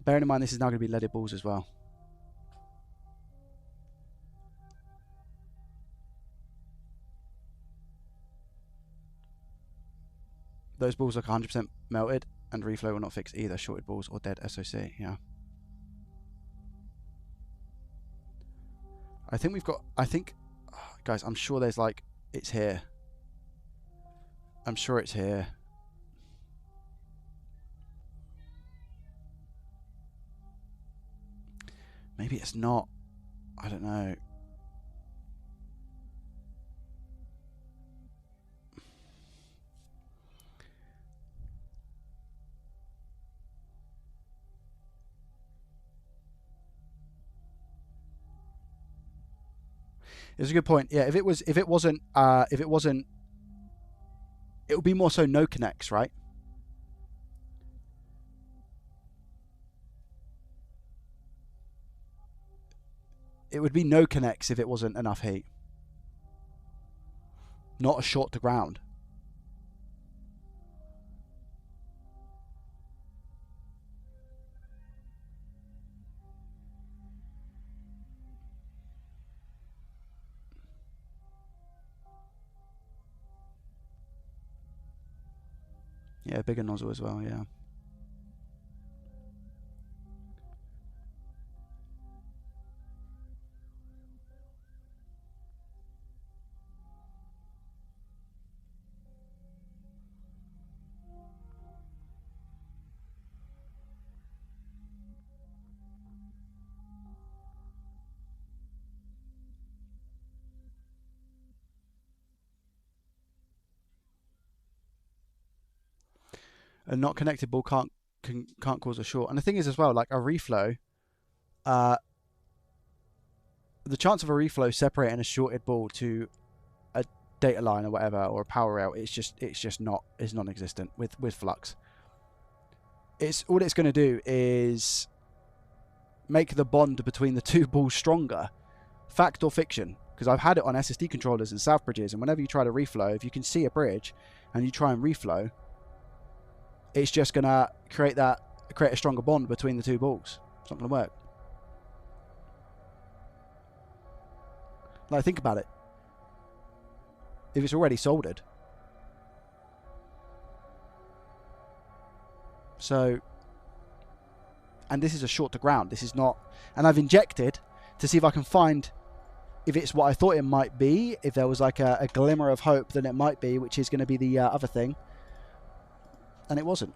Bearing in mind this is now going to be leaded balls as well. Those balls look 100% melted, and reflow will not fix either shorted balls or dead SOC. Yeah. I think we've got. Guys, I'm sure there's like. It's here. I'm sure it's here. Maybe it's not. I don't know. It's a good point. Yeah, if it wasn't, it would be more so no connects, right? It would be no connects if it wasn't enough heat. Not a short to ground. Yeah, bigger nozzle as well, yeah. A not connected ball can't cause a short. And the thing is as well, like a reflow, the chance of a reflow separating a shorted ball to a data line or whatever, or a power rail, it's non-existent with flux. All it's going to do is make the bond between the two balls stronger. Fact or fiction? Because I've had it on SSD controllers and south bridges, and whenever you try to reflow, if you can see a bridge and you try and reflow, it's just going to create a stronger bond between the two balls. It's not going to work. Like, think about it. If it's already soldered. So, and this is a short to ground. This is not, and I've injected to see if I can find if it's what I thought it might be, if there was like a glimmer of hope that it might be, which is going to be the other thing. And it wasn't.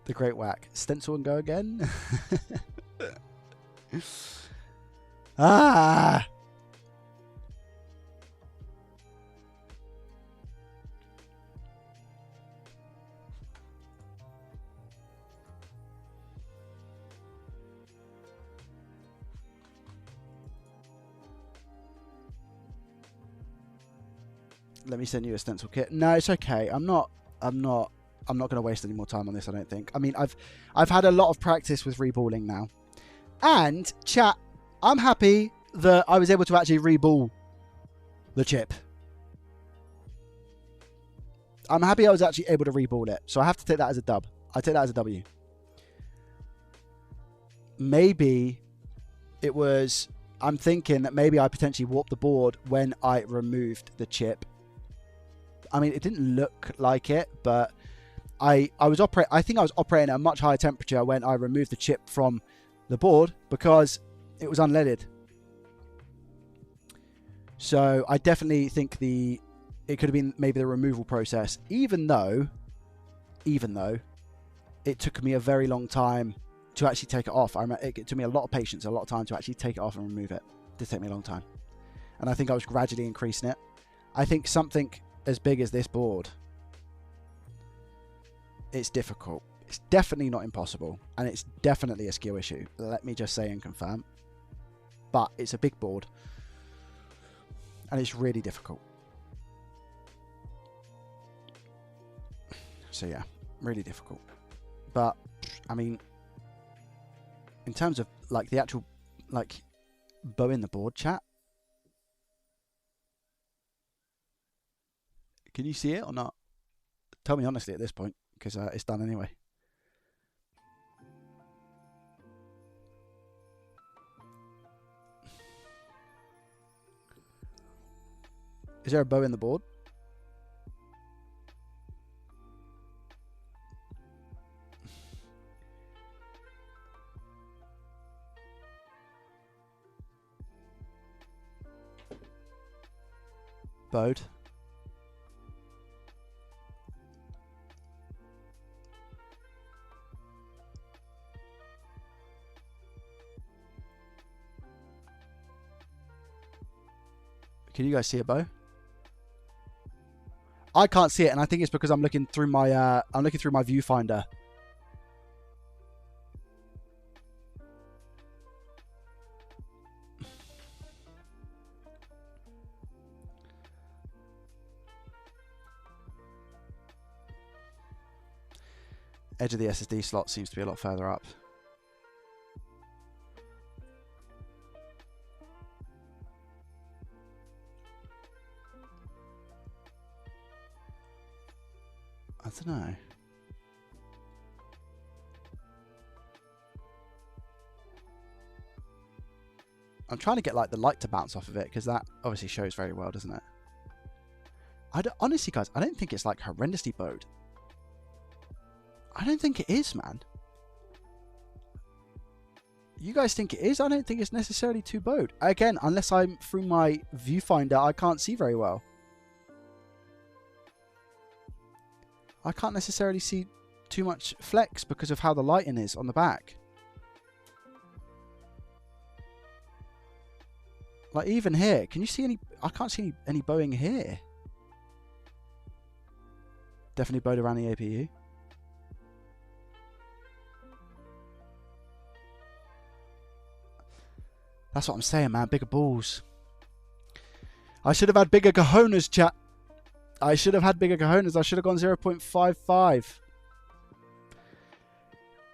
The great whack. Stencil and go again. Ah! Let me send you a stencil kit. No, it's okay. I'm not going to waste any more time on this, I don't think. I mean, I've had a lot of practice with reballing now. And, chat, I'm happy that I was able to actually reball the chip. I'm happy I was actually able to reball it. So I have to take that as a dub. I take that as a W. Maybe it was... I'm thinking that maybe I potentially warped the board when I removed the chip. I mean, it didn't look like it, but... I think I was operating at a much higher temperature when I removed the chip from the board because it was unleaded. So I definitely think it could have been maybe the removal process, even though it took me a very long time to actually take it off. It took me a lot of patience, a lot of time to actually take it off and remove it. It did take me a long time. And I think I was gradually increasing it. I think something as big as this board, it's difficult. It's definitely not impossible. And it's definitely a skill issue. Let me just say and confirm. But it's a big board. And it's really difficult. So yeah, really difficult. But, I mean, in terms of, like, the actual, like, bow in the board, chat, can you see it or not? Tell me honestly at this point, because it's done anyway. Is there a bow in the board? Bowed. Can you guys see a bow? I can't see it, and I think it's because I'm looking through my viewfinder. Edge of the SSD slot seems to be a lot further up. I don't know. I'm trying to get like the light to bounce off of it because that obviously shows very well, doesn't it? Honestly, guys, I don't think it's like horrendously bowed. I don't think it is, man. You guys think it is? I don't think it's necessarily too bowed. Again, unless I'm through my viewfinder, I can't see very well. I can't necessarily see too much flex because of how the lighting is on the back. Like even here, can you see any? I can't see any bowing here. Definitely bowed around the APU. That's what I'm saying, man. Bigger balls. I should have had bigger cojones, chat. I should have had bigger cojones. I should have gone 0.55.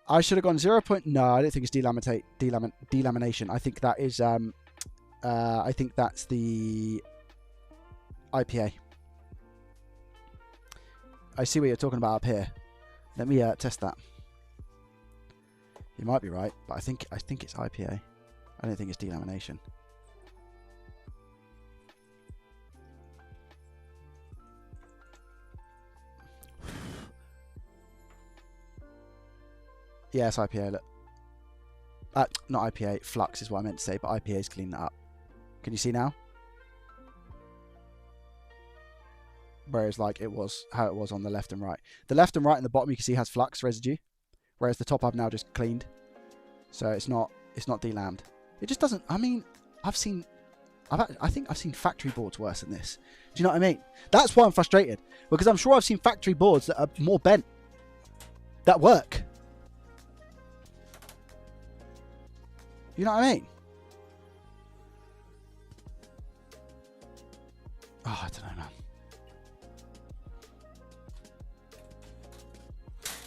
I should have gone 0. No, I don't think it's delamination. I think that is I think that's the IPA. I see what you're talking about up here. Let me test that. You might be right, but I think it's IPA. I don't think it's delamination. Yeah, it's IPA. Look. Not IPA. Flux is what I meant to say, but IPA is cleaning that up. Can you see now? Whereas, like, it was how it was on the left and right. The left and right and the bottom you can see has flux residue, whereas the top I've now just cleaned. So it's not delammed. It just doesn't. I mean, I think I've seen factory boards worse than this. Do you know what I mean? That's why I'm frustrated, because I'm sure I've seen factory boards that are more bent that work. You know what I mean? Oh, I don't know, man.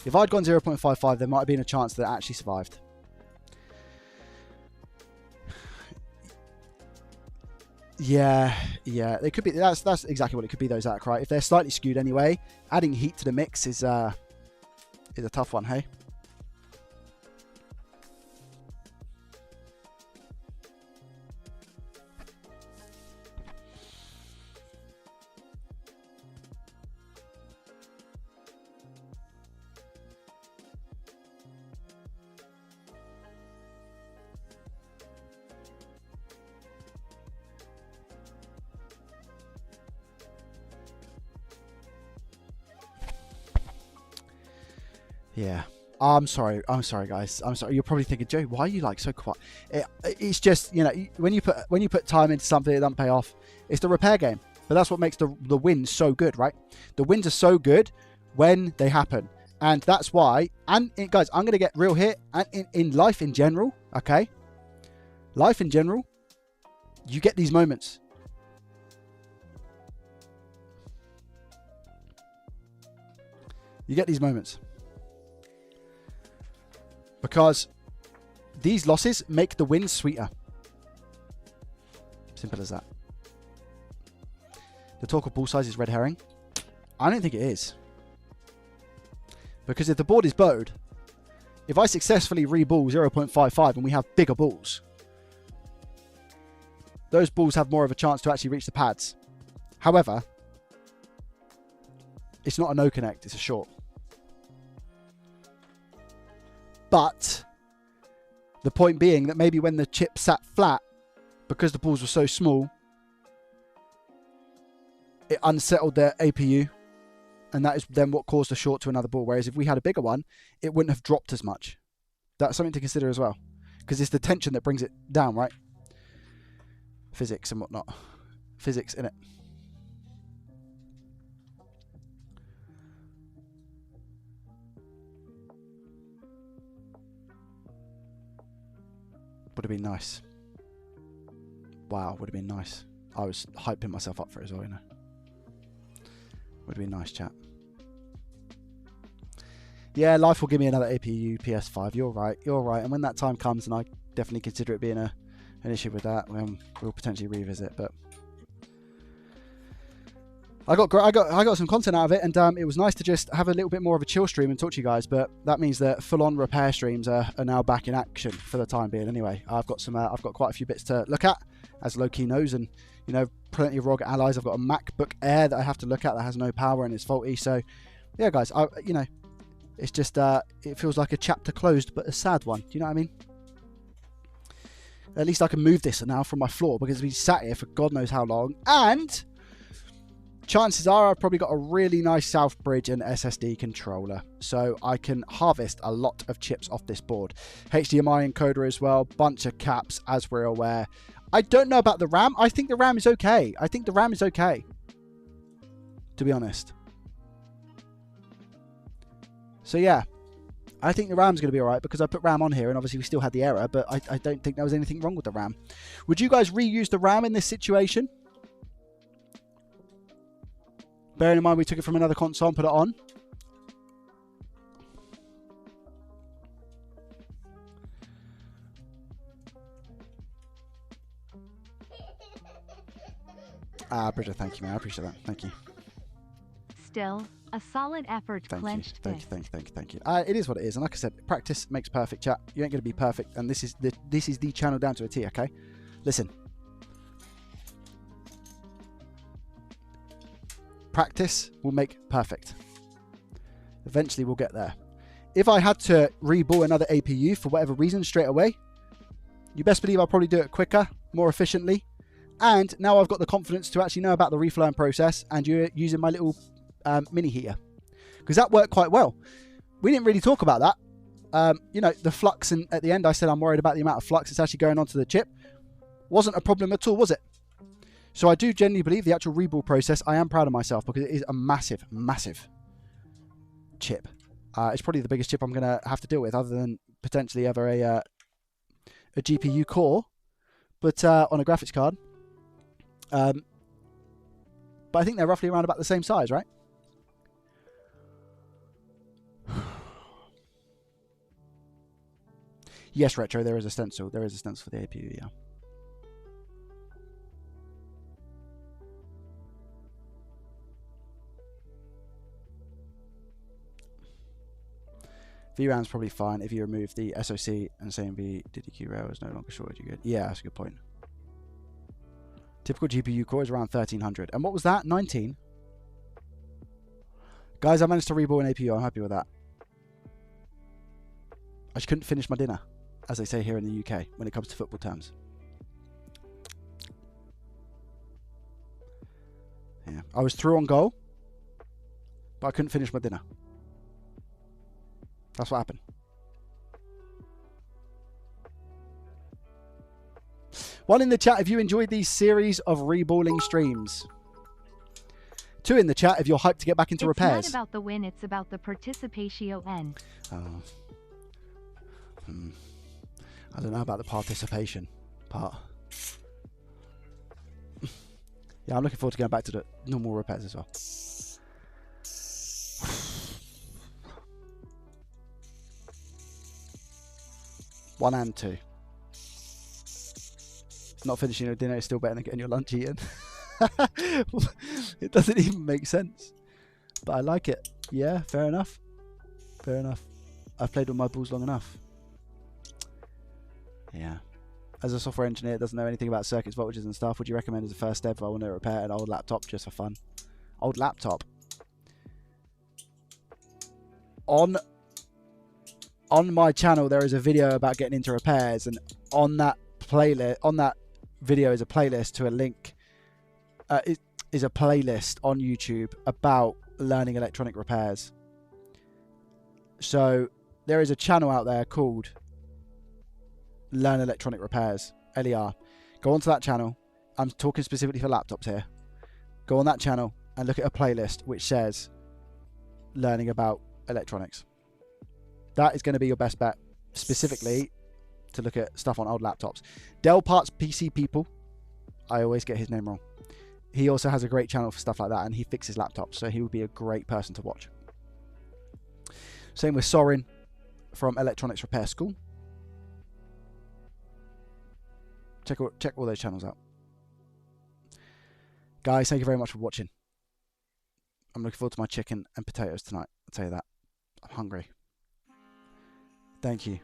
If I'd gone 0.55, there might have been a chance that it actually survived. Yeah, it could be. That's exactly what it could be. Those that right. If they're slightly skewed anyway, adding heat to the mix is a tough one. Hey. Yeah. I'm sorry, guys. I'm sorry. You're probably thinking, Joe, why are you like so quiet? It's just, you know, when you put time into something that doesn't pay off, it's the repair game. But that's what makes the wins so good, right? The wins are so good when they happen, and that's why. And guys, I'm gonna get real here. And in life in general, okay, life in general, you get these moments. You get these moments. Because these losses make the wins sweeter. Simple as that. The talk of ball size is red herring. I don't think it is. Because if the board is bowed, if I successfully reball 0.55 and we have bigger balls, those balls have more of a chance to actually reach the pads. However, it's not a no connect, it's a short. But the point being that maybe when the chip sat flat, because the balls were so small, it unsettled their APU, and that is then what caused a short to another ball. Whereas if we had a bigger one, it wouldn't have dropped as much. That's something to consider as well, because it's the tension that brings it down, right? Physics and whatnot. Physics in it. Would have been nice. Wow, would have been nice. I was hyping myself up for it as well, you know. Would have been nice, chat. Yeah, life will give me another APU PS5. You're right. You're right. And when that time comes, and I definitely consider it being an issue with that, we'll potentially revisit. But I got some content out of it, and it was nice to just have a little bit more of a chill stream and talk to you guys. But that means that full-on repair streams are now back in action for the time being. Anyway, I've got quite a few bits to look at, as Loki knows, and you know, plenty of ROG allies. I've got a MacBook Air that I have to look at that has no power and is faulty. So yeah, guys, you know, it's just it feels like a chapter closed, but a sad one. Do you know what I mean? At least I can move this now from my floor, because we sat here for God knows how long, and chances are I've probably got a really nice Southbridge and SSD controller, so I can harvest a lot of chips off this board. HDMI encoder as well, bunch of caps, as we're aware. I don't know about the RAM. I think the RAM is okay. To be honest. So yeah, I think the RAM's going to be alright, because I put RAM on here and obviously we still had the error, but I don't think there was anything wrong with the RAM. Would you guys reuse the RAM in this situation? Bearing in mind we took it from another console and put it on. Bridget, thank you, man. I appreciate that. Thank you. Still, a solid effort, clenched fist. Thank you. It is what it is, and like I said, practice makes perfect, chat. You ain't going to be perfect, and this is the channel down to a T, okay? Listen. Practice will make perfect. Eventually we'll get there. If I had to reball another APU for whatever reason straight away, you best believe I'll probably do it quicker, more efficiently. And now I've got the confidence to actually know about the reflowing process, and you're using my little mini heater, because that worked quite well. We didn't really talk about that. You know, the flux, and at the end I said I'm worried about the amount of flux that's actually going onto the chip. Wasn't a problem at all, was it? So I do genuinely believe the actual reball process, I am proud of myself, because it is a massive, massive chip. It's probably the biggest chip I'm going to have to deal with, other than potentially ever a GPU core, but on a graphics card. But I think they're roughly around about the same size, right? Yes, Retro, there is a stencil. There is a stencil for the APU, yeah. VRAM's probably fine if you remove the SoC and SAMD DDQ rail is no longer shorted. You good? Yeah, that's a good point. Typical GPU core is around 1300. And what was that? 19? Guys, I managed to reball an APU. I'm happy with that. I just couldn't finish my dinner, as they say here in the UK, when it comes to football terms. Yeah, I was through on goal, but I couldn't finish my dinner. That's what happened. One in the chat if you enjoyed these series of reballing streams. 2 in the chat if you're hyped to get back into repairs. It's not about the win, it's about the participation. Oh. I don't know about the participation part. Yeah, I'm looking forward to going back to the normal repairs as well. 1 and 2. Not finishing your dinner is still better than getting your lunch eaten. It doesn't even make sense. But I like it. Yeah, fair enough. Fair enough. I've played with my balls long enough. Yeah. As a software engineer that doesn't know anything about circuits, voltages and stuff, would you recommend as a first step if I want to repair an old laptop just for fun? Old laptop. On my channel there is a video about getting into repairs, and on that playlist, on that video is a playlist to a link. It is a playlist on YouTube about learning electronic repairs. So there is a channel out there called Learn Electronic Repairs, LER. Go onto that channel. I'm talking specifically for laptops here. Go on that channel and look at a playlist which says learning about electronics. That is going to be your best bet, specifically to look at stuff on old laptops. Dell Parts PC People, I always get his name wrong. He also has a great channel for stuff like that, and he fixes laptops, so he would be a great person to watch. Same with Sorin from Electronics Repair School. Check all those channels out. Guys, thank you very much for watching. I'm looking forward to my chicken and potatoes tonight. I'll tell you that. I'm hungry. Thank you.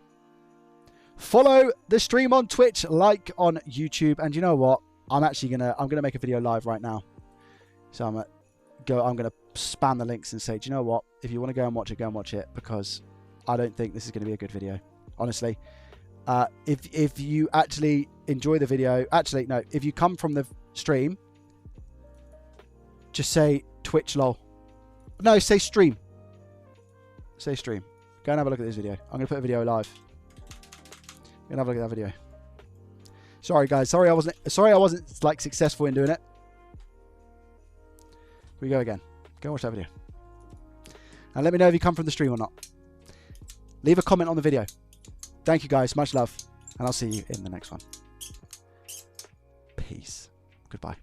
Follow the stream on Twitch, like on YouTube, and you know what? I'm gonna make a video live right now. So I'm gonna spam the links and say, do you know what? If you want to go and watch it, because I don't think this is going to be a good video, honestly. If you actually enjoy the video, actually no, if you come from the stream, just say Twitch lol. No, say stream. Say stream. Go and have a look at this video. I'm going to put a video live. Go and have a look at that video. Sorry guys, sorry I wasn't like successful in doing it. Here we go again. Go watch that video. And let me know if you come from the stream or not. Leave a comment on the video. Thank you guys, much love, and I'll see you in the next one. Peace. Goodbye.